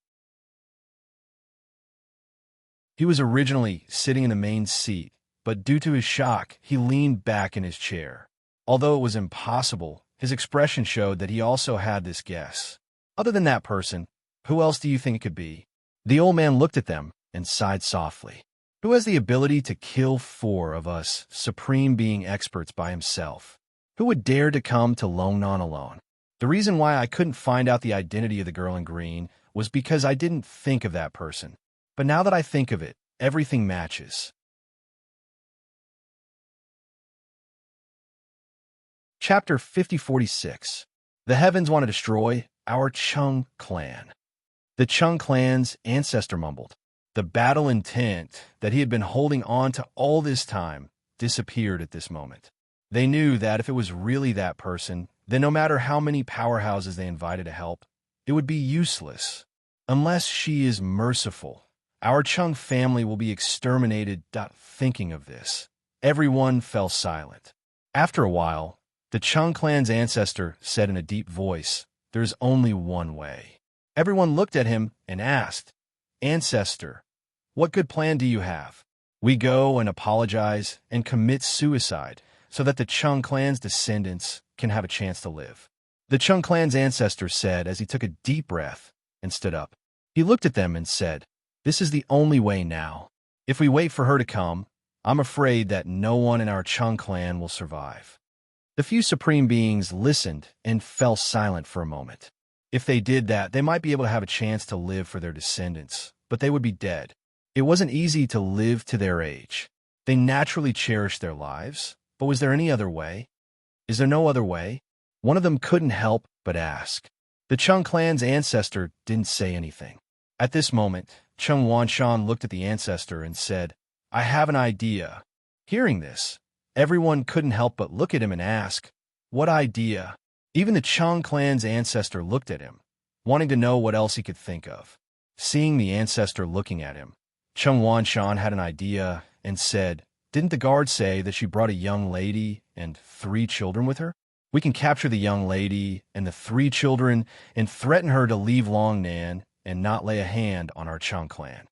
He was originally sitting in the main seat, but due to his shock, he leaned back in his chair. Although it was impossible, his expression showed that he also had this guess. Other than that person, who else do you think it could be? The old man looked at them and sighed softly. Who has the ability to kill 4 of us supreme being experts by himself? Who would dare to come to Longnan alone? The reason why I couldn't find out the identity of the girl in green was because I didn't think of that person. But now that I think of it, everything matches. Chapter 5046. The heavens want to destroy our Chung clan. The Chung clan's ancestor mumbled. The battle intent that he had been holding on to all this time disappeared at this moment. They knew that if it was really that person, then no matter how many powerhouses they invited to help, it would be useless. Unless she is merciful, our Chung family will be exterminated. Thinking of this, everyone fell silent. After a while, the Chung clan's ancestor said in a deep voice, There's only one way. Everyone looked at him and asked, Ancestor, what good plan do you have? We go and apologize and commit suicide so that the Chung clan's descendants can have a chance to live. The Chung clan's ancestor said as he took a deep breath and stood up. He looked at them and said, This is the only way now. If we wait for her to come, I'm afraid that no one in our Chung clan will survive. The few supreme beings listened and fell silent for a moment. If they did that, they might be able to have a chance to live for their descendants, but they would be dead. It wasn't easy to live to their age. They naturally cherished their lives, but was there any other way? Is there no other way? One of them couldn't help but ask. The Chung clan's ancestor didn't say anything. At this moment, Chung Wanshan looked at the ancestor and said, I have an idea. Hearing this, everyone couldn't help but look at him and ask, What idea? Even the Chung clan's ancestor looked at him, wanting to know what else he could think of. Seeing the ancestor looking at him, Chung Wanshan had an idea and said, Didn't the guard say that she brought a young lady and 3 children with her? We can capture the young lady and the 3 children and threaten her to leave Longnan and not lay a hand on our Chung clan.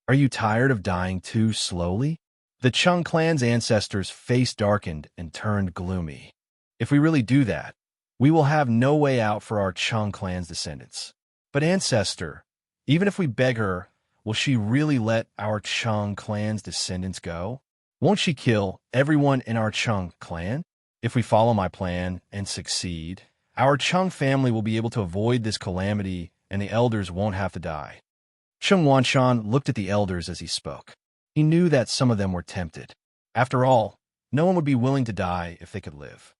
Are you tired of dying too slowly? The Chung clan's ancestor's face darkened and turned gloomy. If we really do that, we will have no way out for our Chung clan's descendants. But ancestor, even if we beg her, will she really let our Chung clan's descendants go? Won't she kill everyone in our Chung clan? If we follow my plan and succeed, our Chung family will be able to avoid this calamity and the elders won't have to die. Chung Wanshan looked at the elders as he spoke. He knew that some of them were tempted. After all, no one would be willing to die if they could live.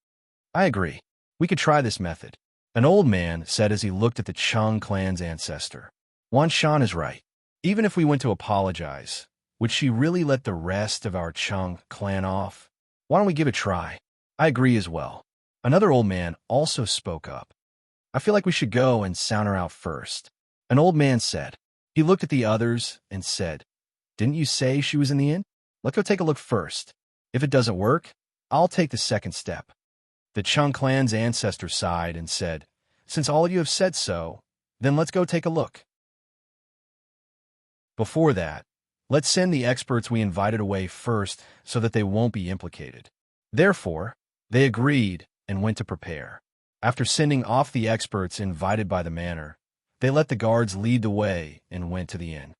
I agree. We could try this method. An old man said as he looked at the Chung clan's ancestor. Wan Shan is right. Even if we went to apologize, would she really let the rest of our Chung clan off? Why don't we give it a try? I agree as well. Another old man also spoke up. I feel like we should go and sound her out first. An old man said. He looked at the others and said, Didn't you say she was in the inn? Let's go take a look first. If it doesn't work, I'll take the second step. The Chung clan's ancestor sighed and said, Since all of you have said so, then let's go take a look. Before that, let's send the experts we invited away first so that they won't be implicated. Therefore, they agreed and went to prepare. After sending off the experts invited by the manor, they let the guards lead the way and went to the inn.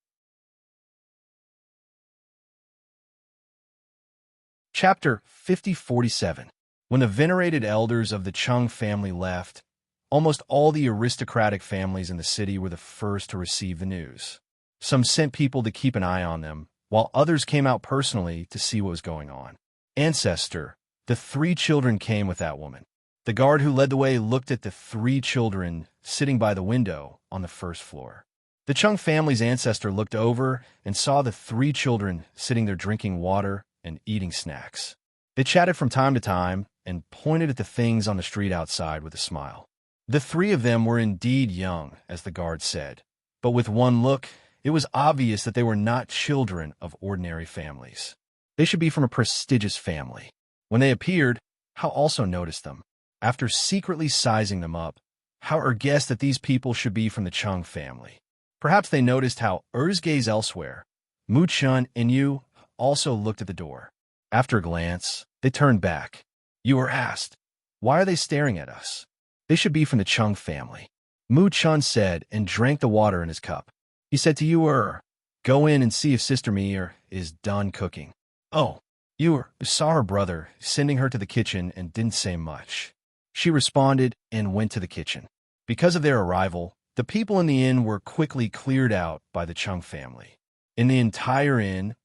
Chapter 5047. When the venerated elders of the Chung family left, almost all the aristocratic families in the city were the first to receive the news. Some sent people to keep an eye on them, while others came out personally to see what was going on. Ancestor, the 3 children came with that woman. The guard who led the way looked at the 3 children sitting by the window on the first floor. The Chung family's ancestor looked over and saw the 3 children sitting there drinking water and eating snacks. They chatted from time to time and pointed at the things on the street outside with a smile. The 3 of them were indeed young, as the guard said, but with one look, it was obvious that they were not children of ordinary families. They should be from a prestigious family. When they appeared, Hao also noticed them. After secretly sizing them up, Hao guessed that these people should be from the Chung family. Perhaps they noticed how Er's gaze elsewhere. Mu Chun and Yu also looked at the door. After a glance, they turned back. Yu asked, Why are they staring at us? They should be from the Chung family. Mu Chun said and drank the water in his cup. He said to Yu, Go in and see if Sister Mi is done cooking. Oh, Yu saw her brother sending her to the kitchen and didn't say much. She responded and went to the kitchen. Because of their arrival, the people in the inn were quickly cleared out by the Chung family. In the entire inn,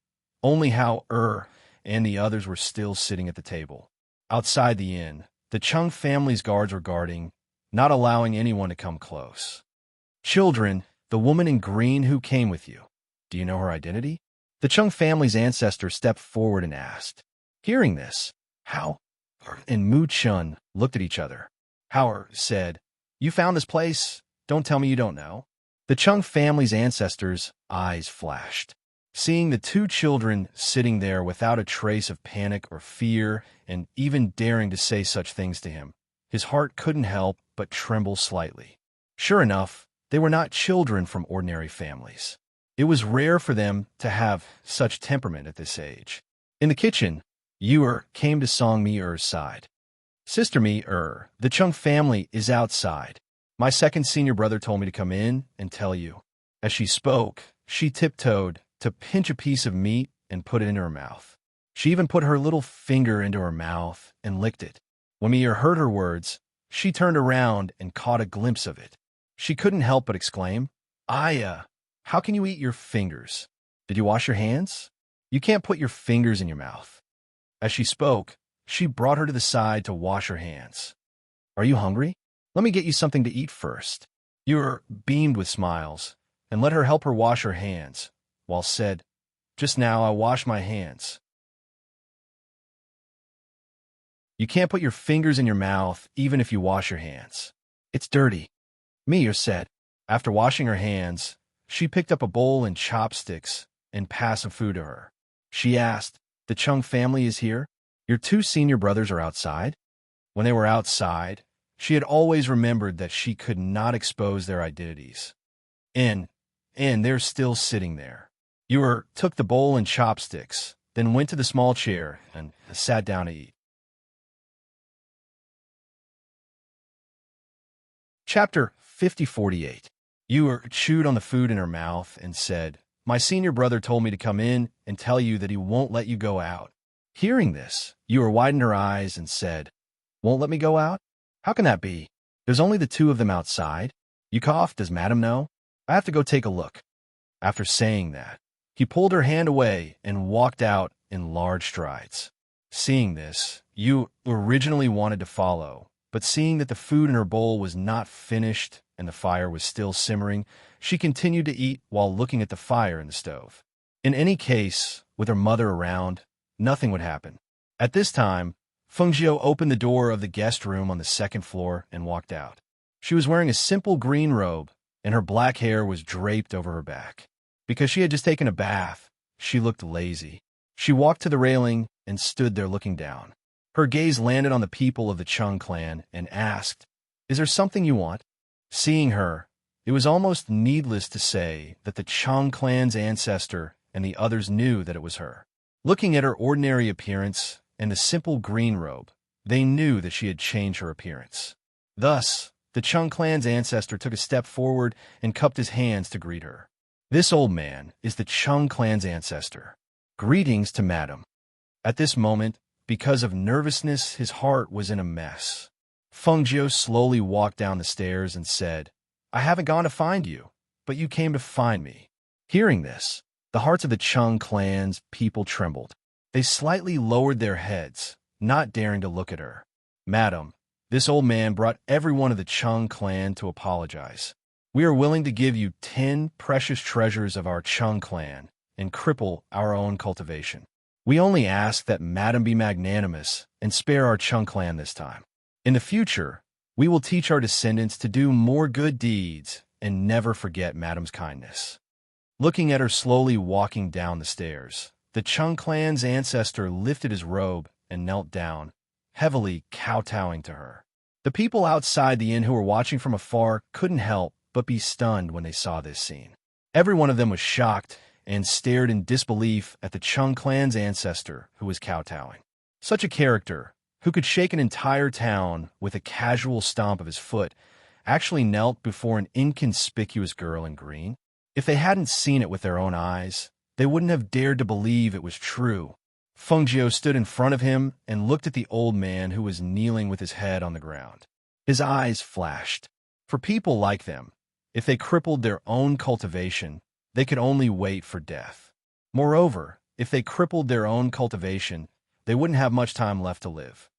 only Hao and the others were still sitting at the table. Outside the inn, the Chung family's guards were guarding, not allowing anyone to come close. Children, the woman in green who came with you, do you know her identity? The Chung family's ancestor stepped forward and asked. Hearing this, Hao and Mu Chun looked at each other. Hao said, You found this place? Don't tell me you don't know. The Chung family's ancestors' eyes flashed. Seeing the 2 children sitting there without a trace of panic or fear and even daring to say such things to him, his heart couldn't help but tremble slightly. Sure enough, they were not children from ordinary families. It was rare for them to have such temperament at this age. In the kitchen, Yu came to Song Mi-er's side. Sister Mi-er, the Chung family is outside. My second senior brother told me to come in and tell you. As she spoke, she tiptoed to pinch a piece of meat and put it in her mouth. She even put her little finger into her mouth and licked it. When Mi-er heard her words, she turned around and caught a glimpse of it. She couldn't help but exclaim, How can you eat your fingers? Did you wash your hands? You can't put your fingers in your mouth. As she spoke, she brought her to the side to wash her hands. Are you hungry? Let me get you something to eat first. Yu beamed with smiles and let her help her wash her hands, while said, Just now I washed my hands. You can't put your fingers in your mouth even if you wash your hands. It's dirty. Mi said. After washing her hands, she picked up a bowl and chopsticks and passed some food to her. She asked, The Chung family is here? Your 2 senior brothers are outside? When they were outside, she had always remembered that she could not expose their identities. And they're still sitting there. Yu took the bowl and chopsticks, then went to the small chair and sat down to eat. Chapter 5048. Yu chewed on the food in her mouth and said, My senior brother told me to come in and tell you that he won't let you go out. Hearing this, Yu widened her eyes and said, Won't let me go out? How can that be? There's only the 2 of them outside. You coughed, does Madam know? I have to go take a look. After saying that, he pulled her hand away and walked out in large strides. Seeing this, You originally wanted to follow, but seeing that the food in her bowl was not finished and the fire was still simmering, she continued to eat while looking at the fire in the stove. In any case, with her mother around, nothing would happen. At this time, Fengjiu opened the door of the guest room on the second floor and walked out. She was wearing a simple green robe, and her black hair was draped over her back. Because she had just taken a bath, she looked lazy. She walked to the railing and stood there looking down. Her gaze landed on the people of the Chung clan and asked, "Is there something you want?" Seeing her, it was almost needless to say that the Chung clan's ancestor and the others knew that it was her. Looking at her ordinary appearance and the simple green robe, they knew that she had changed her appearance. Thus, the Chung clan's ancestor took a step forward and cupped his hands to greet her. "This old man is the Chung clan's ancestor. Greetings to Madam." At this moment, because of nervousness, his heart was in a mess. Fengjiu slowly walked down the stairs and said, "I haven't gone to find you, but you came to find me." Hearing this, the hearts of the Chung clan's people trembled. They slightly lowered their heads, not daring to look at her. "Madam, this old man brought everyone of the Chung clan to apologize. We are willing to give you 10 precious treasures of our Chung clan and cripple our own cultivation. We only ask that Madam be magnanimous and spare our Chung clan this time. In the future, we will teach our descendants to do more good deeds and never forget Madam's kindness." Looking at her slowly walking down the stairs, the Chung clan's ancestor lifted his robe and knelt down, heavily kowtowing to her. The people outside the inn who were watching from afar couldn't help but be stunned when they saw this scene. Every one of them was shocked and stared in disbelief at the Chung clan's ancestor who was kowtowing. Such a character, who could shake an entire town with a casual stomp of his foot, actually knelt before an inconspicuous girl in green. If they hadn't seen it with their own eyes, they wouldn't have dared to believe it was true. Fengjiu stood in front of him and looked at the old man who was kneeling with his head on the ground. His eyes flashed. For people like them, if they crippled their own cultivation, they could only wait for death. Moreover, if they crippled their own cultivation, they wouldn't have much time left to live.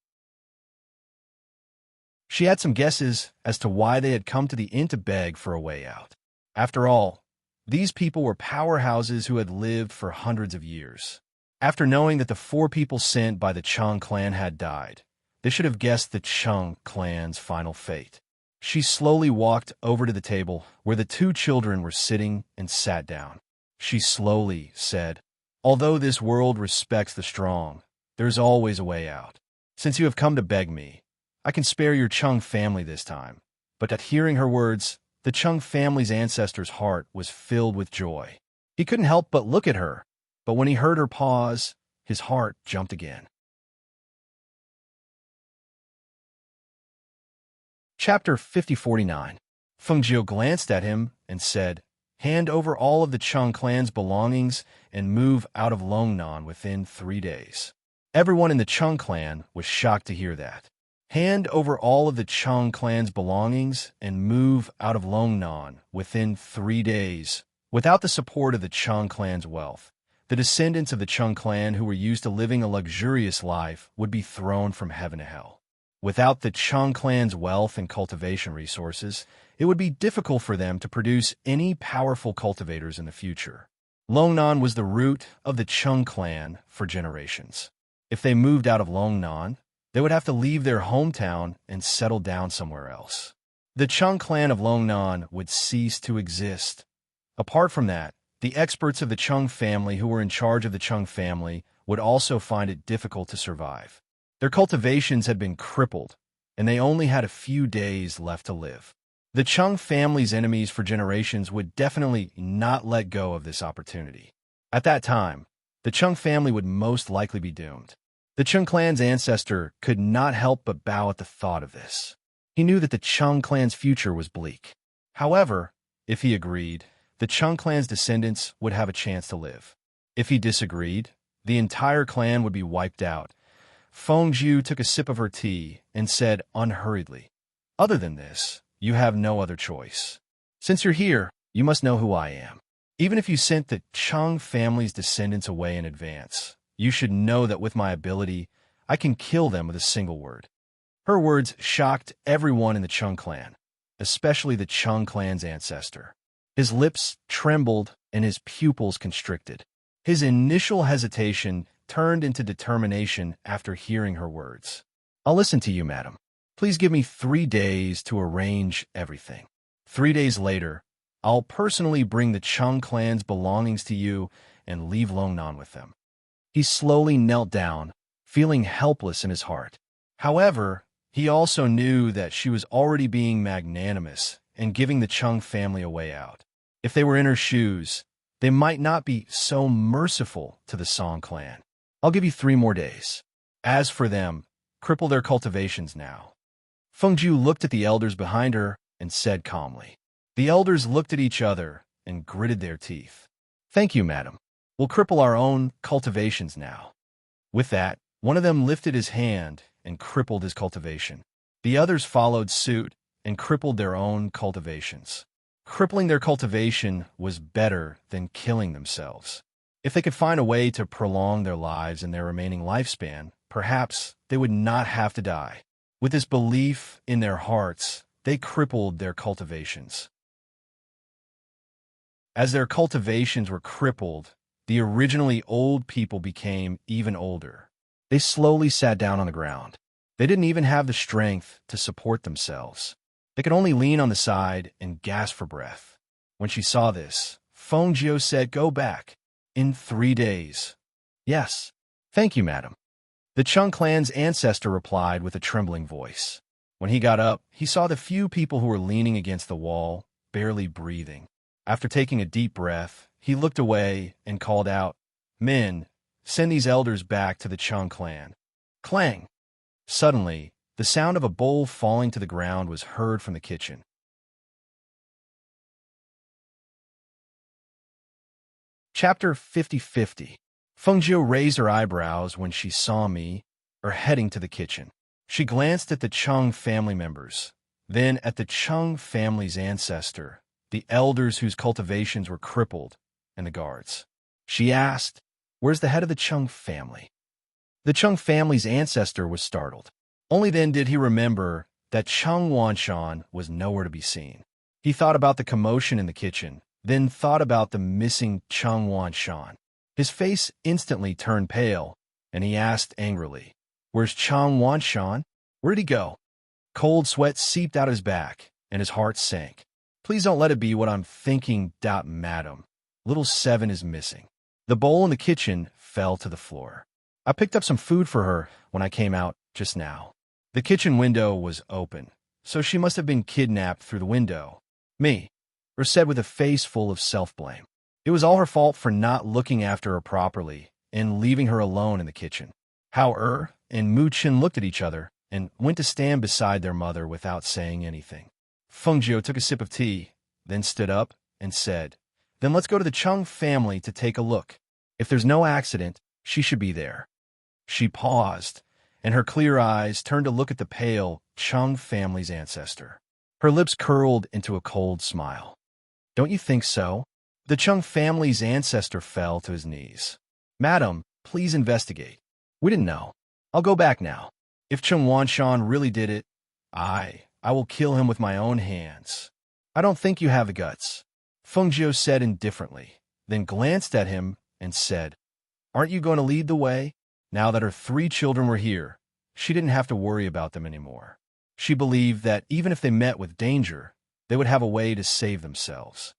She had some guesses as to why they had come to the inn to beg for a way out. After all, these people were powerhouses who had lived for hundreds of years. After knowing that the 4 people sent by the Chung clan had died, they should have guessed the Chung clan's final fate. She slowly walked over to the table where the 2 children were sitting and sat down. She slowly said, "Although this world respects the strong, there's always a way out. Since you have come to beg me, I can spare your Chung family this time." But at hearing her words, the Chung family's ancestor's heart was filled with joy. He couldn't help but look at her, but when he heard her pause, his heart jumped again. Chapter 5049. Fengjiu glanced at him and said, "Hand over all of the Chung clan's belongings and move out of Longnan within 3 days." Everyone in the Chung clan was shocked to hear that. Hand over all of the Chung clan's belongings and move out of Longnan within 3 days. Without the support of the Chung clan's wealth, the descendants of the Chung clan who were used to living a luxurious life would be thrown from heaven to hell. Without the Chung clan's wealth and cultivation resources, it would be difficult for them to produce any powerful cultivators in the future. Longnan was the root of the Chung clan for generations. If they moved out of Longnan, they would have to leave their hometown and settle down somewhere else. The Chung clan of Longnan would cease to exist. Apart from that, the experts of the Chung family who were in charge of the Chung family would also find it difficult to survive. Their cultivations had been crippled, and they only had a few days left to live. The Chung family's enemies for generations would definitely not let go of this opportunity. At that time, the Chung family would most likely be doomed. The Chung clan's ancestor could not help but bow at the thought of this. He knew that the Chung clan's future was bleak. However, if he agreed, the Chung clan's descendants would have a chance to live. If he disagreed, the entire clan would be wiped out. Fengjiu took a sip of her tea and said unhurriedly, "Other than this, you have no other choice. Since you're here, you must know who I am. Even if you sent the Chung family's descendants away in advance, you should know that with my ability, I can kill them with a single word. Her words shocked everyone in the Chung clan, especially the Chung clan's ancestor. His lips trembled and his pupils constricted. His initial hesitation turned into determination after hearing her words. I'll listen to you, madam. Please give me 3 days to arrange everything. 3 days later, I'll personally bring the Chung clan's belongings to you and leave Longnan with them. He slowly knelt down, feeling helpless in his heart. However, he also knew that she was already being magnanimous and giving the Chung family a way out. If they were in her shoes, they might not be so merciful to the Song clan. I'll give you 3 more days. As for them, cripple their cultivations now. Fengju looked at the elders behind her and said calmly. The elders looked at each other and gritted their teeth. Thank you, madam. We'll cripple our own cultivations now. With that, one of them lifted his hand and crippled his cultivation. The others followed suit and crippled their own cultivations. Crippling their cultivation was better than killing themselves. If they could find a way to prolong their lives and their remaining lifespan, perhaps they would not have to die. With this belief in their hearts, they crippled their cultivations. As their cultivations were crippled, the originally old people became even older. They slowly sat down on the ground. They didn't even have the strength to support themselves. They could only lean on the side and gasp for breath. When she saw this, Fengjiu said, "Go back. In 3 days." "Yes. Thank you, madam." The Chung clan's ancestor replied with a trembling voice. When he got up, he saw the few people who were leaning against the wall, barely breathing. After taking a deep breath, he looked away and called out, "Men, send these elders back to the Chung clan." Clang! Suddenly, the sound of a bowl falling to the ground was heard from the kitchen. Chapter 50. Fengjiu raised her eyebrows when she saw me, heading to the kitchen. She glanced at the Chung family members, then at the Chung family's ancestor, the elders whose cultivations were crippled, and the guards. She asked, "Where's the head of the Chung family?" The Chung family's ancestor was startled. Only then did he remember that Chung Wanshan was nowhere to be seen. He thought about the commotion in the kitchen, then thought about the missing Chung Wanshan. His face instantly turned pale, and he asked angrily, "Where's Chung Wanshan? Where'd he go?" Cold sweat seeped out his back, and his heart sank. Please don't let it be what I'm thinking, madam. Little Seven is missing. The bowl in the kitchen fell to the floor. I picked up some food for her when I came out just now. The kitchen window was open, so she must have been kidnapped through the window. Me, or said with a face full of self-blame. It was all her fault for not looking after her properly and leaving her alone in the kitchen. How and Mu Chen looked at each other and went to stand beside their mother without saying anything. Fengjiu took a sip of tea, then stood up and said, "Then let's go to the Chung family to take a look. If there's no accident, she should be there." She paused, and her clear eyes turned to look at the pale Chung family's ancestor. Her lips curled into a cold smile. "Don't you think so?" The Chung family's ancestor fell to his knees. "Madam, please investigate. We didn't know. I'll go back now. If Chung Wanshan really did it, I will kill him with my own hands." "I don't think you have the guts," Fengjiu said indifferently, then glanced at him and said, "Aren't you going to lead the way?" Now that her 3 children were here, she didn't have to worry about them anymore. She believed that even if they met with danger, they would have a way to save themselves.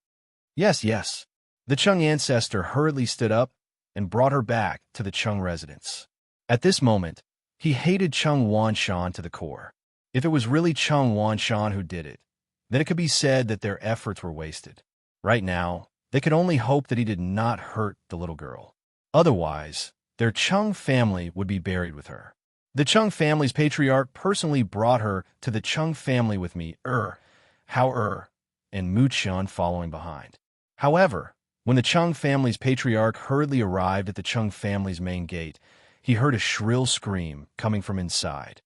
Yes. The Chung ancestor hurriedly stood up and brought her back to the Chung residence. At this moment, he hated Chung Wanshan to the core. If it was really Chung Wanshan who did it, then it could be said that their efforts were wasted. Right now, they could only hope that he did not hurt the little girl. Otherwise, their Chung family would be buried with her. The Chung family's patriarch personally brought her to the Chung family with me, and Mu Chen following behind. However, when the Chung family's patriarch hurriedly arrived at the Chung family's main gate, he heard a shrill scream coming from inside.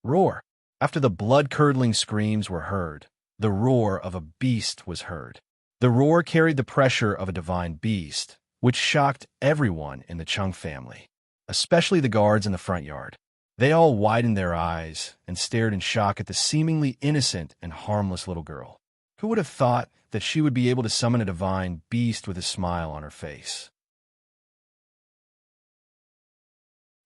Roar! After the blood-curdling screams were heard, the roar of a beast was heard. The roar carried the pressure of a divine beast, which shocked everyone in the Chung family. especially the guards in the front yard. They all widened their eyes and stared in shock at the seemingly innocent and harmless little girl. Who would have thought that she would be able to summon a divine beast with a smile on her face?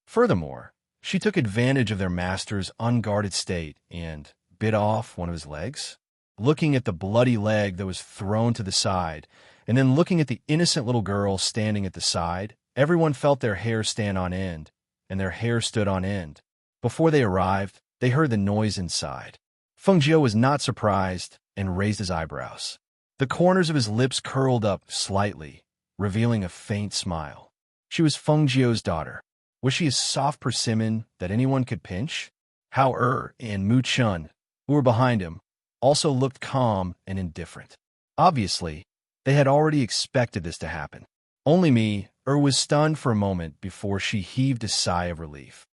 Furthermore, she took advantage of their master's unguarded state and bit off one of his legs. Looking at the bloody leg that was thrown to the side, and then looking at the innocent little girl standing at the side, everyone felt their hair stand on end, and their hair stood on end. Before they arrived, they heard the noise inside. Feng Jiu was not surprised and raised his eyebrows. The corners of his lips curled up slightly, revealing a faint smile. She was Feng Jiu's daughter. Was she a soft persimmon that anyone could pinch? Hao and Mu Chun, who were behind him, also looked calm and indifferent. Obviously, they had already expected this to happen. Only me, was stunned for a moment before she heaved a sigh of relief.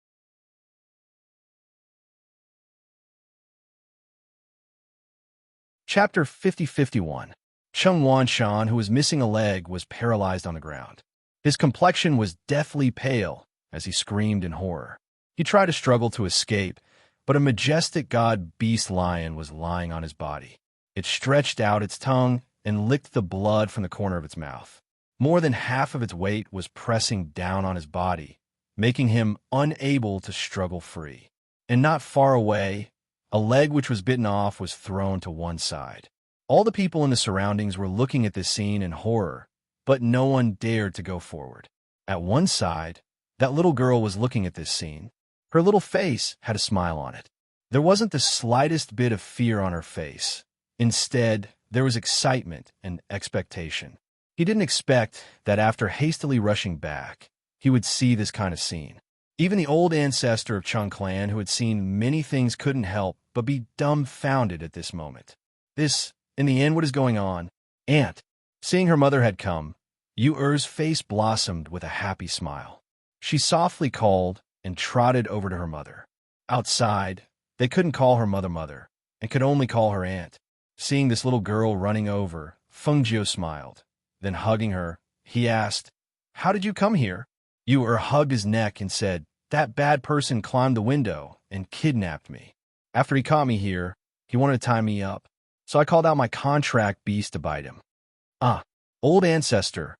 Chapter 50-51. Cheng Wanshan, who was missing a leg, was paralyzed on the ground. His complexion was deathly pale as he screamed in horror. He tried to struggle to escape, but a majestic god-beast lion was lying on his body. It stretched out its tongue and licked the blood from the corner of its mouth. More than half of its weight was pressing down on his body, making him unable to struggle free. And not far away, a leg which was bitten off was thrown to one side. All the people in the surroundings were looking at this scene in horror, but no one dared to go forward. At one side, that little girl was looking at this scene. Her little face had a smile on it. There wasn't the slightest bit of fear on her face. Instead, there was excitement and expectation. He didn't expect that after hastily rushing back, he would see this kind of scene. Even the old ancestor of Cheng clan, who had seen many things, couldn't help but be dumbfounded at this moment. This, in the end, what is going on? Aunt, seeing her mother had come, Yu-Er's face blossomed with a happy smile. She softly called and trotted over to her mother. Outside, they couldn't call her mother and could only call her aunt. Seeing this little girl running over, Feng Jiu smiled. Then hugging her, he asked, "How did you come here?" Yu-Er hugged his neck and said, "That bad person climbed the window and kidnapped me. After he caught me here, he wanted to tie me up, so I called out my contract beast to bite him. Ah, old ancestor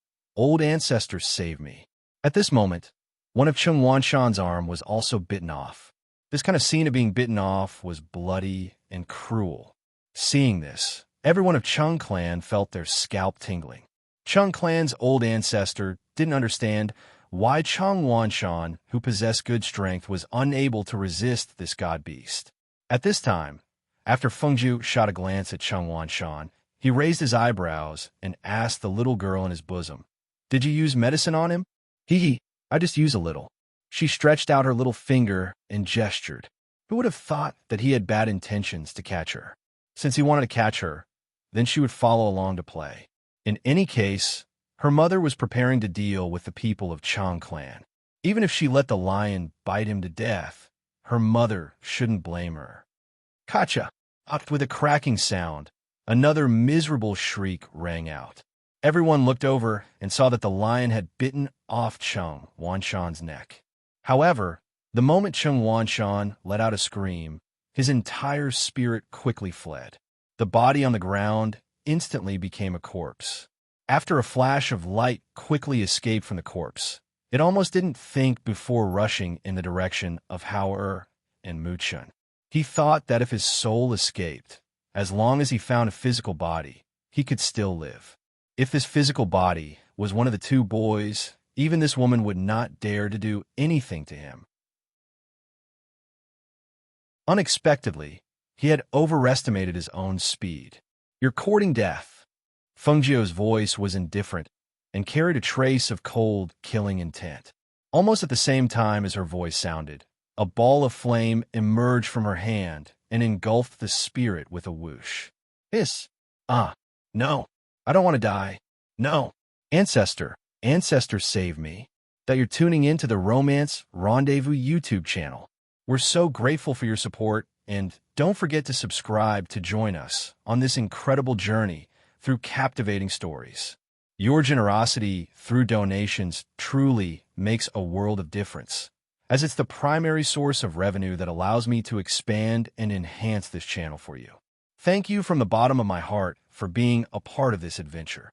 save me." At this moment, one of Cheng Wanshan's arm was also bitten off. This kind of scene of being bitten off was bloody and cruel. Seeing this, everyone of Cheng clan felt their scalp tingling. Cheng clan's old ancestor didn't understand why Cheng Wanshan, who possessed good strength, was unable to resist this god-beast. At this time, after Feng Jiu shot a glance at Cheng Wanshan, he raised his eyebrows and asked the little girl in his bosom, "Did you use medicine on him?" I just use a little." She stretched out her little finger and gestured. Who would have thought that he had bad intentions to catch her? Since he wanted to catch her, then she would follow along to play. In any case, her mother was preparing to deal with the people of Cheng clan. Even if she let the lion bite him to death, her mother shouldn't blame her. Kacha! With a cracking sound, another miserable shriek rang out. Everyone looked over and saw that the lion had bitten off Cheng Wanshan's neck. However, the moment Cheng Wanshan let out a scream, his entire spirit quickly fled. The body on the ground instantly became a corpse. After a flash of light quickly escaped from the corpse, it almost didn't think before rushing in the direction of Hao and Mu Chun. He thought that if his soul escaped, as long as he found a physical body, he could still live. If this physical body was one of the two boys, even this woman would not dare to do anything to him. Unexpectedly, he had overestimated his own speed. "You're courting death." Feng Jiu's voice was indifferent and carried a trace of cold, killing intent. Almost at the same time as her voice sounded, a ball of flame emerged from her hand and engulfed the spirit with a whoosh. "Hiss! Ah, no! I don't want to die. No. Ancestor, save me." That you're tuning in to the Romance Rendezvous YouTube channel. We're so grateful for your support, and don't forget to subscribe to join us on this incredible journey through captivating stories. Your generosity through donations truly makes a world of difference, as it's the primary source of revenue that allows me to expand and enhance this channel for you. Thank you from the bottom of my heart for being a part of this adventure.